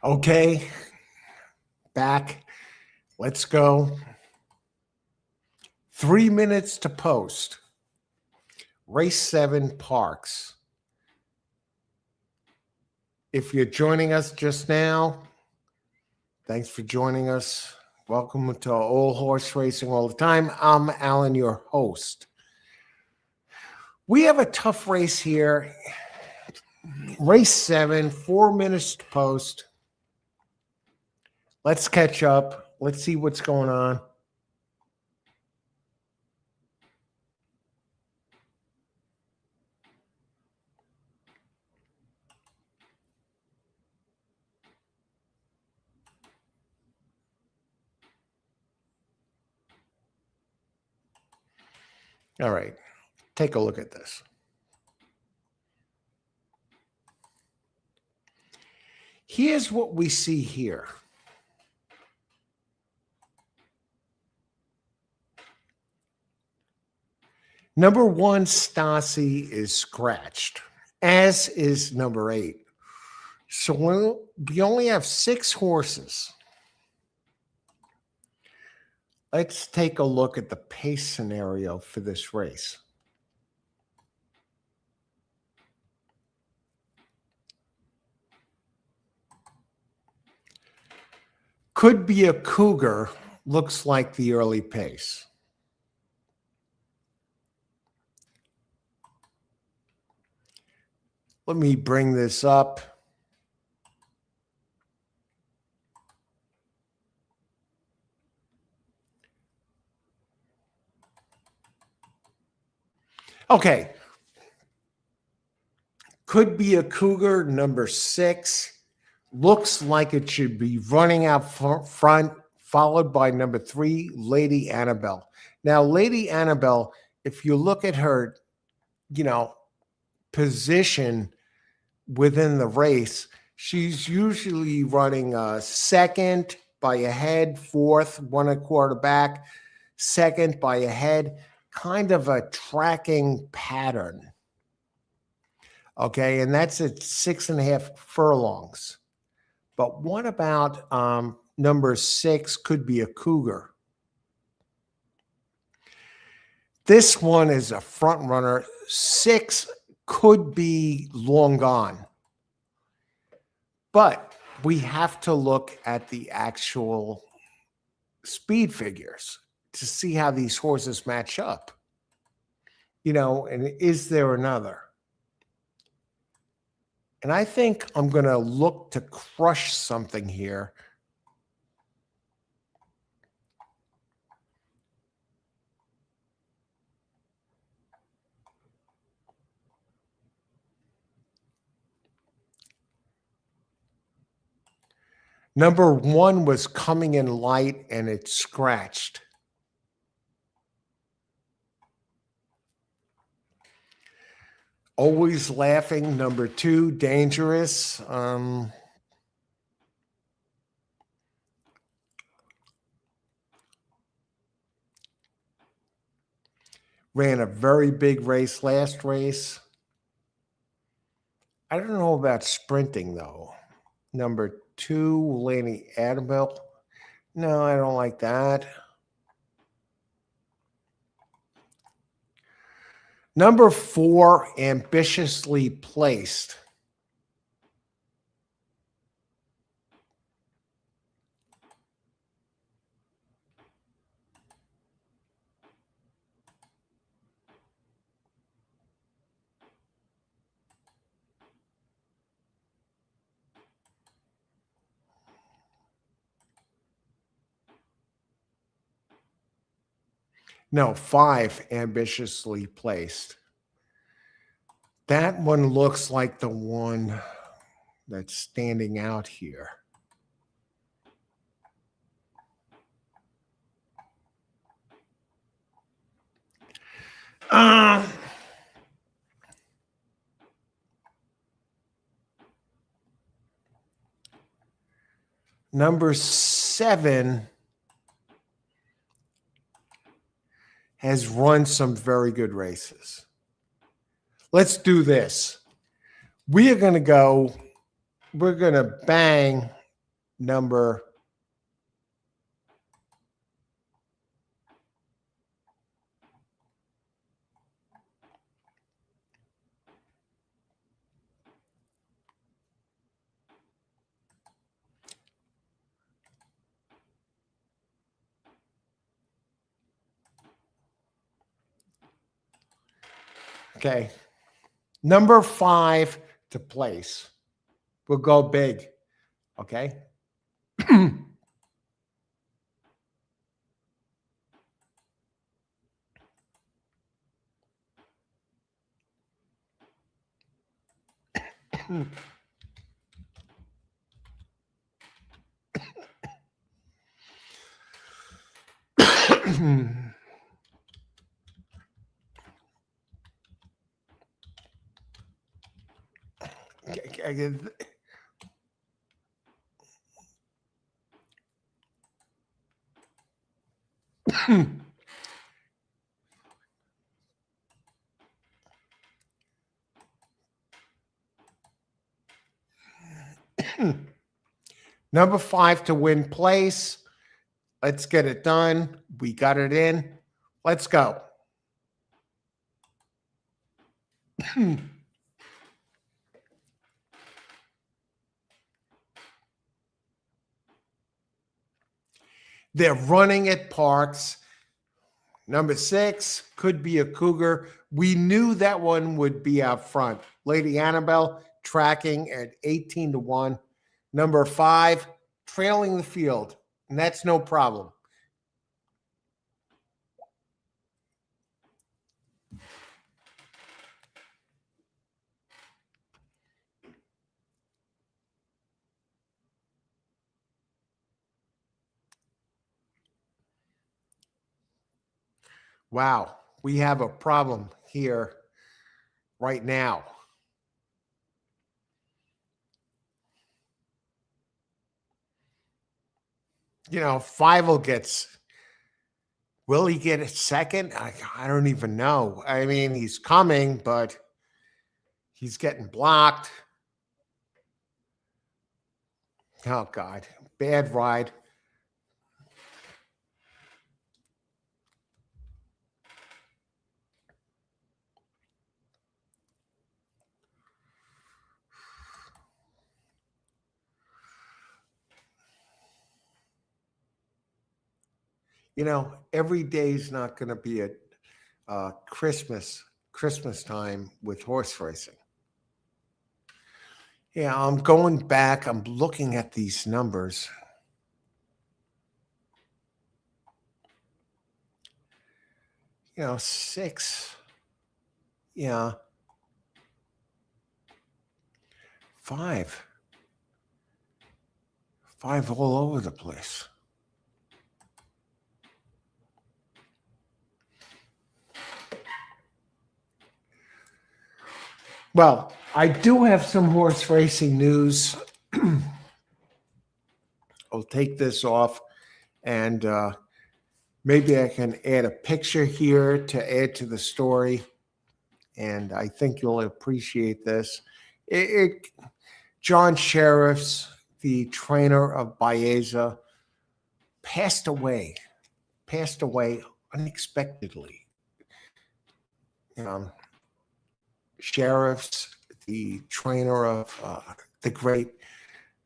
Okay, back. Let's go. 3 minutes to post. Race 7 Parx. If you're joining us just now, thanks for joining us. Welcome to Old Horse Racing All the Time. I'm Alan, your host. We have a tough race here. Race 7, 4 minutes to post. Let's catch up. Let's see what's going on. All right, take a look at this. Here's what we see here. Number 1, Stassi, is scratched, as is number 8. So we only have 6 horses. Let's take a look at the pace scenario for this race. Could be a Cougar, looks like the early pace. Let me bring this up. Okay. Could be a Cougar, number 6. Looks like it should be running out front, followed by number 3, Lady Annabelle. Now, Lady Annabelle, if you look at her, position within the race, she's usually running second by a head, fourth, 1.25 back, second by a head, kind of a tracking pattern. Okay, and that's at 6.5 furlongs. But what about number 6 could be a Cougar? This one is a front runner. 6 could be long gone. But we have to look at the actual speed figures to see how these horses match up. And is there another? And I think I'm going to look to crush something here. Number 1 was coming in light and it scratched. Always Laughing, number 2, Dangerous. Ran a very big race last race. I don't know about sprinting, though. Number 2, Lady Annabelle. No, I don't like that. Number 4, Ambitiously Placed. No, 5, Ambitiously Placed. That one looks like the one that's standing out here. Number 7 has run some very good races. Let's do this. We're going to bang number okay. Number 5 to place. We'll go big. Okay. Number 5 to win place. Let's get it done. We got it in. Let's go. They're running at Parx. Number 6 could be a Cougar. We knew that one would be out front. Lady Annabelle tracking at 18-1. Number 5 trailing the field, and that's no problem. Wow, we have a problem here right now. You know, Fievel will he get a second? I don't even know. I mean, he's coming, but he's getting blocked. Oh, God, bad ride. You know, every day is not going to be a Christmas time with horse racing. Yeah, I'm going back. I'm looking at these numbers. You know, 6. Yeah. 5. 5 all over the place. Well, I do have some horse racing news. I'll take this off and maybe I can add a picture here to add to the story. And I think you'll appreciate this. John Sheriffs, the trainer of Baeza, passed away unexpectedly. Sheriffs, the trainer of the great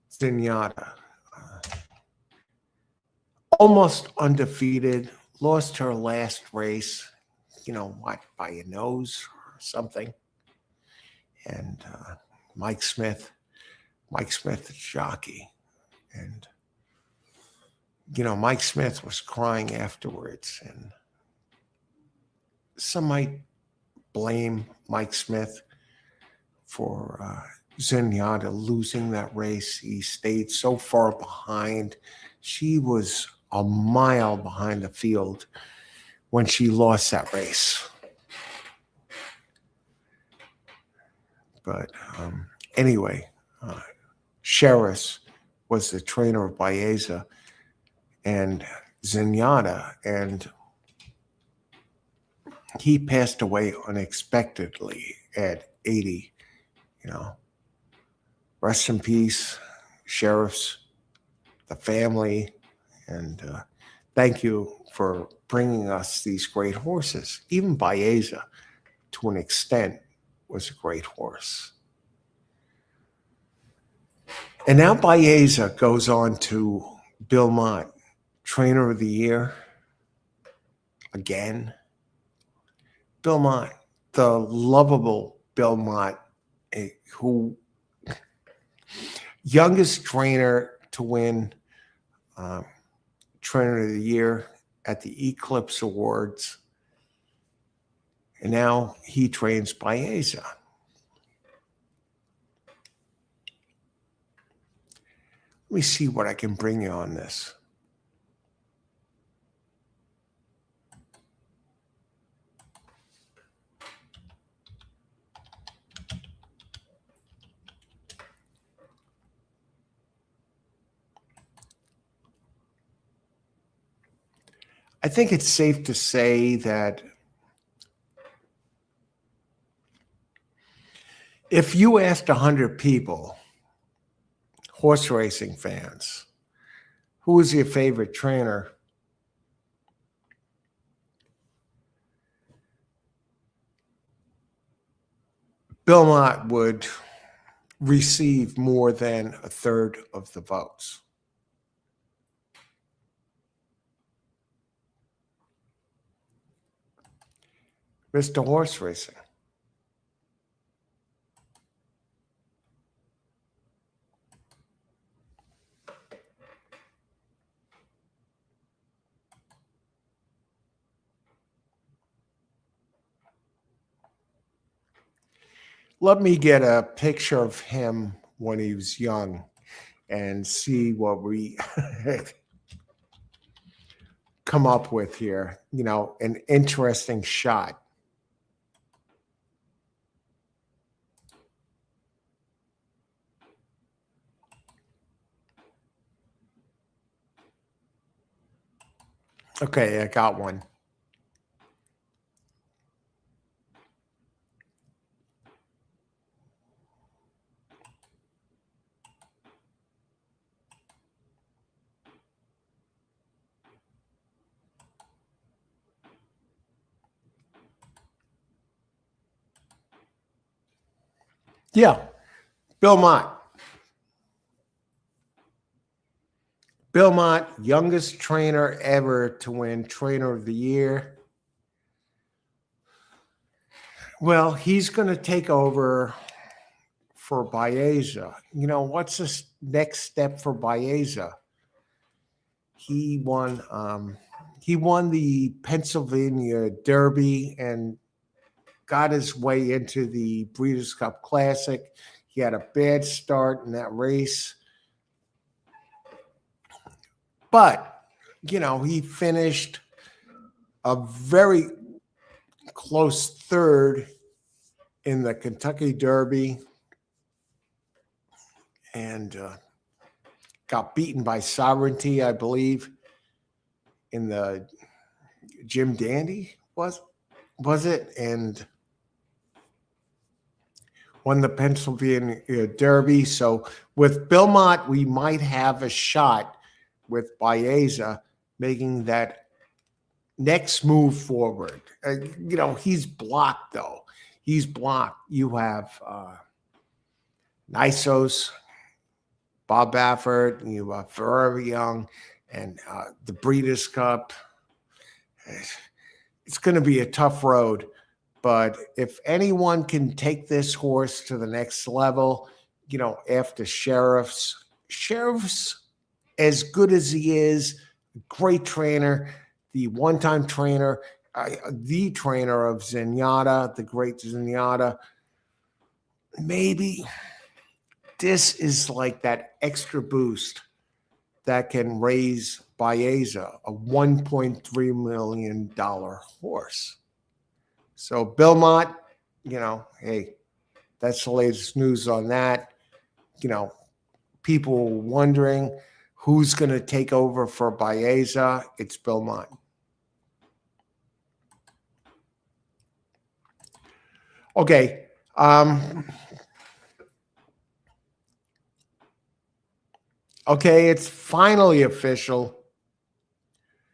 Zenyatta, almost undefeated, lost her last race, you know what, by a nose or something. And Mike Smith, the jockey. And, you know, Mike Smith was crying afterwards. And some might blame Mike Smith for Zenyatta losing that race. He stayed so far behind. She was a mile behind the field when she lost that race. But anyway, Sheriffs was the trainer of Baeza and Zenyatta, and he passed away unexpectedly at 80. You know, rest in peace, Sheriffs. the family, and thank you for bringing us these great horses. Even Baeza, to an extent, was a great horse. And now Baeza goes on to Bill Mott, Trainer of the Year, again. Bill Mott, the lovable Bill Mott, who youngest trainer to win Trainer of the Year at the Eclipse Awards. And now he trains Baeza. Let me see what I can bring you on this. I think it's safe to say that if you asked 100 people, horse racing fans, who is your favorite trainer? Bill Mott would receive more than a third of the votes. Mr. Horse Racing. Let me get a picture of him when he was young and see what we come up with here. You know, an interesting shot. Okay, I got one. Yeah, Bill Mott. Bill Mott, youngest trainer ever to win Trainer of the Year. Well, he's going to take over for Baeza. You know, what's the next step for Baeza? He won the Pennsylvania Derby and got his way into the Breeders' Cup Classic. He had a bad start in that race. But, you know, he finished a very close third in the Kentucky Derby and got beaten by Sovereignty, I believe, in the Jim Dandy, was it? And won the Pennsylvania Derby. So with Bill Mott, we might have a shot with Baeza making that next move forward. You know, he's blocked, though. He's blocked. You have Nisos, Bob Baffert, and you have Forever Young, and the Breeders' Cup. It's going to be a tough road. But if anyone can take this horse to the next level, you know, after Sheriff's, as good as he is, great trainer, the one-time trainer, the trainer of Zenyatta, the great Zenyatta, maybe this is like that extra boost that can raise Baeza, a $1.3 million horse. So Bill Mott, you know, hey, that's the latest news on that. You know, people wondering who's going to take over for Baeza. It's Bill Mott. Okay. Okay, it's finally official.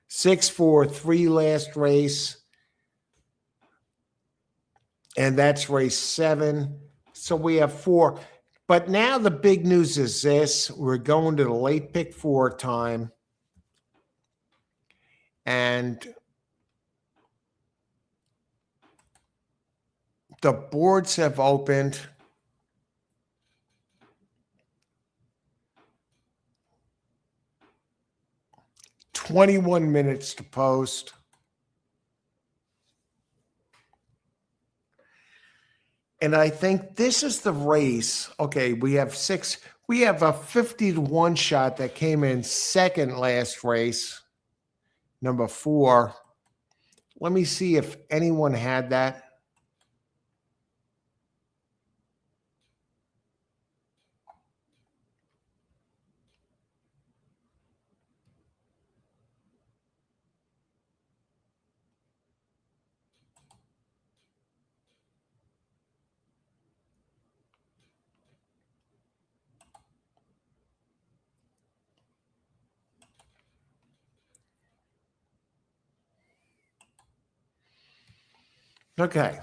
6-4-3 last race. And that's race 7. So we have 4. But now the big news is this. We're going to the late pick 4 time. And the boards have opened. "21 minutes to post." And I think this is the race. Okay, we have 6. We have a 50-1 shot that came in second last race, number 4. Let me see if anyone had that. Okay.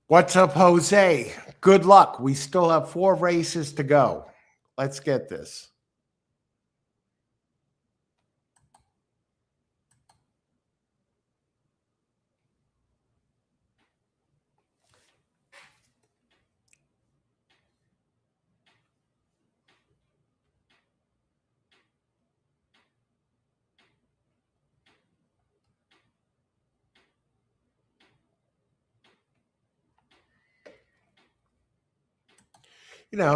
What's up, Jose? Good luck. We still have 4 races to go. Let's get this.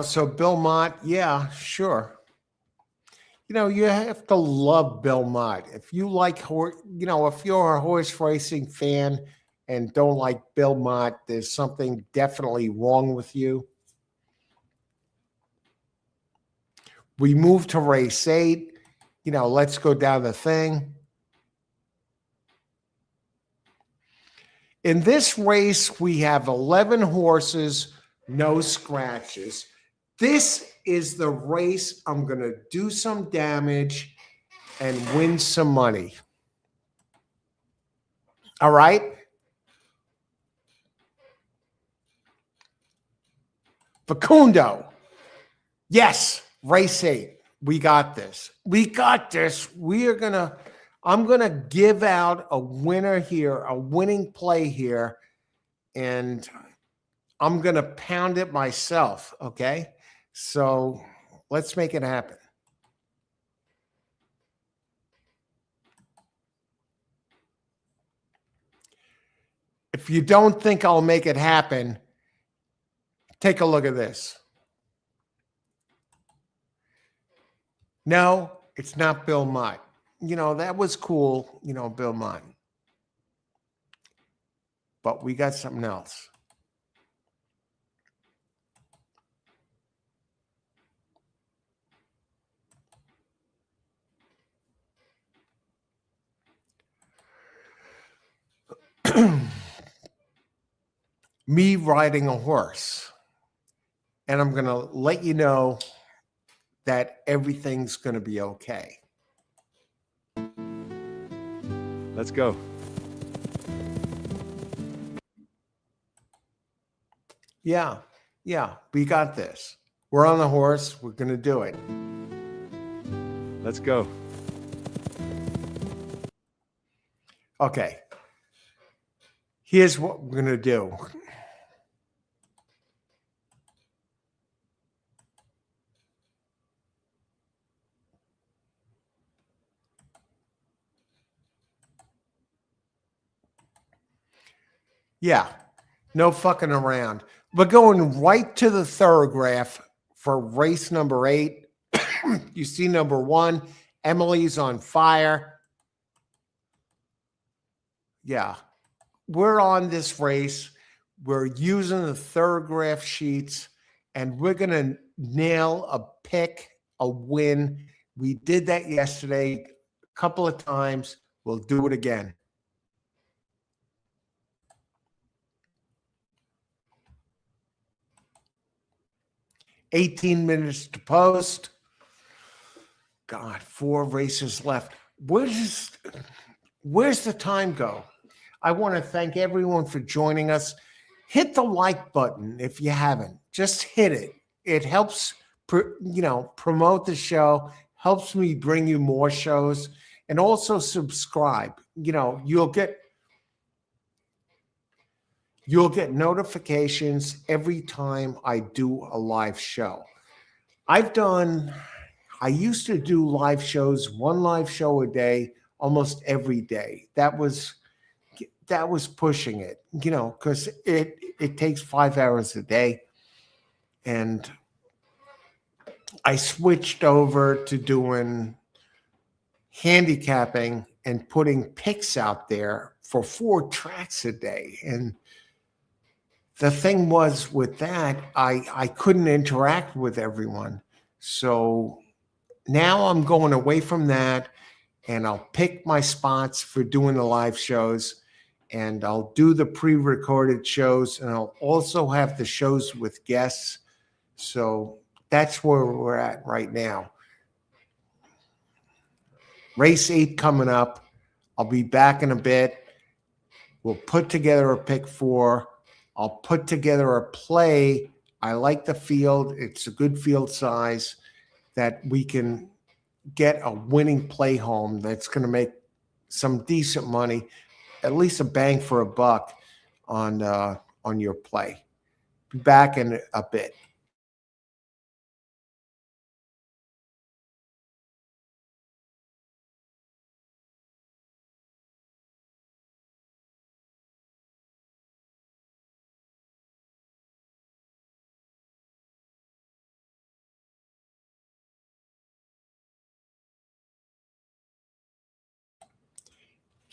So Bill Mott, yeah, sure. You have to love Bill Mott. If you like, if you're a horse racing fan and don't like Bill Mott, there's something definitely wrong with you. We move to race 8. Let's go down the thing. In this race, we have 11 horses, no scratches. This is the race I'm going to do some damage and win some money. All right? Facundo. Yes, race 8. We got this. We got this. I'm going to give out a winner here, a winning play here, and I'm going to pound it myself, okay? So let's make it happen. If you don't think I'll make it happen, take a look at this. No, it's not Bill Mott. That was cool, Bill Mott. But we got something else. Me riding a horse. And I'm going to let you know that everything's going to be okay. Let's go. Yeah, we got this. We're on the horse. We're going to do it. Let's go. Okay. Here's what we're going to do. Yeah, no fucking around. We're going right to the thoroughgraph for race number 8. You see number 1, Emily's on fire. Yeah, we're on this race. We're using the thoroughgraph sheets, and we're going to nail a pick, a win. We did that yesterday a couple of times. We'll do it again. 18 minutes to post. God, 4 races left. Where's the time go? I want to thank everyone for joining us. Hit the like button if you haven't. Just hit it. It helps, promote the show, helps me bring you more shows, and also subscribe. You'll get notifications every time I do a live show. I used to do live shows, one live show a day, almost every day. That was pushing it, because it takes 5 hours a day. And I switched over to doing handicapping and putting picks out there for 4 tracks a day. And the thing was with that, I couldn't interact with everyone. So now I'm going away from that, and I'll pick my spots for doing the live shows, and I'll do the pre-recorded shows, and I'll also have the shows with guests. So that's where we're at right now. Race 8 coming up. I'll be back in a bit. We'll put together a pick 4. I'll put together a play. I like the field. It's a good field size that we can get a winning play home that's going to make some decent money, at least a bang for a buck on your play. Be back in a bit.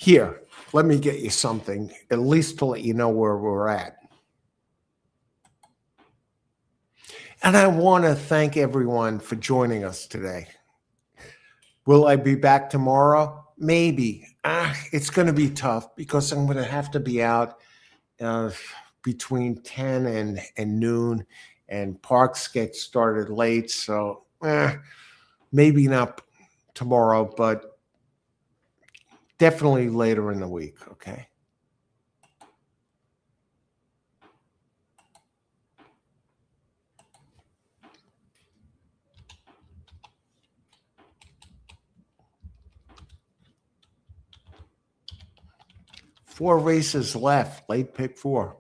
Here, let me get you something, at least to let you know where we're at. And I want to thank everyone for joining us today. Will I be back tomorrow? Maybe. It's going to be tough because I'm going to have to be out between 10 and noon, and Parx gets started late. So maybe not tomorrow, but definitely later in the week, okay? Four races left, late pick 4.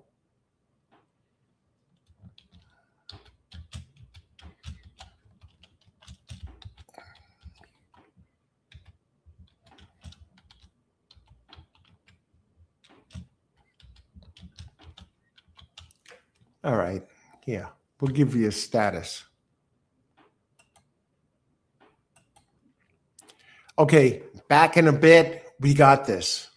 All right, yeah, we'll give you a status. Okay, back in a bit. We got this.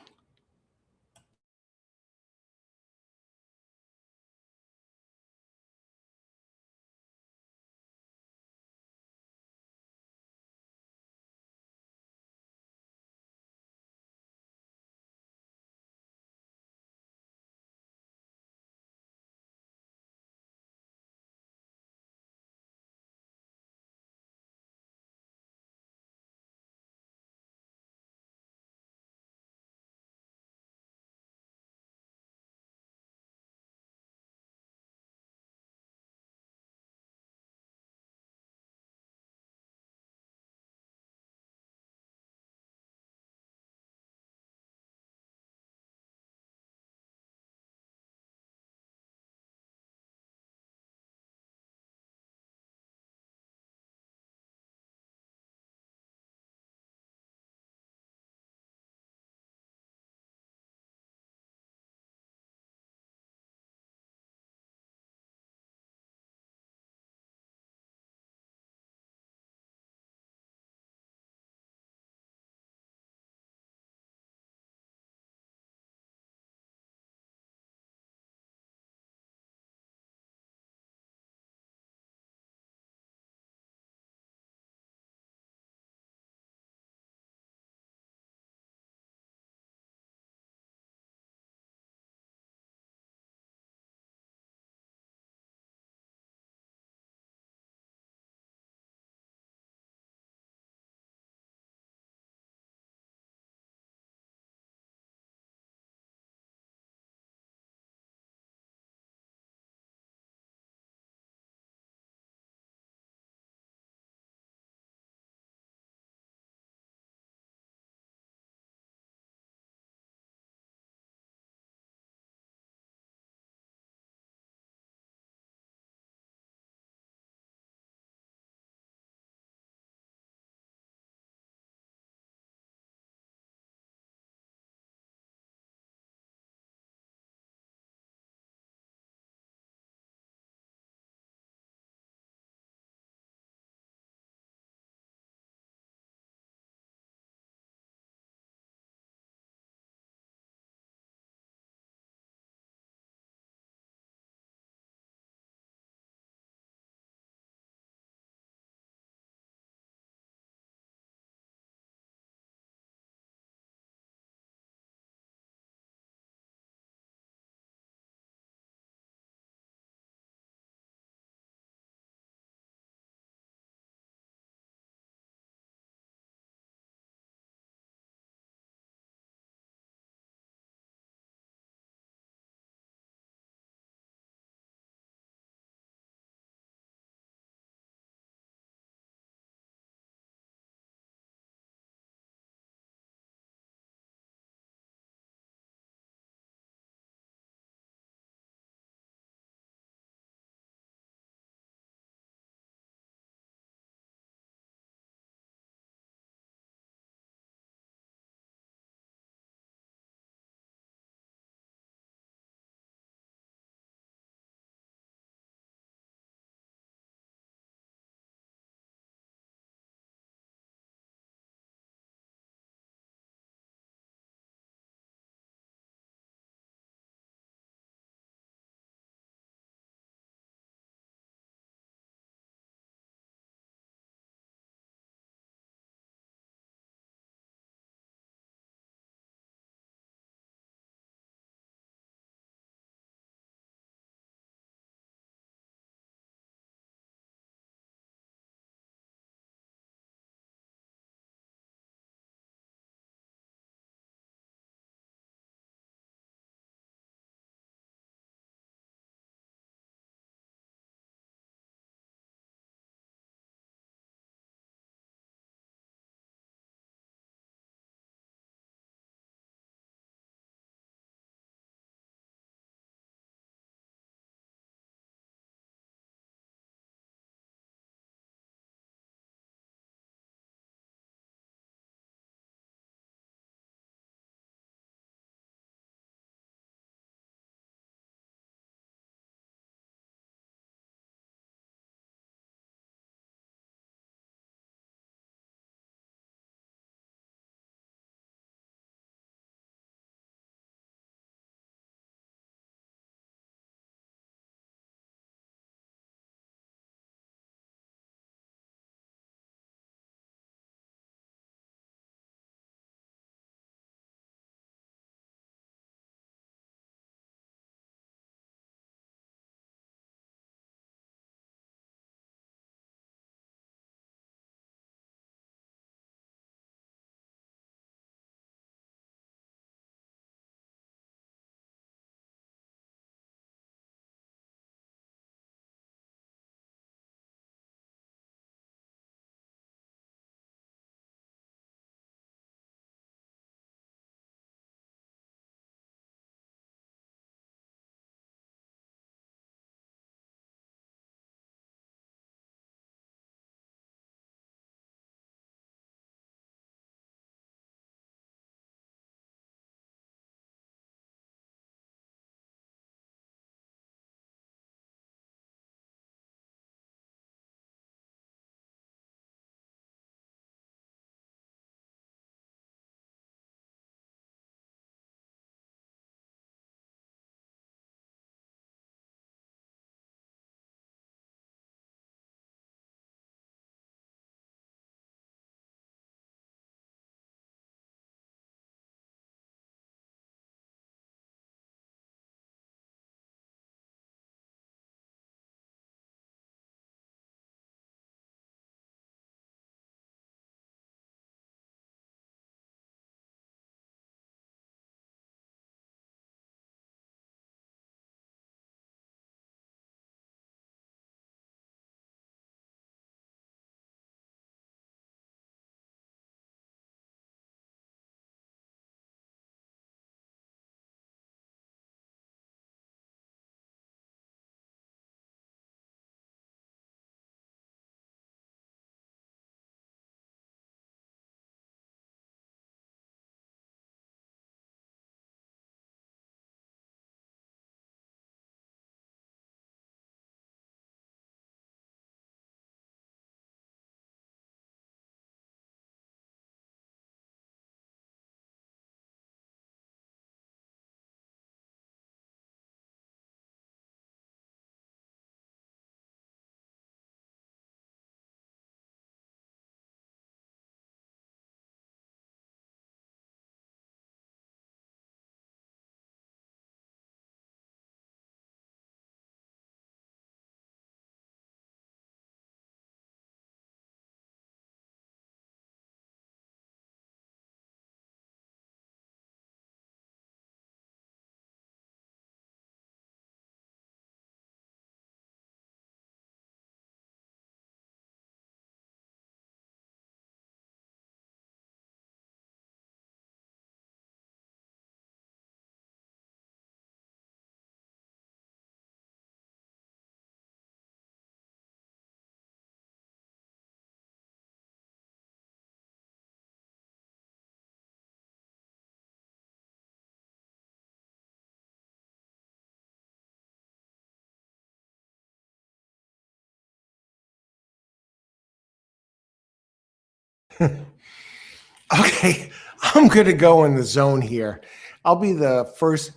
Okay, I'm going to go in the zone here. I'll be the first,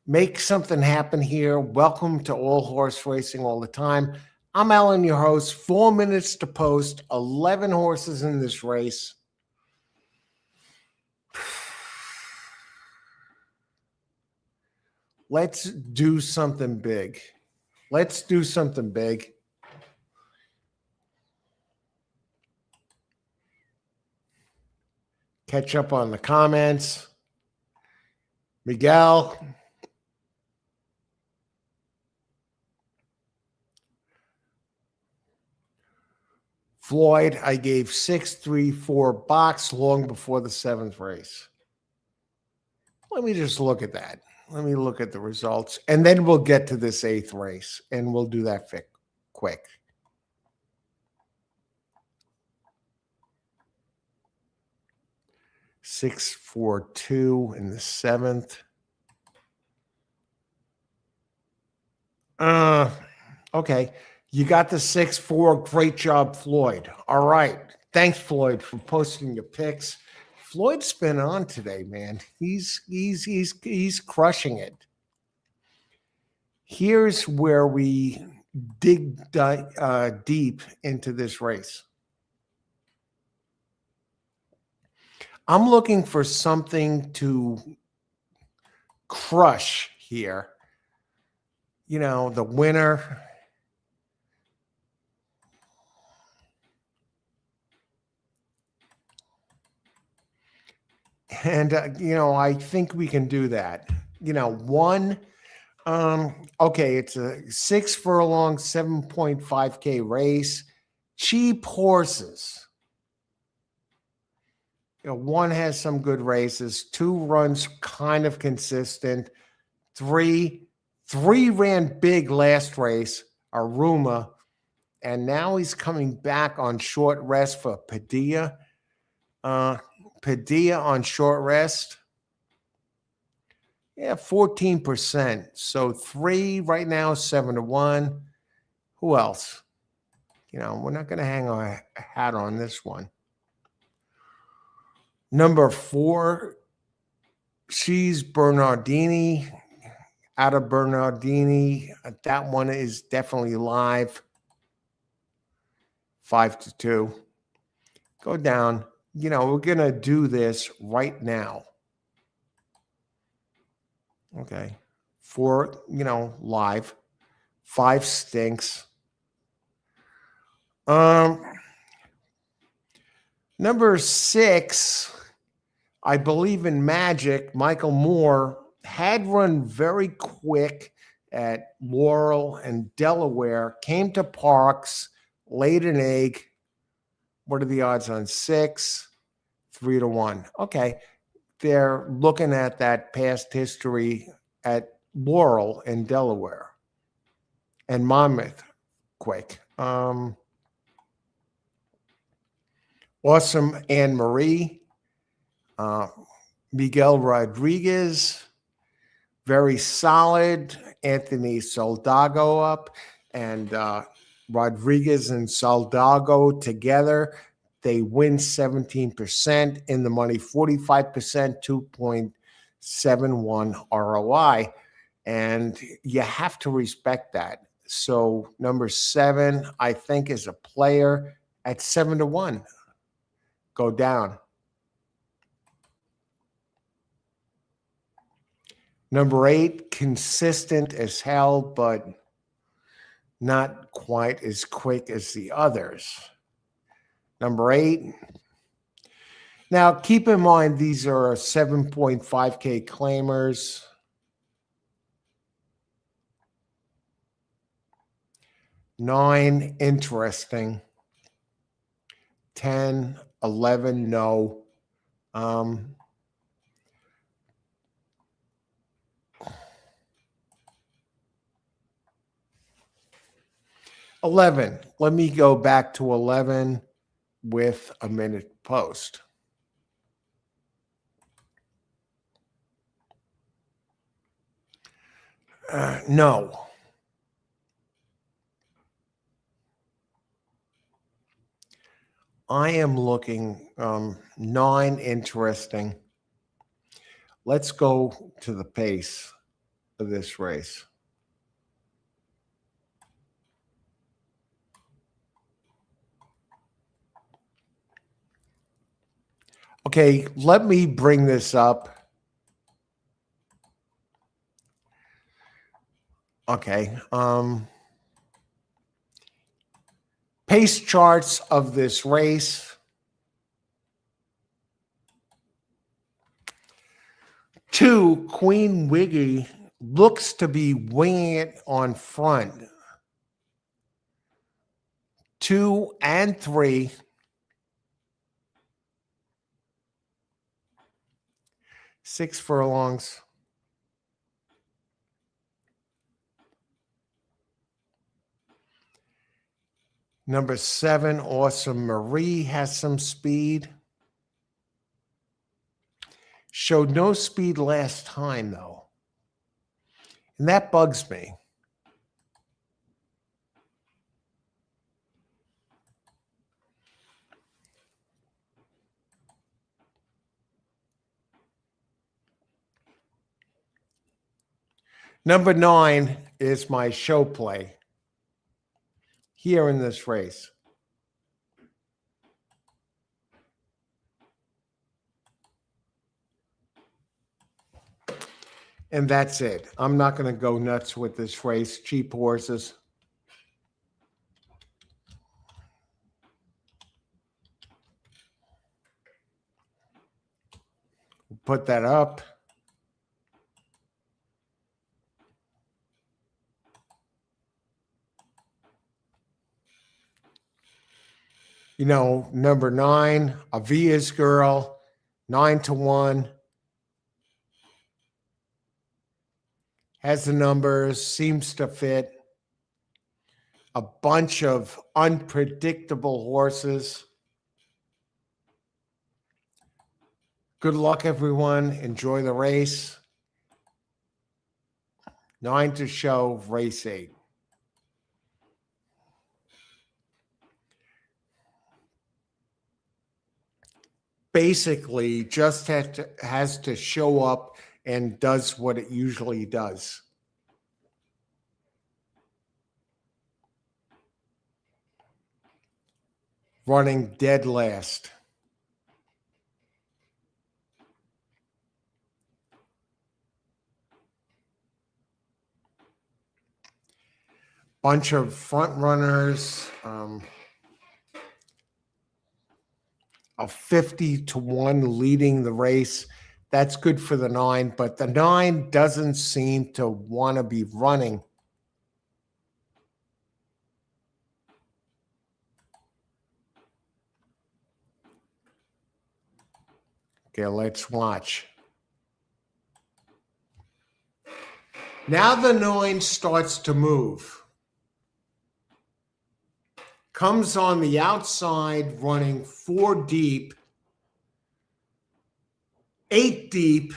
make something happen here. Welcome to All Horse Racing All the Time. I'm Alan, your host. 4 minutes to post, 11 horses in this race. Let's do something big. Let's do something big. Catch up on the comments. Miguel. Floyd, I gave 6-3-4 box long before the 7th race. Let me just look at that. Let me look at the results. And then we'll get to this 8th race, and we'll do that quick. Six, 4, 2 in the 7th. Okay. You got the 6-4. Great job, Floyd. All right. Thanks, Floyd, for posting your picks. Floyd's been on today, man. He's crushing it. Here's where we dig deep into this race. I'm looking for something to crush here. The winner. And, I think we can do that. Okay, it's a 6 furlong, 7.5K race. Cheap horses. One has some good races. 2 runs kind of consistent. 3 ran big last race, Aruma. And now he's coming back on short rest for Padilla. Padilla on short rest. Yeah, 14%. So 3 right now, 7-1. Who else? We're not going to hang our hat on this one. Number 4, she's Bernardini. Out of Bernardini. That one is definitely live. 5-2. Go down. We're going to do this right now. Okay. 4, live. 5 stinks. Number 6, I believe in magic. Michael Moore had run very quick at Laurel and Delaware. Came to Parx, laid an egg. What are the odds on 6? 3-1. Okay. They're looking at that past history at Laurel and Delaware and Monmouth quick. Awesome Anne Marie, Miguel Rodriguez, very solid. Anthony Soldago up, and Rodriguez and Soldago together. They win 17% in the money, 45%, 2.71 ROI. And you have to respect that. So number 7, I think, is a player at 7-1. Go down. Number 8, consistent as hell, but not quite as quick as the others. Number 8. Now, keep in mind, these are 7.5K claimers. Nine, interesting. 10, 11, no. 11. Let me go back to 11 with a minute post. No. I am looking 9 interesting. Let's go to the pace of this race. Okay, let me bring this up. Okay. Pace charts of this race. 2, Queen Wiggy looks to be winging it on front. 2 and 3. 6 furlongs. Number 7, Awesome Marie has some speed. Showed no speed last time, though. And that bugs me. Number 9 is my show play here in this race. And that's it. I'm not going to go nuts with this race. Cheap horses. Put that up. You know, number 9, Avia's Girl, 9-1. Has the numbers, seems to fit. A bunch of unpredictable horses. Good luck, everyone. Enjoy the race. 9 to show, race 8. Basically, just has to show up and does what it usually does. Running dead last. Bunch of front runners. A 50-1 leading the race. That's good for the 9, but the 9 doesn't seem to want to be running. Okay, let's watch. Now the 9 starts to move. Comes on the outside running 4 deep, 8 deep.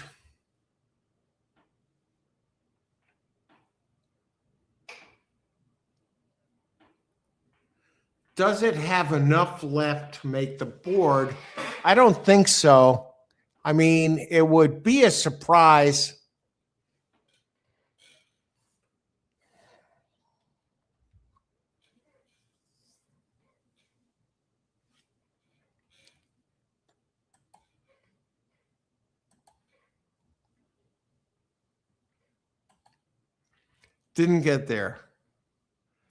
Does it have enough left to make the board? I don't think so. I mean, it would be a surprise. Didn't get there.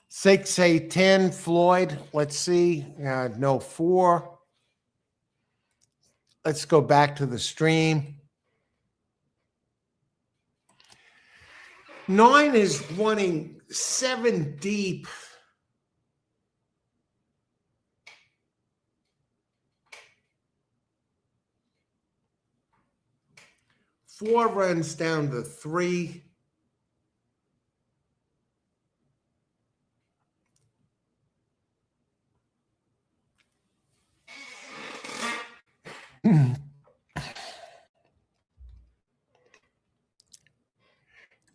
6, 8, 10, Floyd. Let's see. No, 4. Let's go back to the stream. 9 is running 7 deep. Four runs down to 3.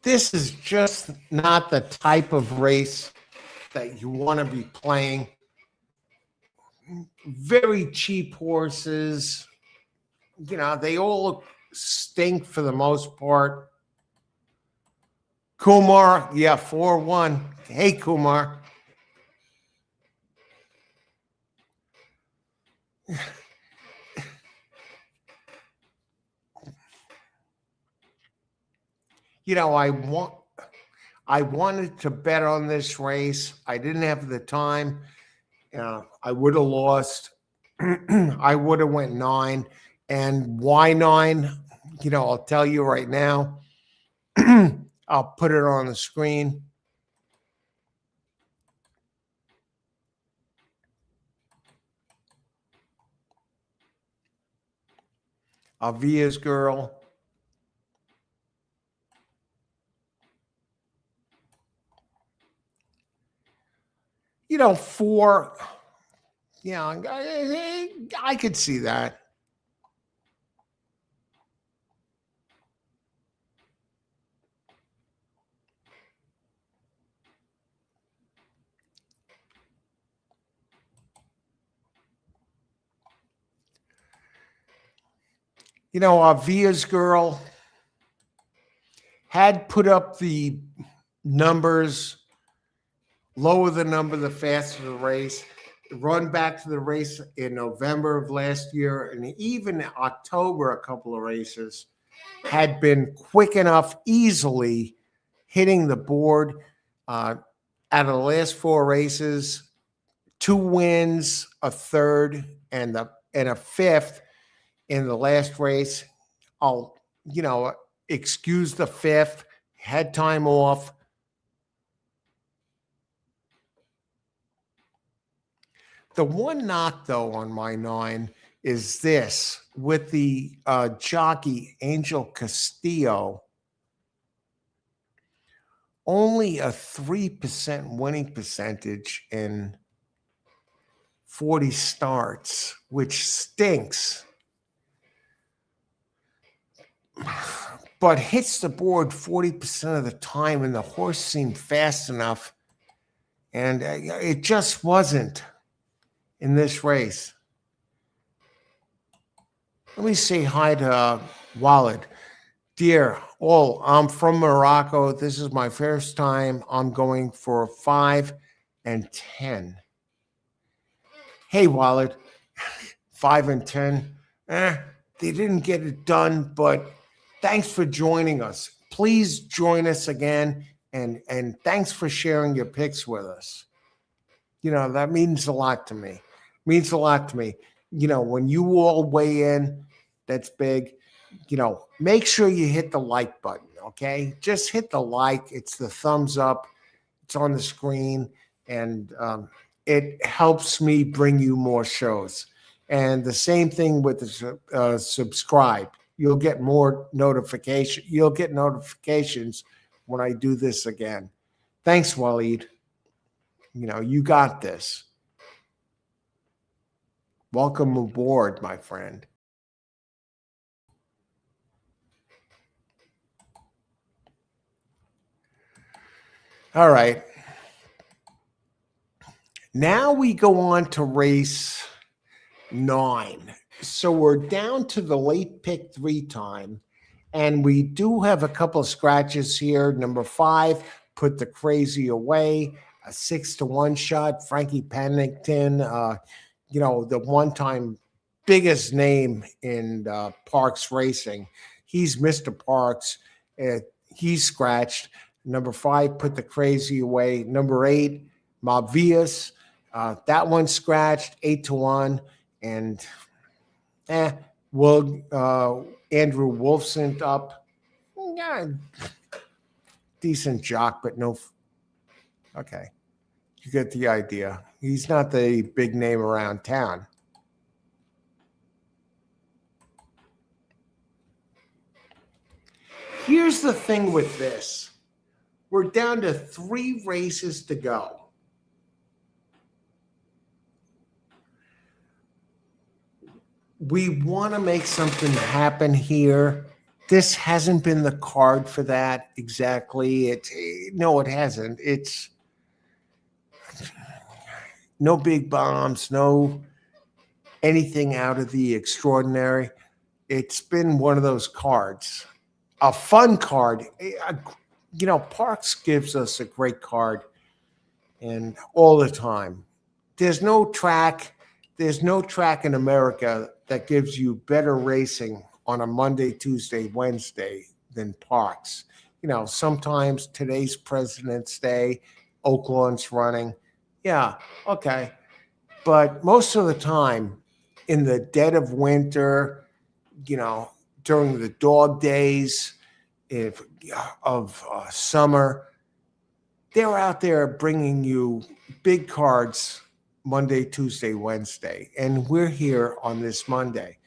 This is just not the type of race that you want to be playing. very cheap horses. You know, they all stink for the most part. Kumar, yeah, 4-1. Hey, Kumar. You know, I wanted to bet on this race. I didn't have the time. I would have lost. I would have went 9. And why 9? You know, I'll tell you right now. I'll put it on the screen. Avia's girl. You know, 4. Yeah, I could see that. You know, Avia's girl had put up the numbers, lower the number the faster the race, run back to the race in November of last year, and even October, a couple of races, had been quick enough, easily hitting the board. Out of the last 4 races, 2 wins, a third, and a 5th in the last race. I'll, you know, excuse the 5th, had time off. The one knock, though, on my 9 is this with the jockey Angel Castillo. Only a 3% winning percentage in 40 starts, which stinks. But hits the board 40% of the time, and the horse seemed fast enough. And it just wasn't in this race. Let me say hi to Walid. Dear all, I'm from Morocco. This is my first time. I'm going for 5 and 10. Hey, Walid, 5 and 10. They didn't get it done, but thanks for joining us. Please join us again, and thanks for sharing your picks with us. You know, that means a lot to me. Means a lot to me. You know, when you all weigh in, that's big. You know, make sure you hit the like button, okay? Just hit the like. It's the thumbs up. It's on the screen, and it helps me bring you more shows. And the same thing with the subscribe. You'll get more notification. You'll get notifications when I do this again. Thanks, Waleed. You know, you got this. Welcome aboard, my friend. All right. Now we go on to race 9. So we're down to the late pick 3 time. And we do have a couple of scratches here. Number 5, Put the Crazy Away. A 6-1 shot. Frankie Pennington, you know, the one-time biggest name in Parx racing. He's Mr. Parx. He's scratched. Number 5, Put the Crazy Away. Number 8, Mavias. That one scratched, 8-1. And Andrew Wolfson up. Yeah, decent jock, but no. Okay. You get the idea. He's not the big name around town. Here's the thing with this. We're down to 3 races to go. We want to make something happen here. This hasn't been the card for that exactly. No, it hasn't. It's no big bombs, no anything out of the extraordinary. It's been one of those cards, a fun card. Parx gives us a great card, and all the time. There's no track in America that gives you better racing on a Monday, Tuesday, Wednesday than Parx. Sometimes today's President's Day, Oaklawn's running. Yeah, okay. But most of the time, in the dead of winter, during the dog days of summer, they're out there bringing you big cards Monday, Tuesday, Wednesday. And we're here on this Monday.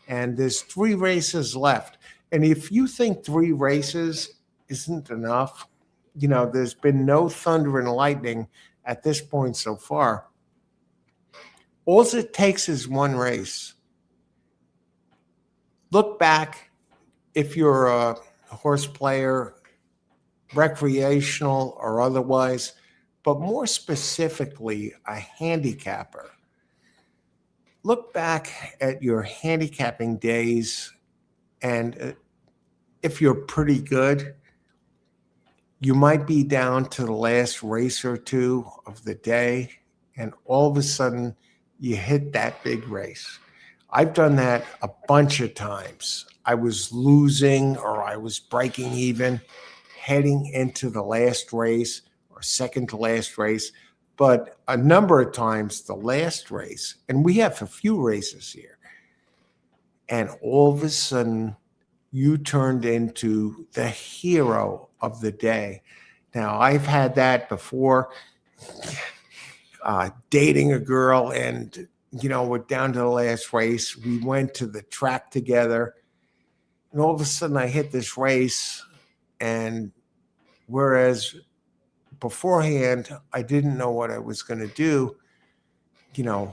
And there's 3 races left. And if you think 3 races isn't enough, there's been no thunder and lightning at this point so far. All it takes is 1 race. Look back, if you're a horse player, recreational or otherwise, but more specifically, a handicapper. Look back at your handicapping days, and if you're pretty good, you might be down to the last race or 2 of the day, and all of a sudden, you hit that big race. I've done that a bunch of times. I was losing or I was breaking even, heading into the last race or second to last race, but a number of times the last race, and we have a few races here, and all of a sudden you turned into the hero of the day. Now, I've had that before, dating a girl, and we're down to the last race. We went to the track together, and all of a sudden I hit this race, and whereas beforehand I didn't know what I was going to do,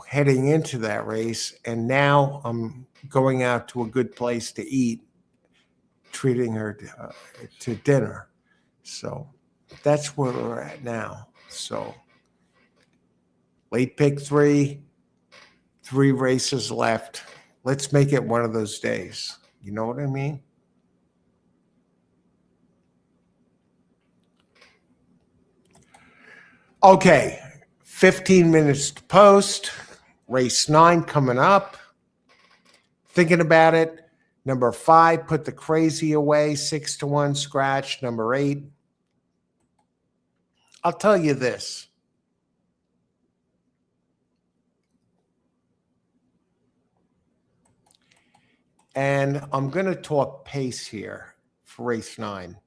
heading into that race, and now I'm going out to a good place to eat, treating her to dinner. So that's where we're at now. So late pick 3 races left. Let's make it one of those days. You know what I mean? Okay, 15 minutes to post. Race 9 coming up. Thinking about it. Number 5, Put the Crazy Away, 6-1 scratch. Number 8. I'll tell you this. And I'm going to talk pace here for race 9.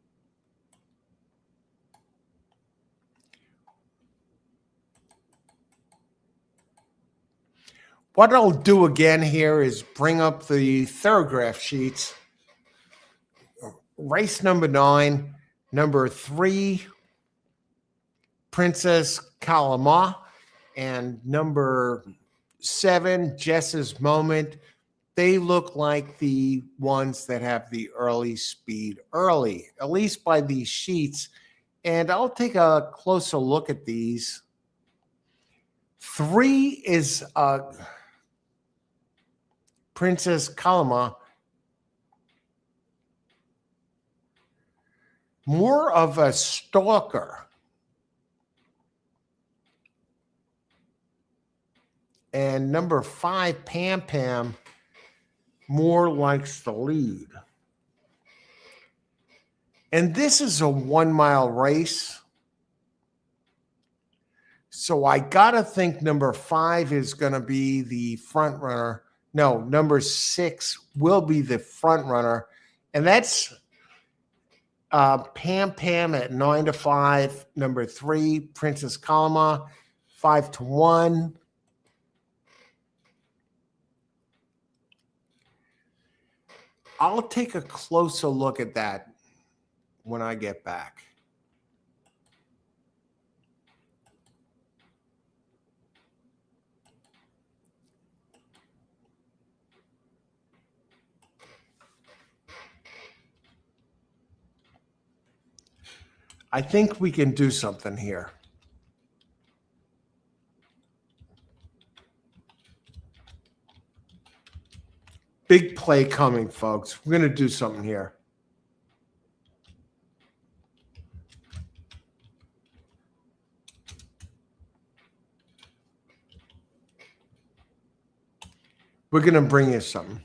What I'll do again here is bring up the Thorograph sheets. Race number 9, number 3, Princess Kalama, and number 7, Jess's Moment. They look like the ones that have the early speed early, at least by these sheets. And I'll take a closer look at these. 3 is Princess Kalama, more of a stalker. And number 5, Pam Pam, more likes the lead. And this is a 1-mile race. So I got to think number 5 is going to be the front runner. No, number 6 will be the front runner. And that's Pam Pam at 9-5. Number 3, Princess Kalama, 5-1. I'll take a closer look at that when I get back. I think we can do something here. Big play coming, folks. We're going to do something here. We're going to bring you something.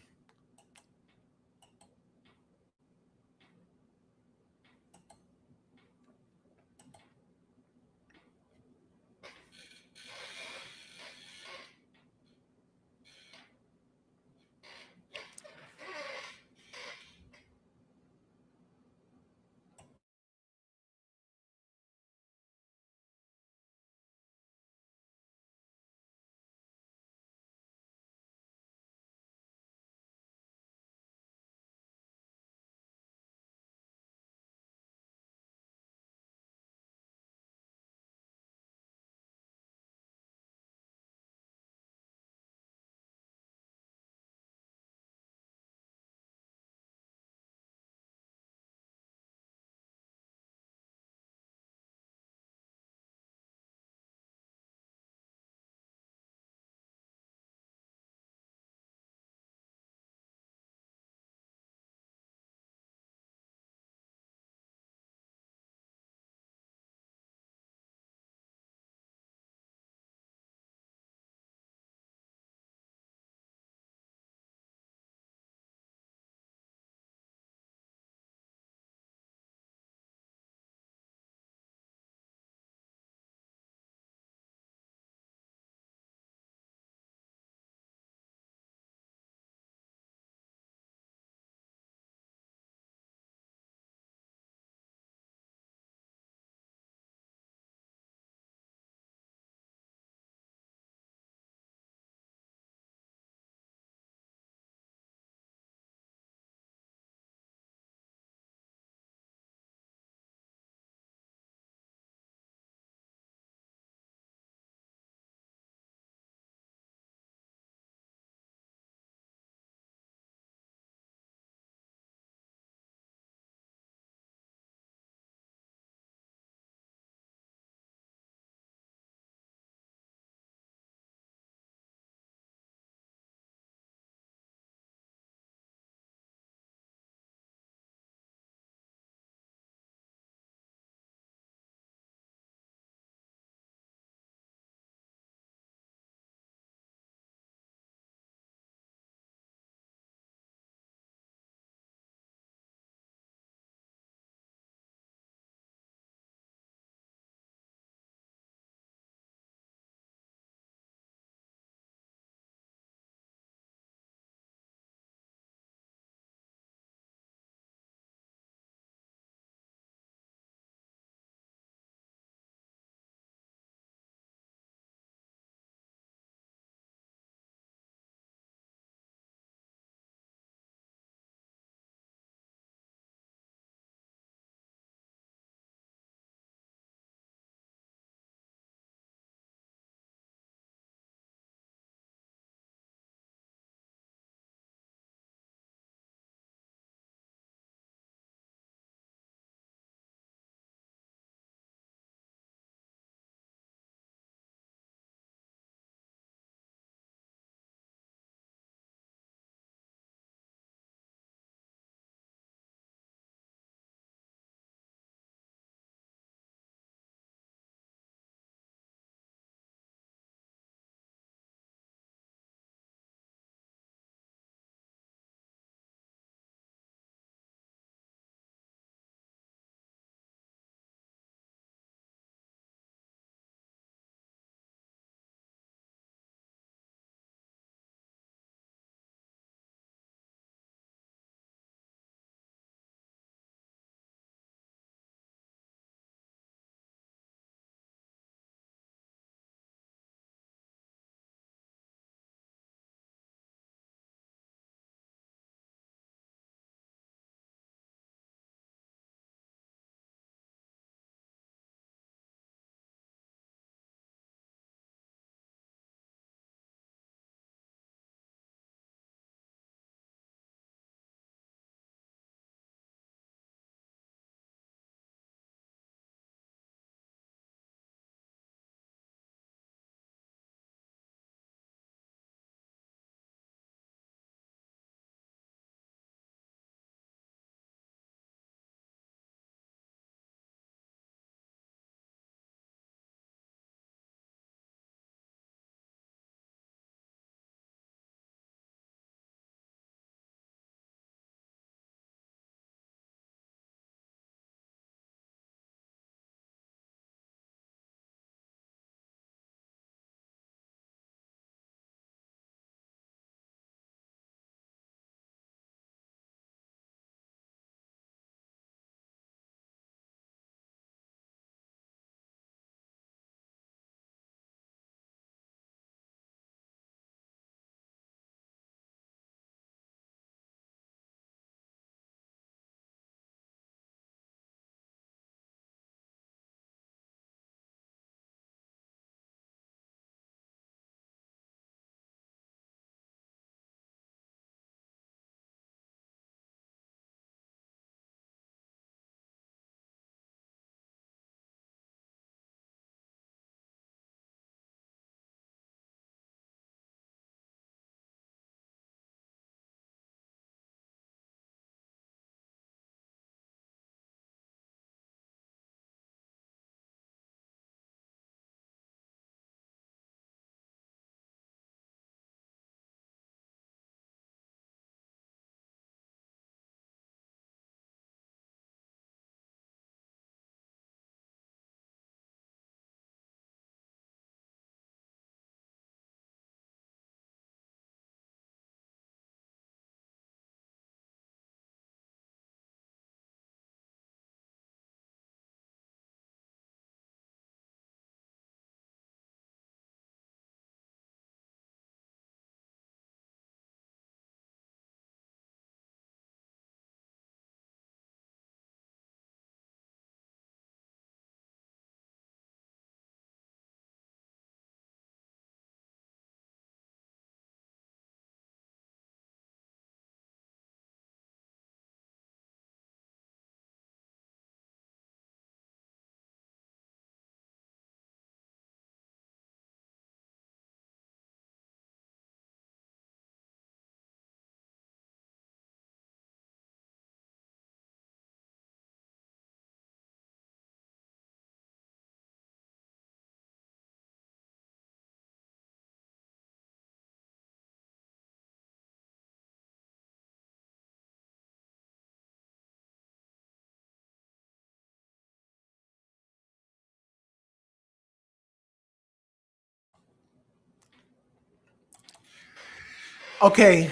Okay,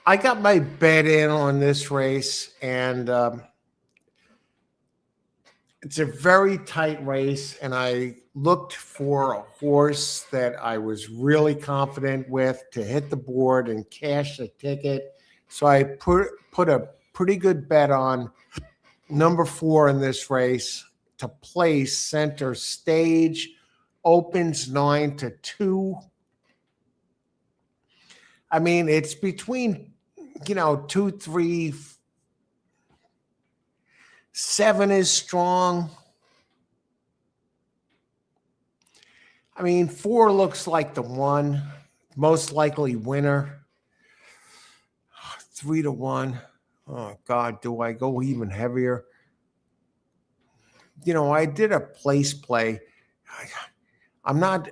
I got my bet in on this race, and it's a very tight race. And I looked for a horse that I was really confident with to hit the board and cash the ticket. So I put a pretty good bet on number 4 in this race to place center stage. Opens 9-2. I mean, it's between 2, 3, 7 is strong. I mean, 4 looks like the one, most likely winner. 3-1. Oh God, do I go even heavier? I did a place play. I'm not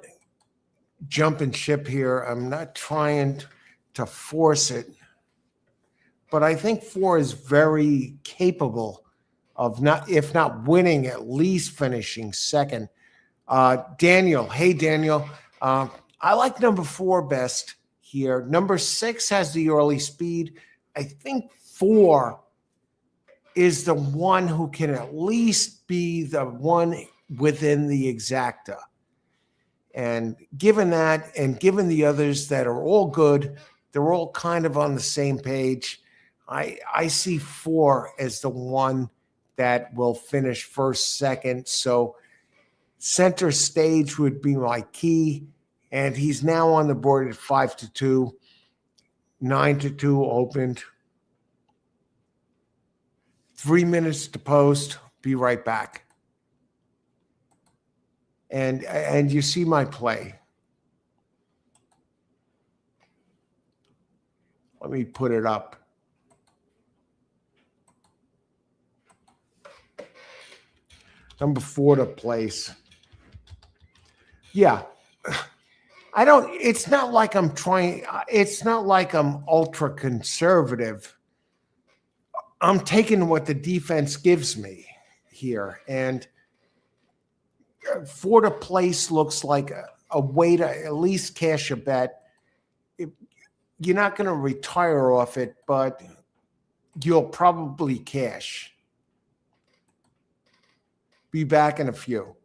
jumping ship here. I'm not trying to force it, but I think 4 is very capable of not, if not winning, at least finishing second. Daniel, hey Daniel, I like number 4 best here. Number 6 has the early speed. I think 4 is the one who can at least be the one within the exacta. And given that, and given the others that are all good, they're all kind of on the same page. I see 4 as the one that will finish first, second. So center stage would be my key. And he's now on the board at 5-2, 9-2 opened. 3 minutes to post. Be right back. And you see my play. Let me put it up. Number 4 to place. Yeah. It's not like I'm ultra conservative. I'm taking what the defense gives me here. And 4 to place looks like a way to at least cash a bet. You're not going to retire off it, but you'll probably cash. Be back in a few.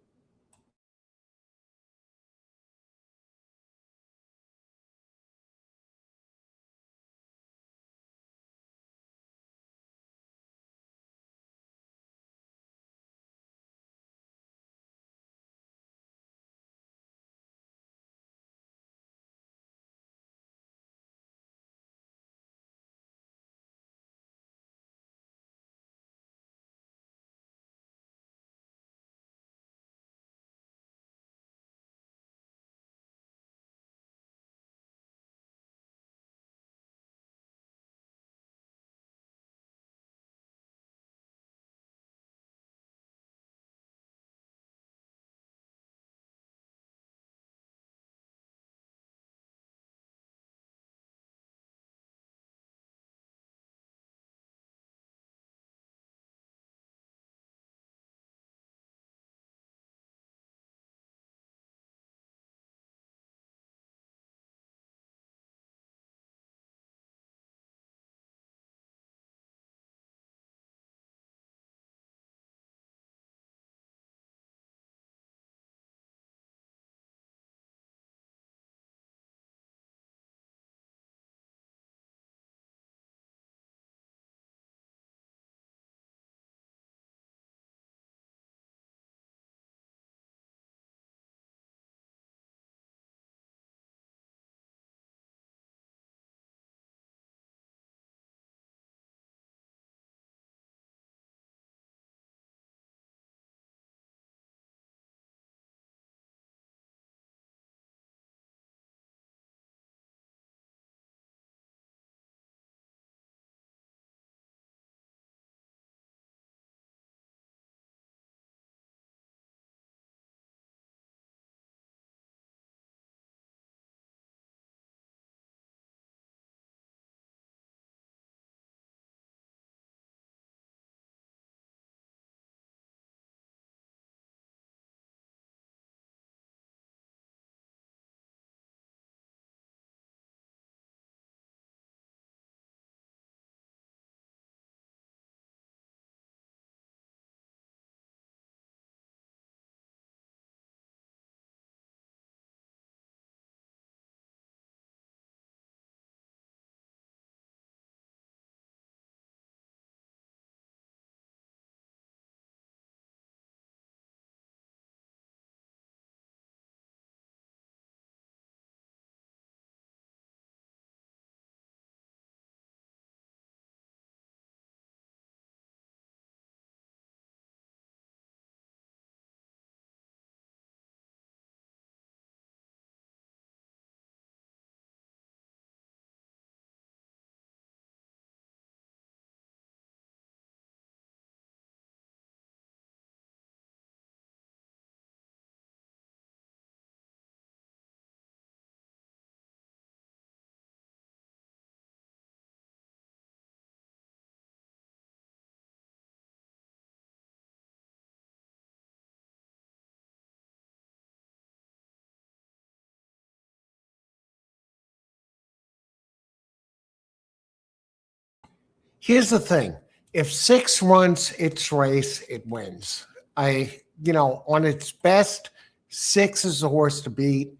Here's the thing. If 6 runs its race, it wins. On its best, 6 is the horse to beat.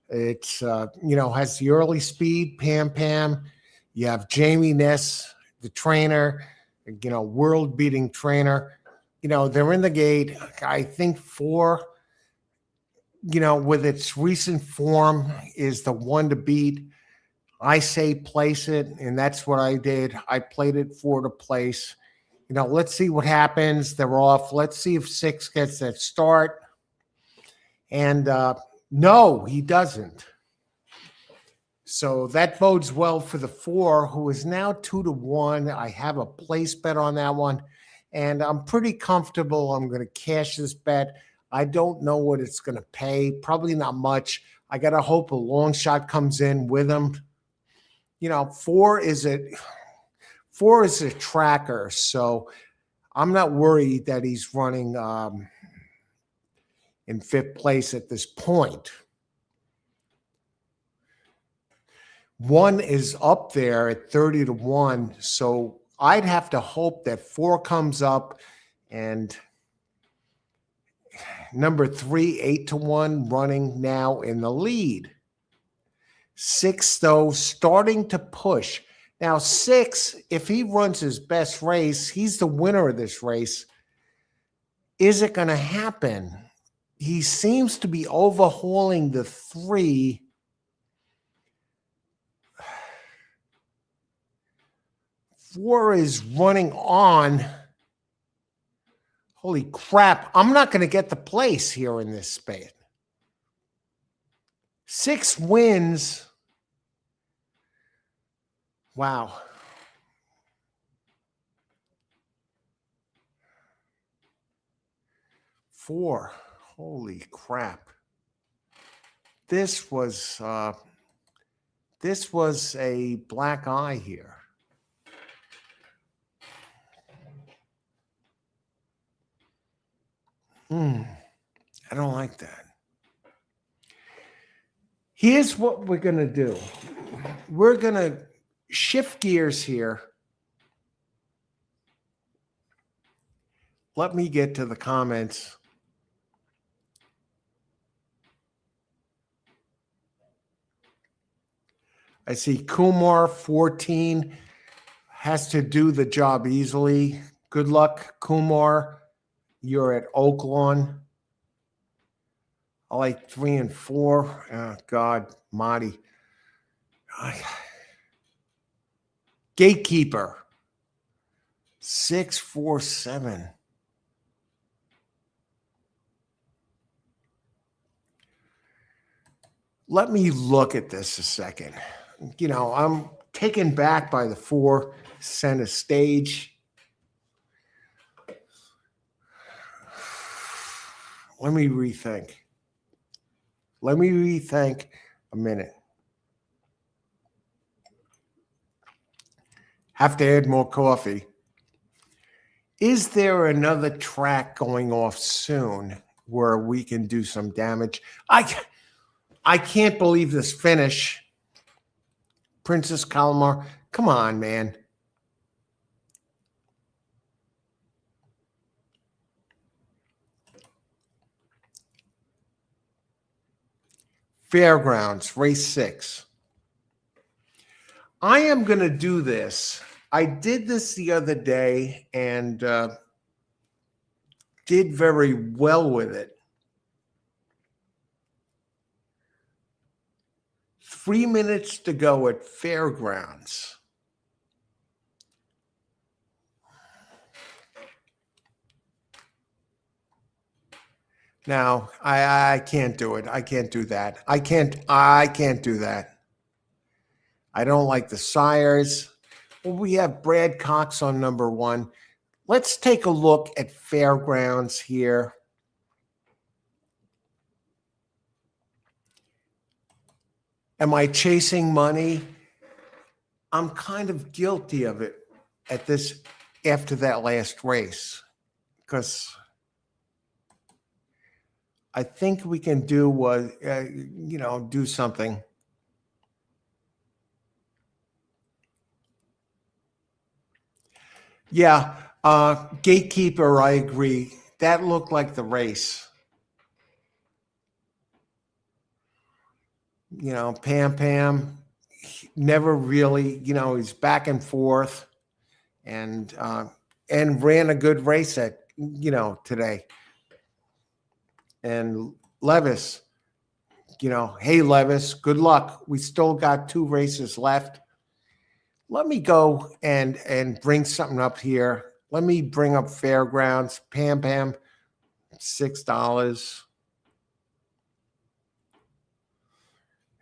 It's, has the early speed, Pam Pam. You have Jamie Ness, the trainer, world-beating trainer. They're in the gate. I think 4, with its recent form, is the one to beat. I say place it, and that's what I did. I played it 4 to place. Let's see what happens. They're off. Let's see if 6 gets that start. And no, he doesn't. So that bodes well for the 4, who is now 2 to 1. I have a place bet on that one, and I'm pretty comfortable. I'm going to cash this bet. I don't know what it's going to pay. Probably not much. I got to hope a long shot comes in with him. 4 is a tracker, so I'm not worried that he's running in 5th place at this point. 1 is up there at 30 to 1, so I'd have to hope that 4 comes up, and number 3, 8 to 1, running now in the lead. 6, though, starting to push. Now, 6, if he runs his best race, he's the winner of this race. Is it going to happen? He seems to be overhauling the 3. Four is running on. Holy crap. I'm not going to get the place here in this spade. 6 wins. Wow. Four. Holy crap. This was a black eye here. I don't like that. Here's what we're going to do. We're going to shift gears here. Let me get to the comments. I see Kumar 14 has to do the job easily. Good luck, Kumar. You're at Oaklawn. I like 3 and 4. Oh, God, Marty. Gatekeeper. 6, 4, 7. Let me look at this a second. I'm taken back by the 4 center stage. Let me rethink. A minute. Have to add more coffee. Is there another track going off soon where we can do some damage? I can't believe this finish. Princess Kalmar, come on, man. Fairgrounds, race 6. I am going to do this. I did this the other day and did very well with it. 3 minutes to go at Fairgrounds. Now, I can't do it. I can't do that. I can't do that. I don't like the sires. Well, we have Brad Cox on number 1. Let's take a look at Fairgrounds here. Am I chasing money? I'm kind of guilty of it after that last race, because I think we can do do something. Yeah, Gatekeeper, I agree. That looked like the race. You know, Pam Pam never really, he's back and forth and ran a good race today. And Levis, hey Levis, good luck. We still got 2 races left. Let me go and bring something up here. Let me bring up Fairgrounds. Pam Pam, $6.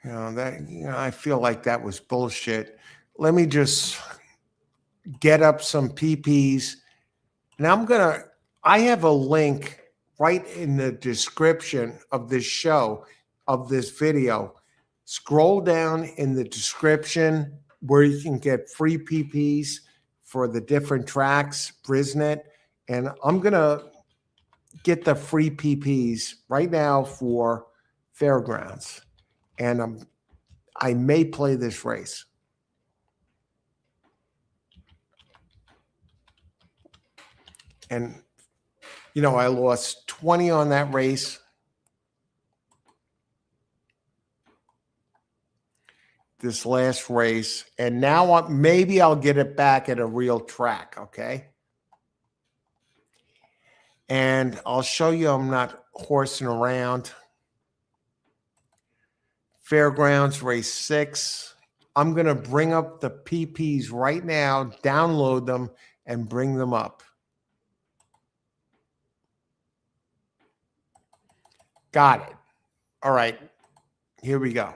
I feel like that was bullshit. Let me just get up some PPs. And I have a link right in the description of this show, of this video. Scroll down in the description where you can get free PPs for the different tracks, Brisnet. And I'm going to get the free PPs right now for Fairgrounds. And I may play this race. And, I lost 20 on that race. This last race. And now maybe I'll get it back at a real track, okay? And I'll show you I'm not horsing around. Fairgrounds, race 6. I'm going to bring up the PPs right now, download them, and bring them up. Got it. All right. Here we go.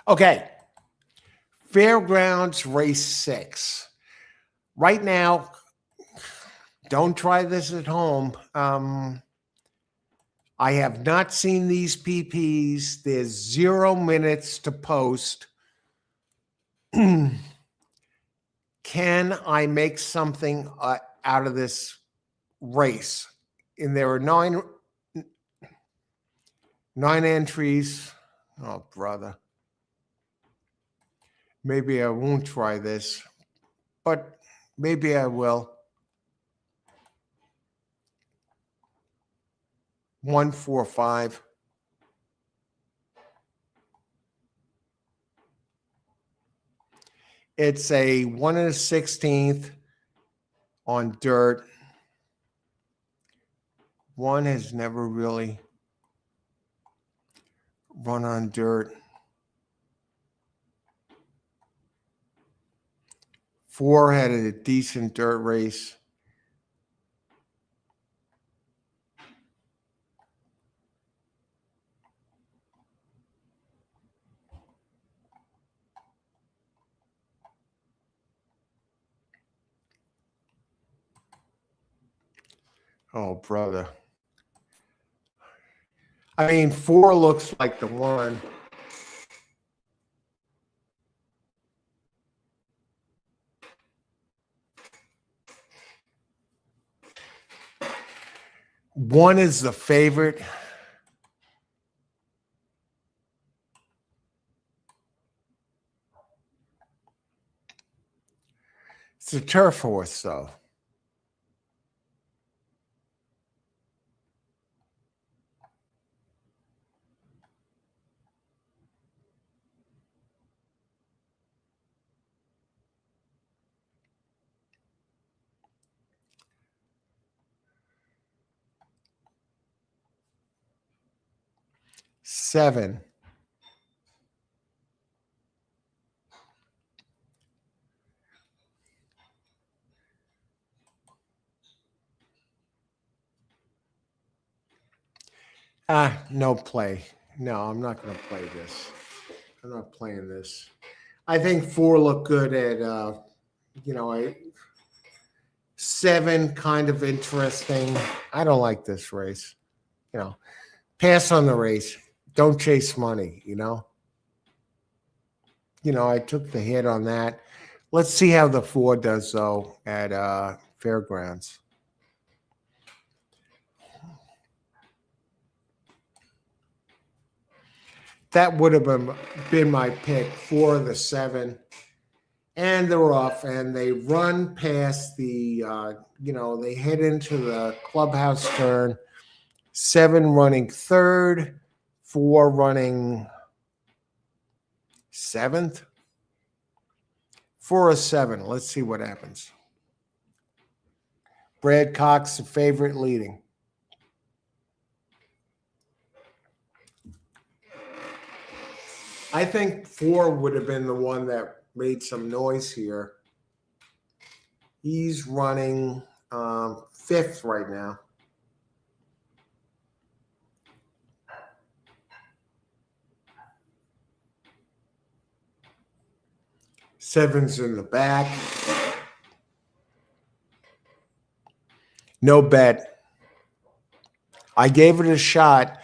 Okay. Fairgrounds, race 6. Right now, don't try this at home. I have not seen these PPs. There's 0 minutes to post. Can I make something out of this race? And there are 9 entries. Oh, brother. Maybe I won't try this, but maybe I will. 1, 4, 5. It's a 1 1/16 on dirt. 1 has never really run on dirt. 4 had a decent dirt race. Oh, brother. I mean, 4 looks like the one. One is the favorite. It's a turf horse, though. Seven. No play. No, I'm not going to play this. I'm not playing this. I think 4 looked good at, 7 kind of interesting. I don't like this race. Pass on the race. Don't chase money, I took the hit on that. Let's see how the 4 does, though, at Fairgrounds. that would have been my pick for the 7. And they're off, and they run past the, they head into the clubhouse turn. 7 running third, 4 running 7th. For a 7, let's see what happens. Brad Cox, the favorite, leading. I think 4 would have been the one that made some noise here. He's running 5th right now. Seven's in the back. No bet. I gave it a shot.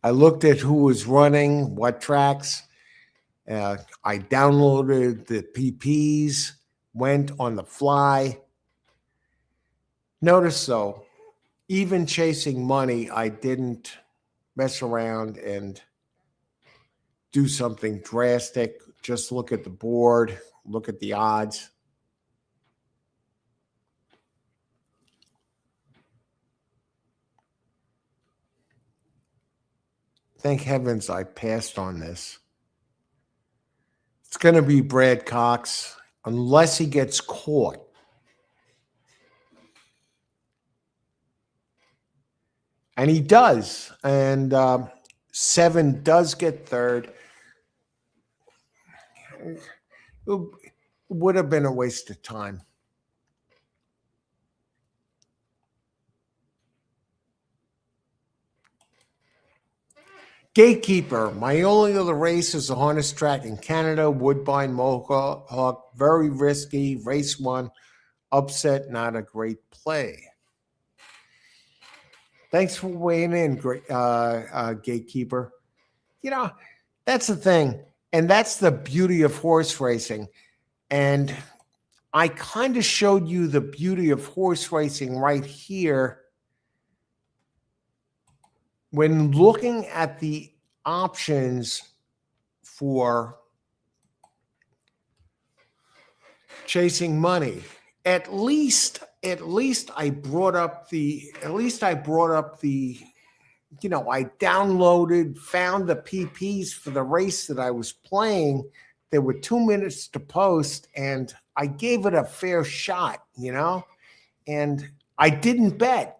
I looked at who was running, what tracks. I downloaded the PPs, went on the fly. Notice though, even chasing money, I didn't mess around and do something drastic. Just look at the board, look at the odds. Thank heavens I passed on this. It's going to be Brad Cox unless he gets caught. And he does. And 7 does get third. It would have been a waste of time. Gatekeeper. My only other race is a harness track in Canada, Woodbine Mohawk. Very risky. Race 1. Upset, not a great play. Thanks for weighing in, Gatekeeper. That's the thing. And that's the beauty of horse racing. And I kind of showed you the beauty of horse racing right here when looking at the options for chasing money. At least I brought up the I downloaded, found the PPs for the race that I was playing. There were 2 minutes to post, and I gave it a fair shot, and I didn't bet.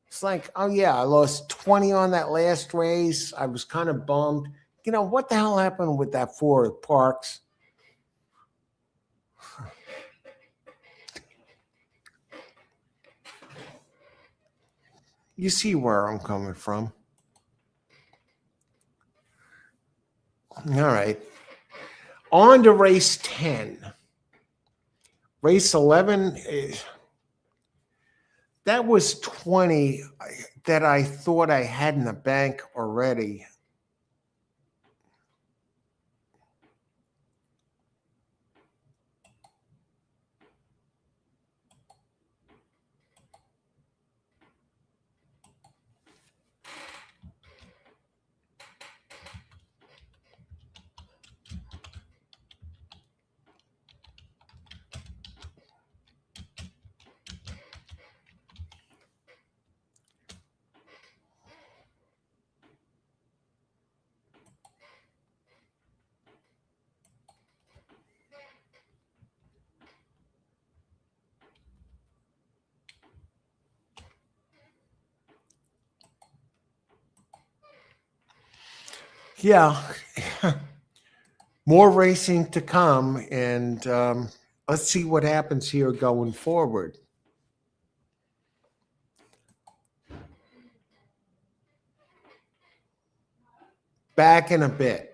It's like, oh yeah, I lost 20 on that last race. I was kind of bummed. What the hell happened with that 4 at Parx? You see where I'm coming from. All right. On to race 10. Race 11, that was 20 that I thought I had in the bank already. Yeah, more racing to come, and let's see what happens here going forward. Back in a bit.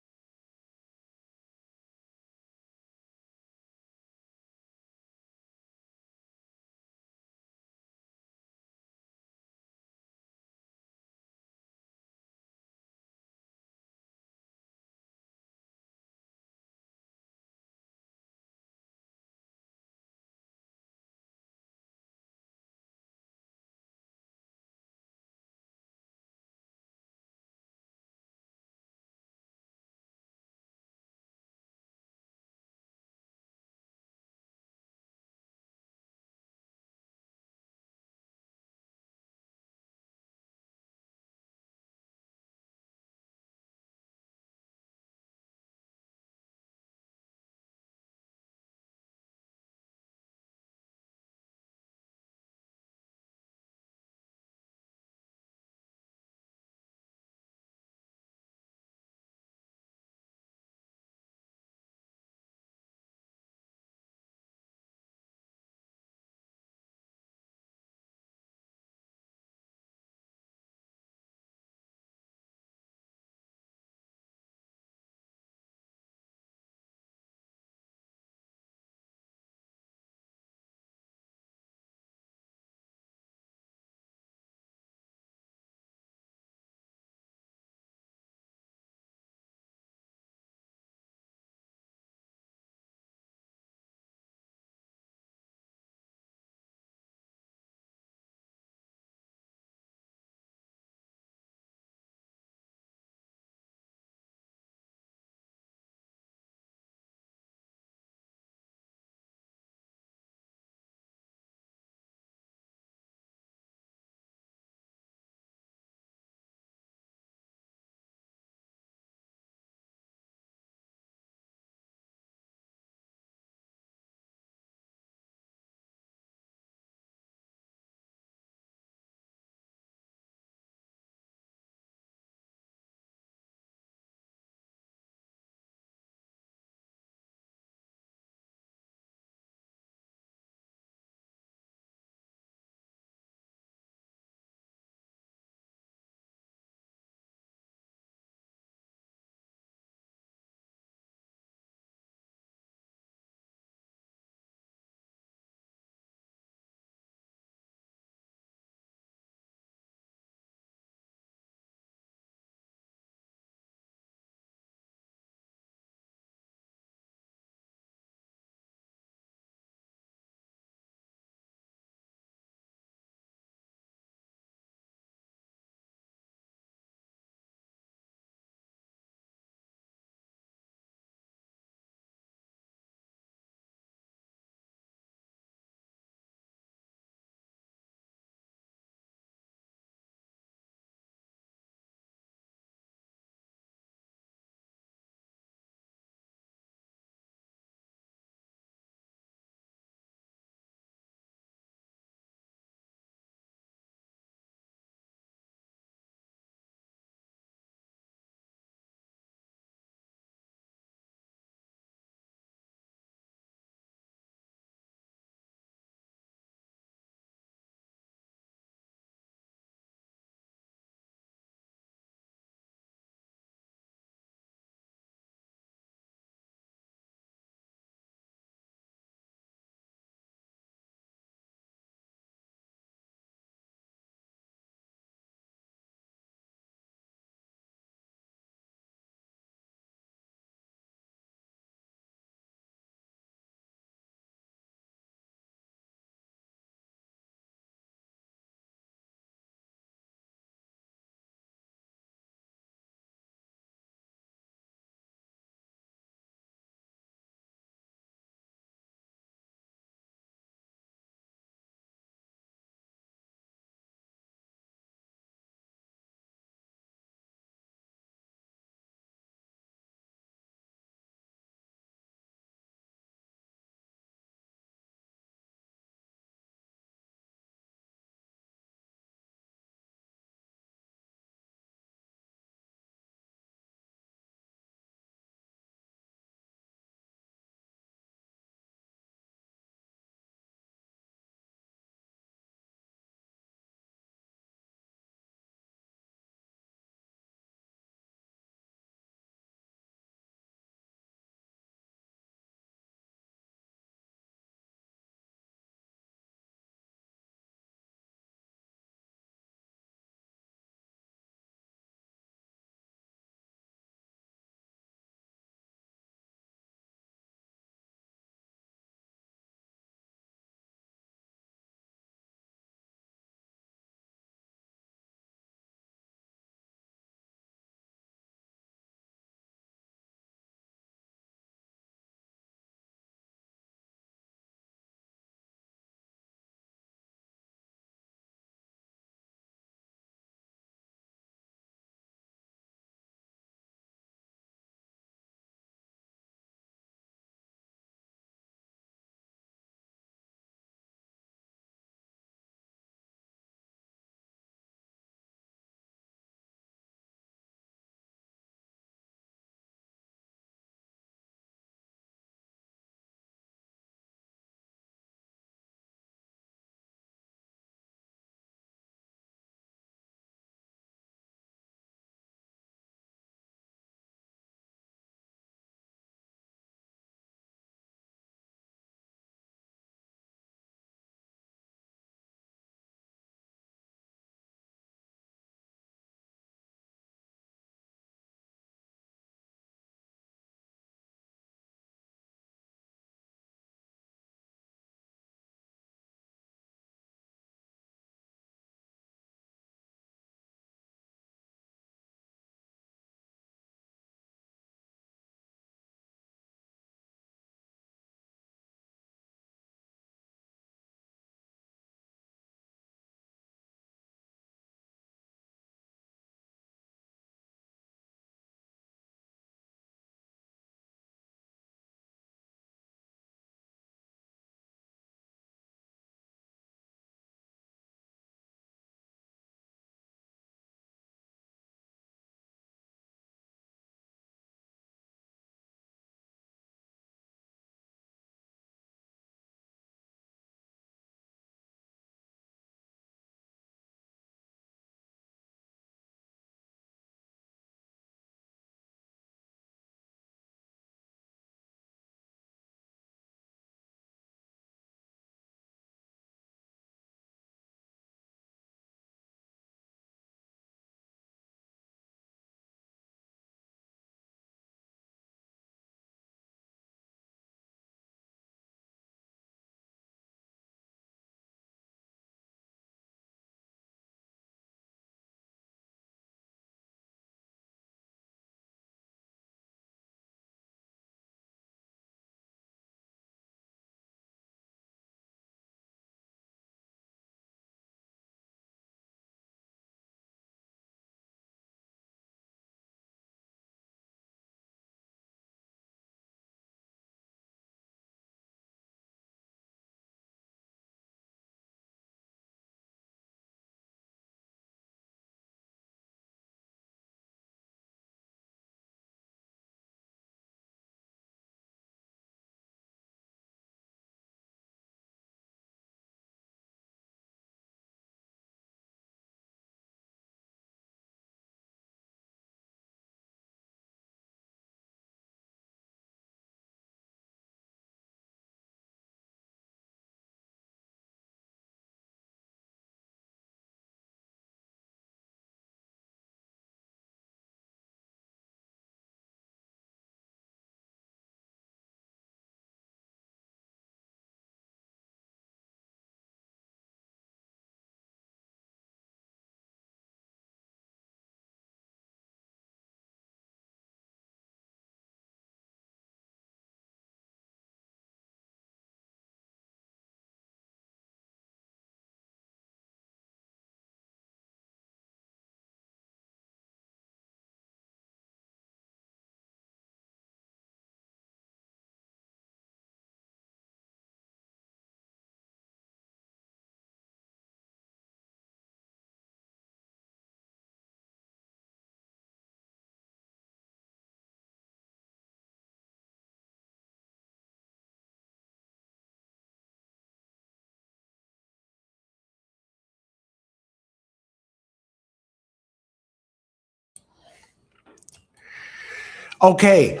Okay,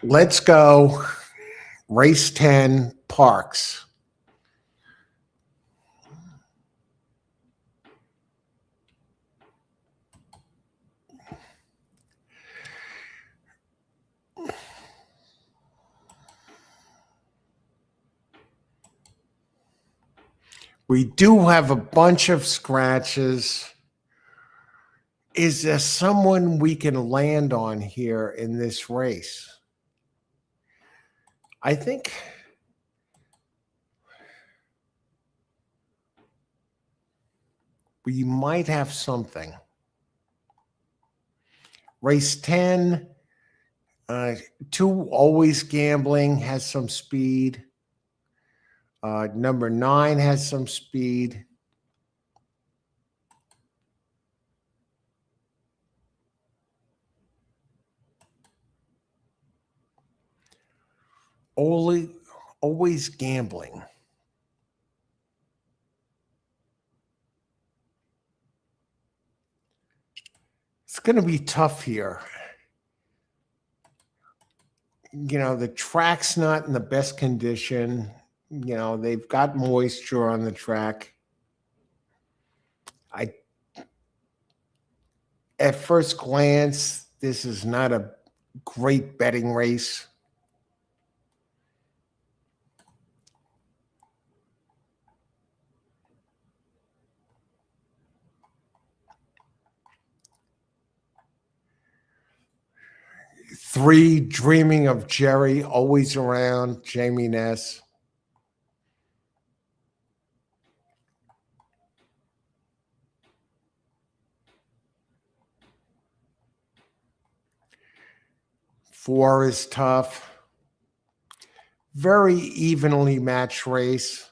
let's go. Race 10, Parx. We do have a bunch of scratches. Is there someone we can land on here in this race? I think we might have something. Race 10, 2 Always Gambling has some speed. Number 9 has some speed. Always Gambling. It's going to be tough here. You know, the track's not in the best condition. You know, they've got moisture on the track. At first glance, this is not a great betting race. Three, Dreaming of Jerry, Always Around, Jamie Ness. Four is tough. Very evenly matched race.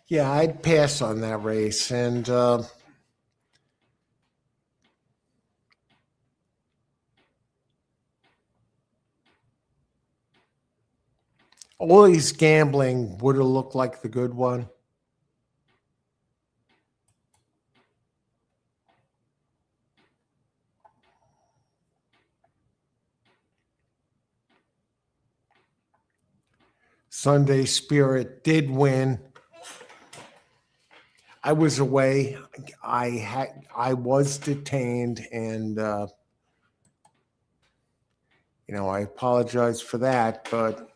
Yeah, I'd pass on that race. And Always Gambling would have looked like the good one. Sunday Spirit did win. I was away. I was detained, and you know, I apologize for that, but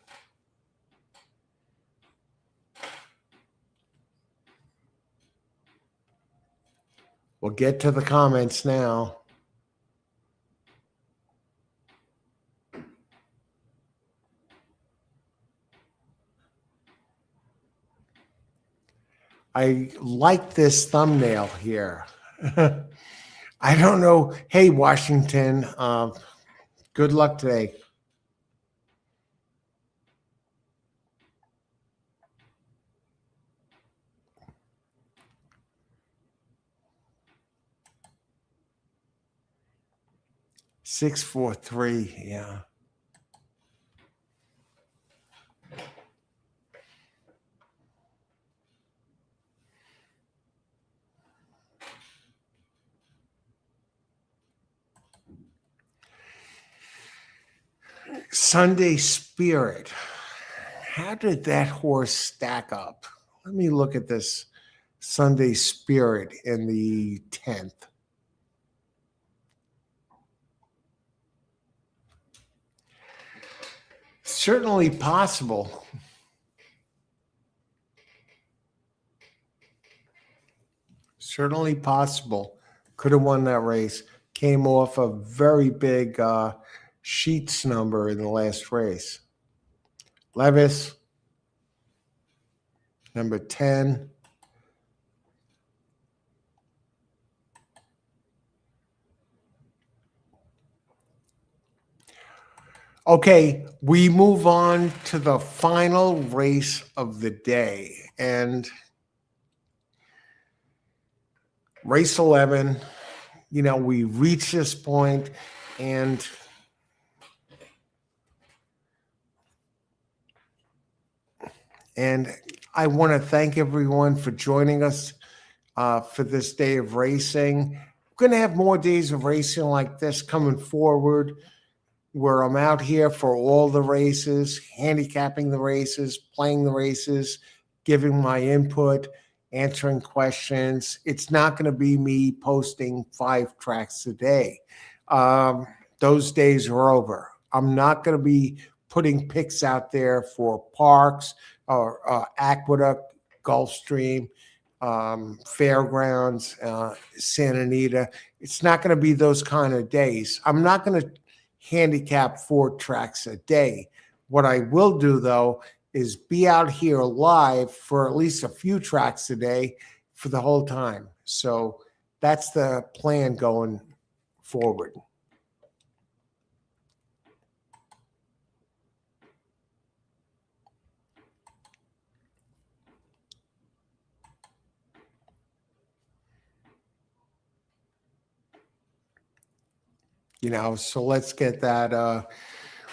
we'll get to the comments now. I like this thumbnail here. I don't know. Hey, Washington, good luck today. Six, 4, 3. Yeah. Sunday Spirit. How did that horse stack up? Let me look at this Sunday Spirit in the 10th. Certainly possible. Certainly possible. Could have won that race. Came off a very big Sheets number in the last race. Levis, number 10. Okay, we move on to the final race of the day. And race 11, we reach this point, and I want to thank everyone for joining us for this day of racing. We're going to have more days of racing like this coming forward, where I'm out here for all the races, handicapping the races, playing the races, giving my input, answering questions. It's not going to be me posting 5 tracks a day. Those days are over. I'm not going to be putting picks out there for Parx or Aqueduct, Gulfstream, Fairgrounds, Santa Anita. It's not going to be those kind of days. I'm not going to handicap 4 tracks a day. What I will do, though, is be out here live for at least a few tracks a day for the whole time. So that's the plan going forward. So let's get that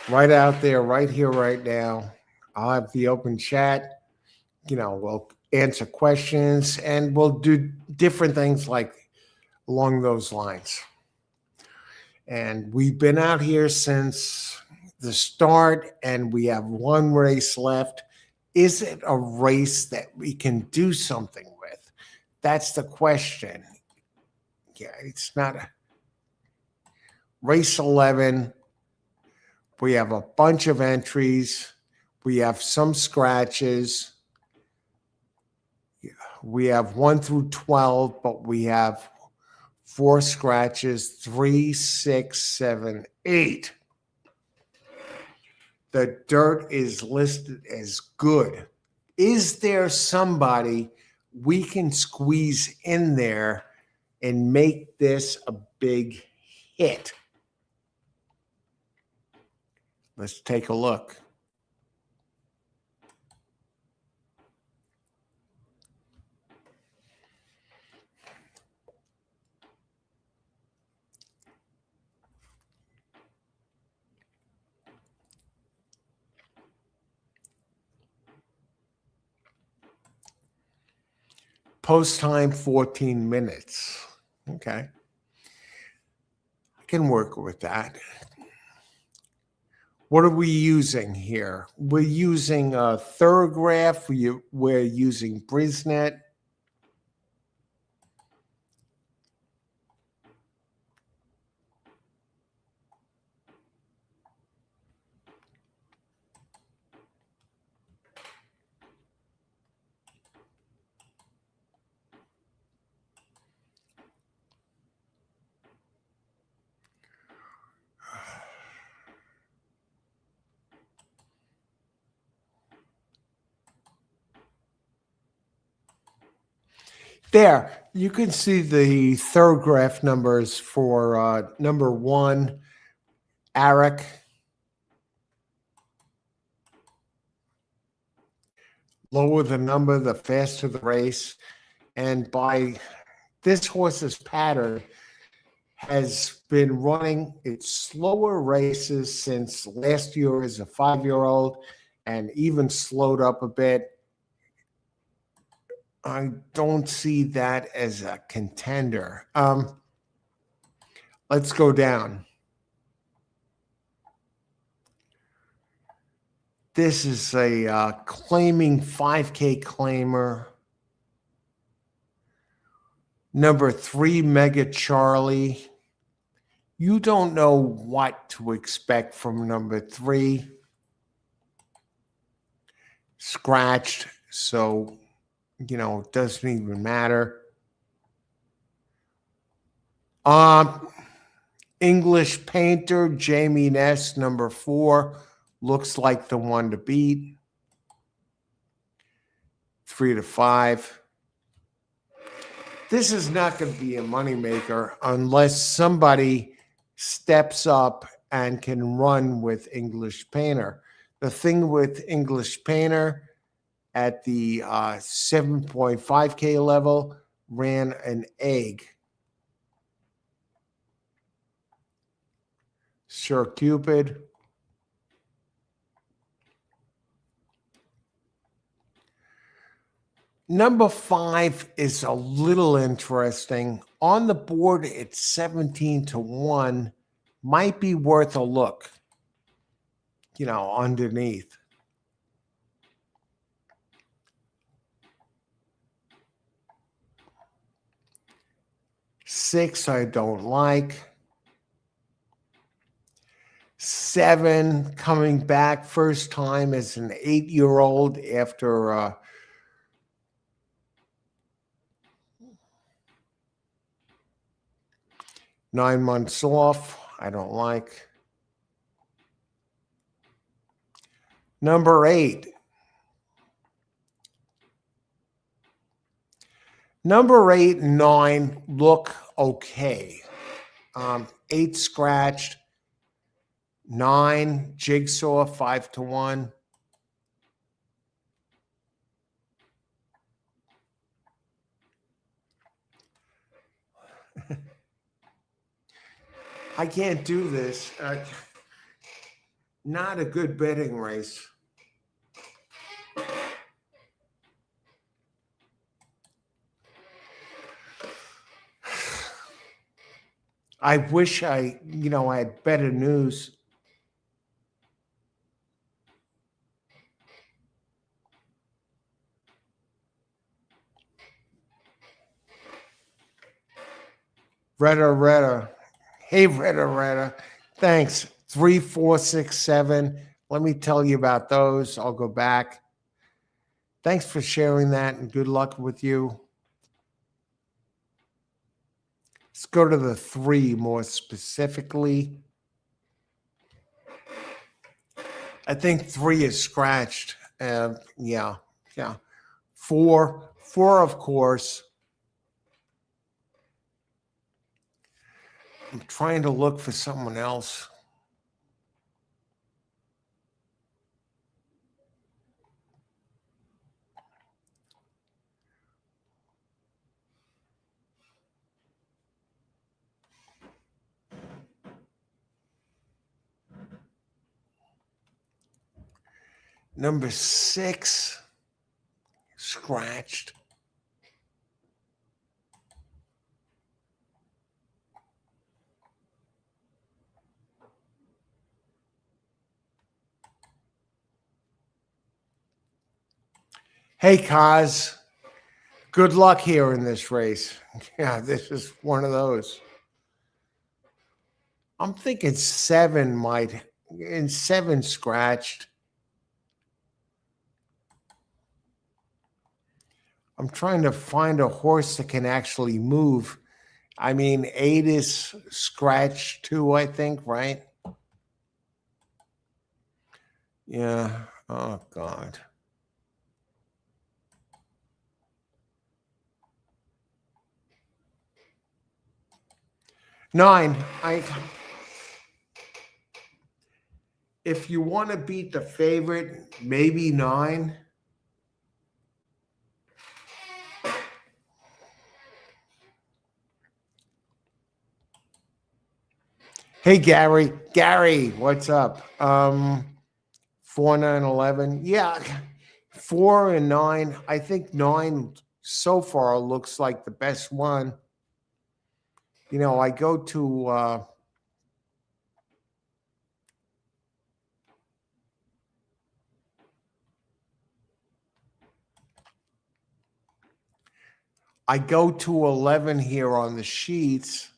right out there, right here, right now. I'll have the open chat. We'll answer questions, and we'll do different things like along those lines. And we've been out here since the start, and we have 1 race left. Is it a race that we can do something with? That's the question. Yeah, it's not a race 11. We have a bunch of entries. We have some scratches. We have 1 through 12, but we have 4 scratches, 3, 6, 7, 8. The dirt is listed as good. Is there somebody we can squeeze in there and make this a big hit? Let's take a look. Post time 14 minutes. Okay. I can work with that. What are we using here? We're using Thorough. We're using Brisnet. There, you can see the Thorough numbers for number 1, Aric. Lower the number, the faster the race. And by this horse's pattern has been running its slower races since last year as a 5-year-old, and even slowed up a bit. I don't see that as a contender. Let's go down. This is a claiming 5K claimer. Number 3, Mega Charlie. You don't know what to expect from number 3. Scratched, so it doesn't even matter. English Painter, Jamie Ness, number 4, looks like the one to beat. 3 to 5. This is not going to be a moneymaker unless somebody steps up and can run with English Painter. The thing with English Painter at the 7.5K level ran an egg. Sir Cupid. Number 5 is a little interesting. On the board, it's 17-1. Might be worth a look, underneath. Six, I don't like. 7, coming back first time as an 8-year-old after 9 months off. I don't like. Number 8. Number 8 and 9 look okay. 8 scratched. 9 jigsaw 5-1. I can't do this. Not a good betting race. I wish I had better news. Retta. Hey, Retta. Thanks. 3, 4, 6, 7. Let me tell you about those. I'll go back. Thanks for sharing that and good luck with you. Let's go to the 3 more specifically. I think 3 is scratched. Yeah. 4, of course. I'm trying to look for someone else. Number 6, scratched. Hey, Kaz. Good luck here in this race. Yeah, this is one of those. I'm thinking 7 scratched. I'm trying to find a horse that can actually move. 8 is scratched too, I think, right? Yeah. Oh, God. Nine. If you want to beat the favorite, maybe 9. Hey, Gary. Gary, what's up? 4, 9, 11. Yeah, 4 and 9. I think 9 so far looks like the best one. I go to I go to 11 here on the sheets,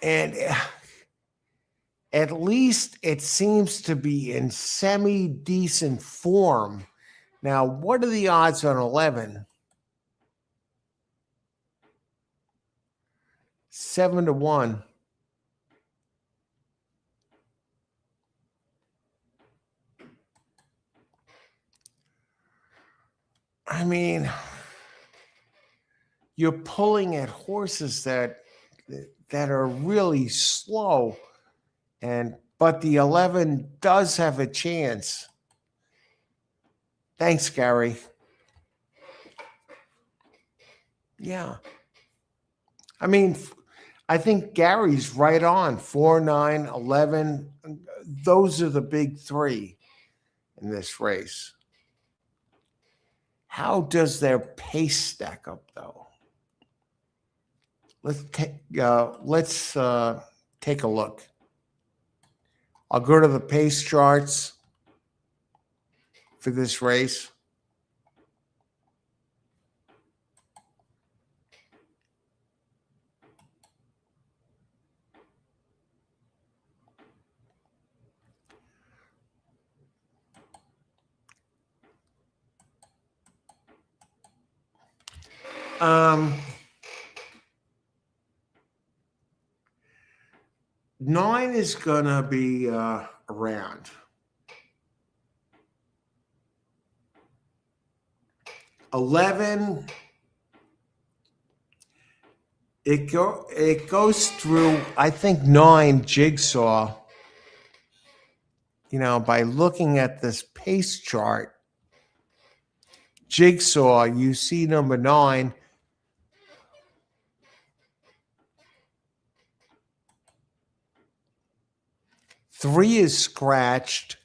and at least it seems to be in semi-decent form. Now, what are the odds on 11? 7-1. You're pulling at horses that that are really slow. But the 11 does have a chance. Thanks, Gary. Yeah. I mean, I think Gary's right on. 4, 9, 11. Those are the big three in this race. How does their pace stack up, though? Let's take a look. I'll go to the pace charts for this race. Nine is gonna be around. 11, it goes through, I think, 9 Jigsaw. By looking at this pace chart, Jigsaw, you see number 9. Three is scratched.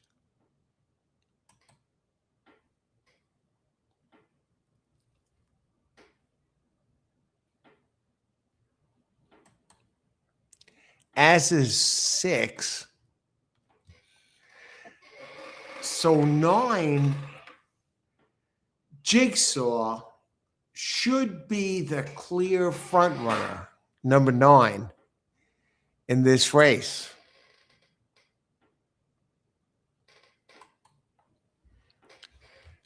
As is 6. So 9, Jigsaw should be the clear front runner, number 9, in this race.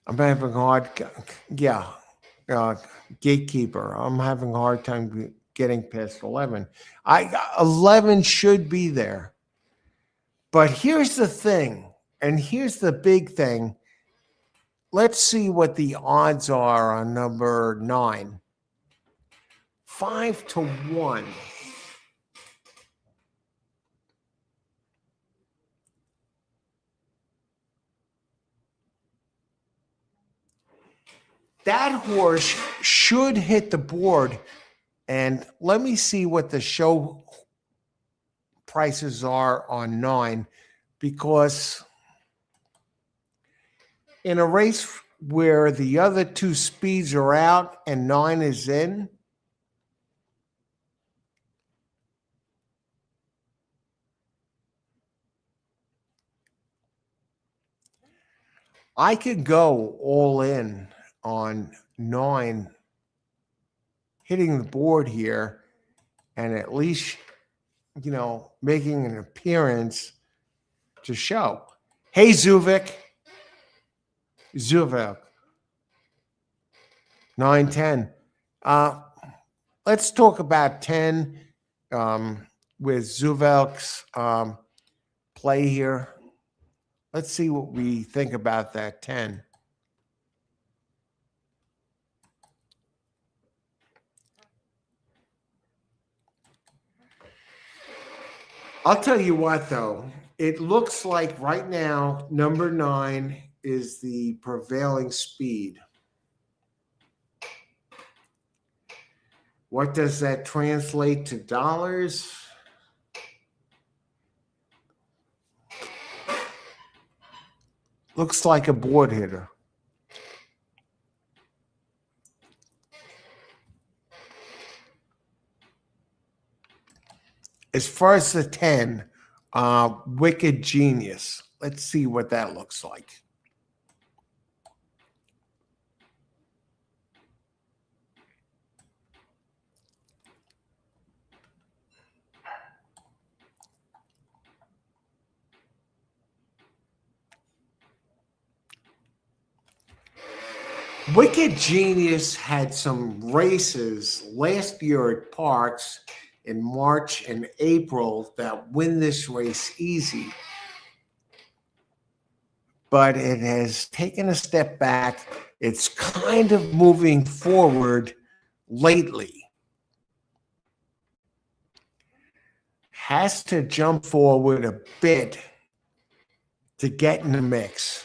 I'm having a hard, gatekeeper. I'm having a hard time getting past 11. 11 should be there. But here's the thing, and here's the big thing. Let's see what the odds are on number 9. 5-1. That horse should hit the board. And let me see what the show prices are on 9, because in a race where the other 2 speeds are out and 9 is in, I could go all in on 9 hitting the board here and at least, making an appearance to show. Hey, Zuvik. 9-10. Let's talk about 10 with Zuvelk's play here. Let's see what we think about that 10. I'll tell you what, though. It looks like right now, number 9 is the prevailing speed. What does that translate to dollars? Looks like a board hitter. As far as the 10, Wicked Genius. Let's see what that looks like. Wicked Genius had some races last year at Parx in March and April that win this race easy. But it has taken a step back. It's kind of moving forward lately. has to jump forward a bit to get in the mix.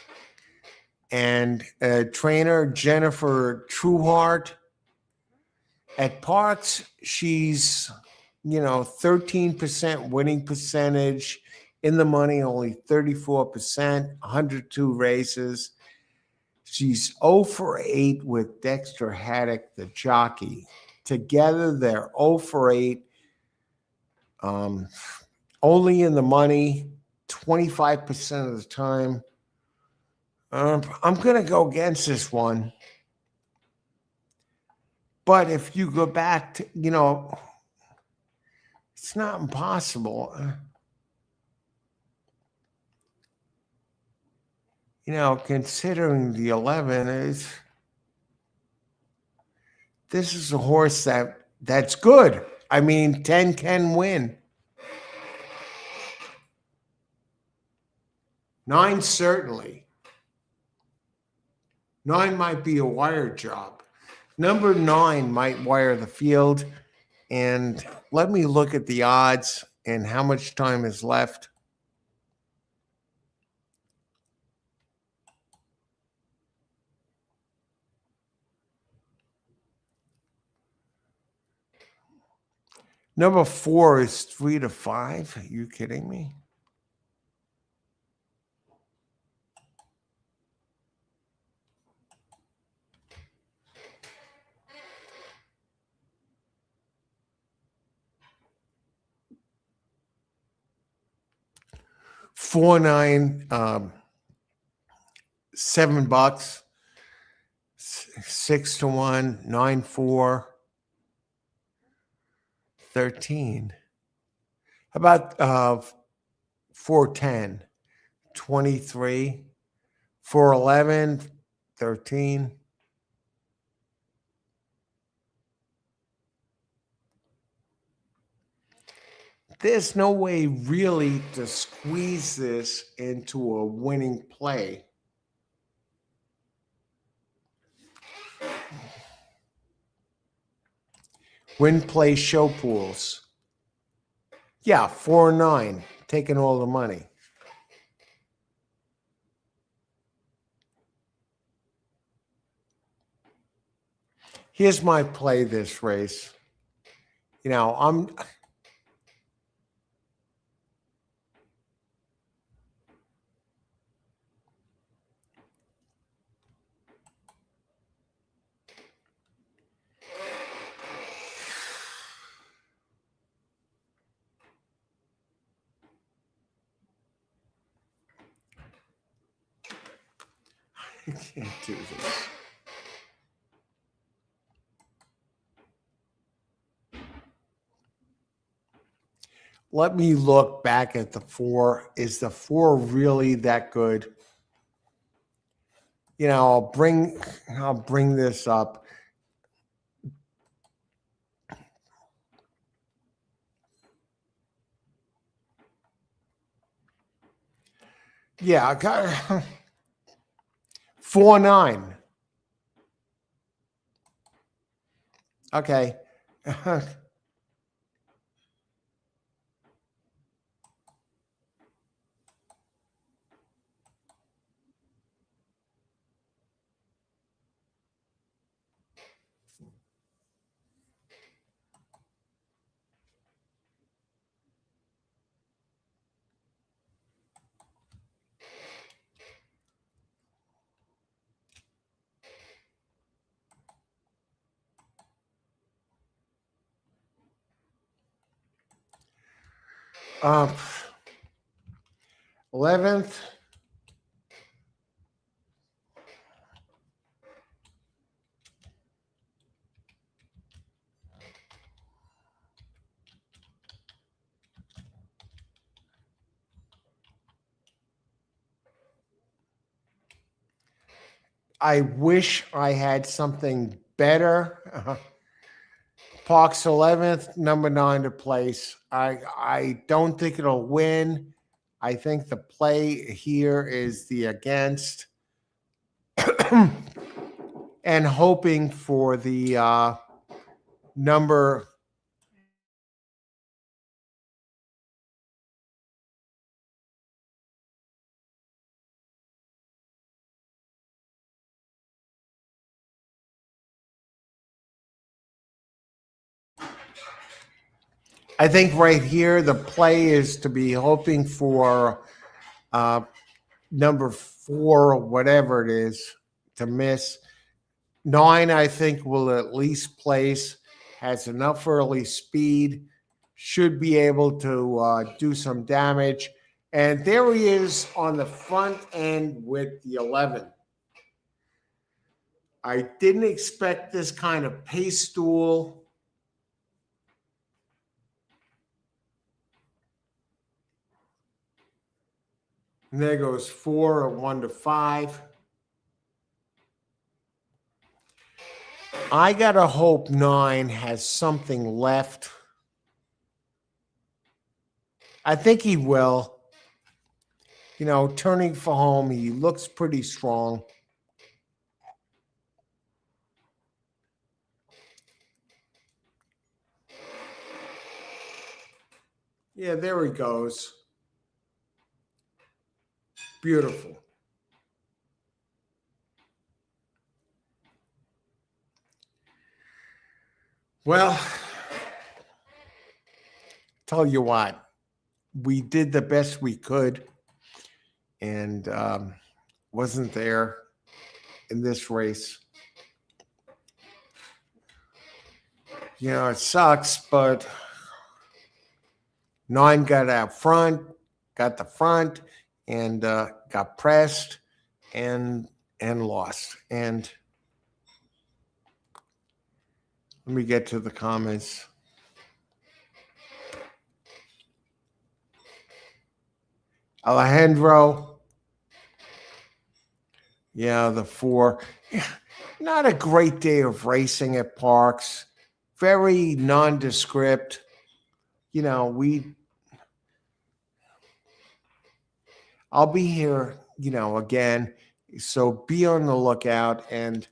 And trainer Jennifer Trueheart at Parx, she's 13% winning percentage, in the money only 34%, 102 races. She's 0 for 8 with Dexter Haddock, the jockey. Together, they're 0 for 8. Only in the money 25% of the time. I'm going to go against this one. But if you go back to, it's not impossible. Considering the 11 this is a horse that's good. I mean, 10 can win. 9 certainly. 9 might be a wire job. Number 9 might wire the field. And let me look at the odds and how much time is left. Number 4 is 3 to 5. Are you kidding me? $4.9, $7, 6 to 1, 9-4, 13. How about 4-10, 23, 4-11, 13. There's no way really to squeeze this into a winning play. Win play show pools. Yeah, 4-9, taking all the money. Here's my play this race. I'm I can't do this. Let me look back at the 4. Is the 4 really that good? I'll bring this up. Yeah, I got 4-9. Okay. Um, 11th. I wish I had something better. Parx 11th, number 9 to place. I don't think it'll win. I think the play here is the against and hoping for the number I think right here the play is to be hoping for number 4 or whatever it is to miss. 9, I think, will at least place, has enough early speed, should be able to do some damage. And there he is on the front end with the 11. I didn't expect this kind of pace duel. And there goes 4 at 1 to 5. I gotta hope 9 has something left. I think he will. You know, turning for home, he looks pretty strong. Yeah, there he goes. Beautiful. Well, tell you what, we did the best we could, and wasn't there in this race. You know, it sucks, but 9 got out front, got the front, and got pressed and lost. And let me get to the comments. Alejandro, yeah, the 4. Not a great day of racing at Parx. Very nondescript. You know, I'll be here, you know, again. So be on the lookout and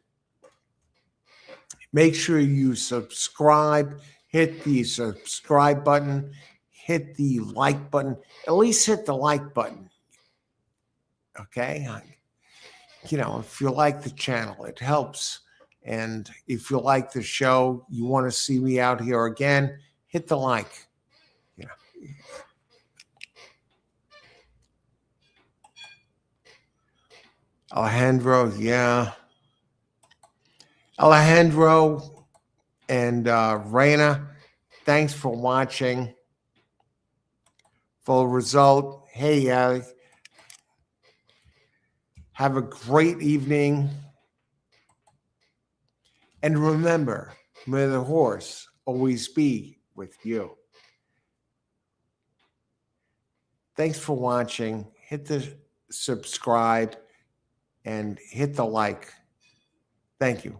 make sure you subscribe, hit the subscribe button, hit the like button, at least hit the like button. Okay? You know, if you like the channel, it helps. And if you like the show, you want to see me out here again, hit the like. You know. Alejandro, yeah. Alejandro and Reina, thanks for watching. Full result. Hey, have a great evening. And remember, may the horse always be with you. Thanks for watching. Hit the subscribe and hit the like. Thank you.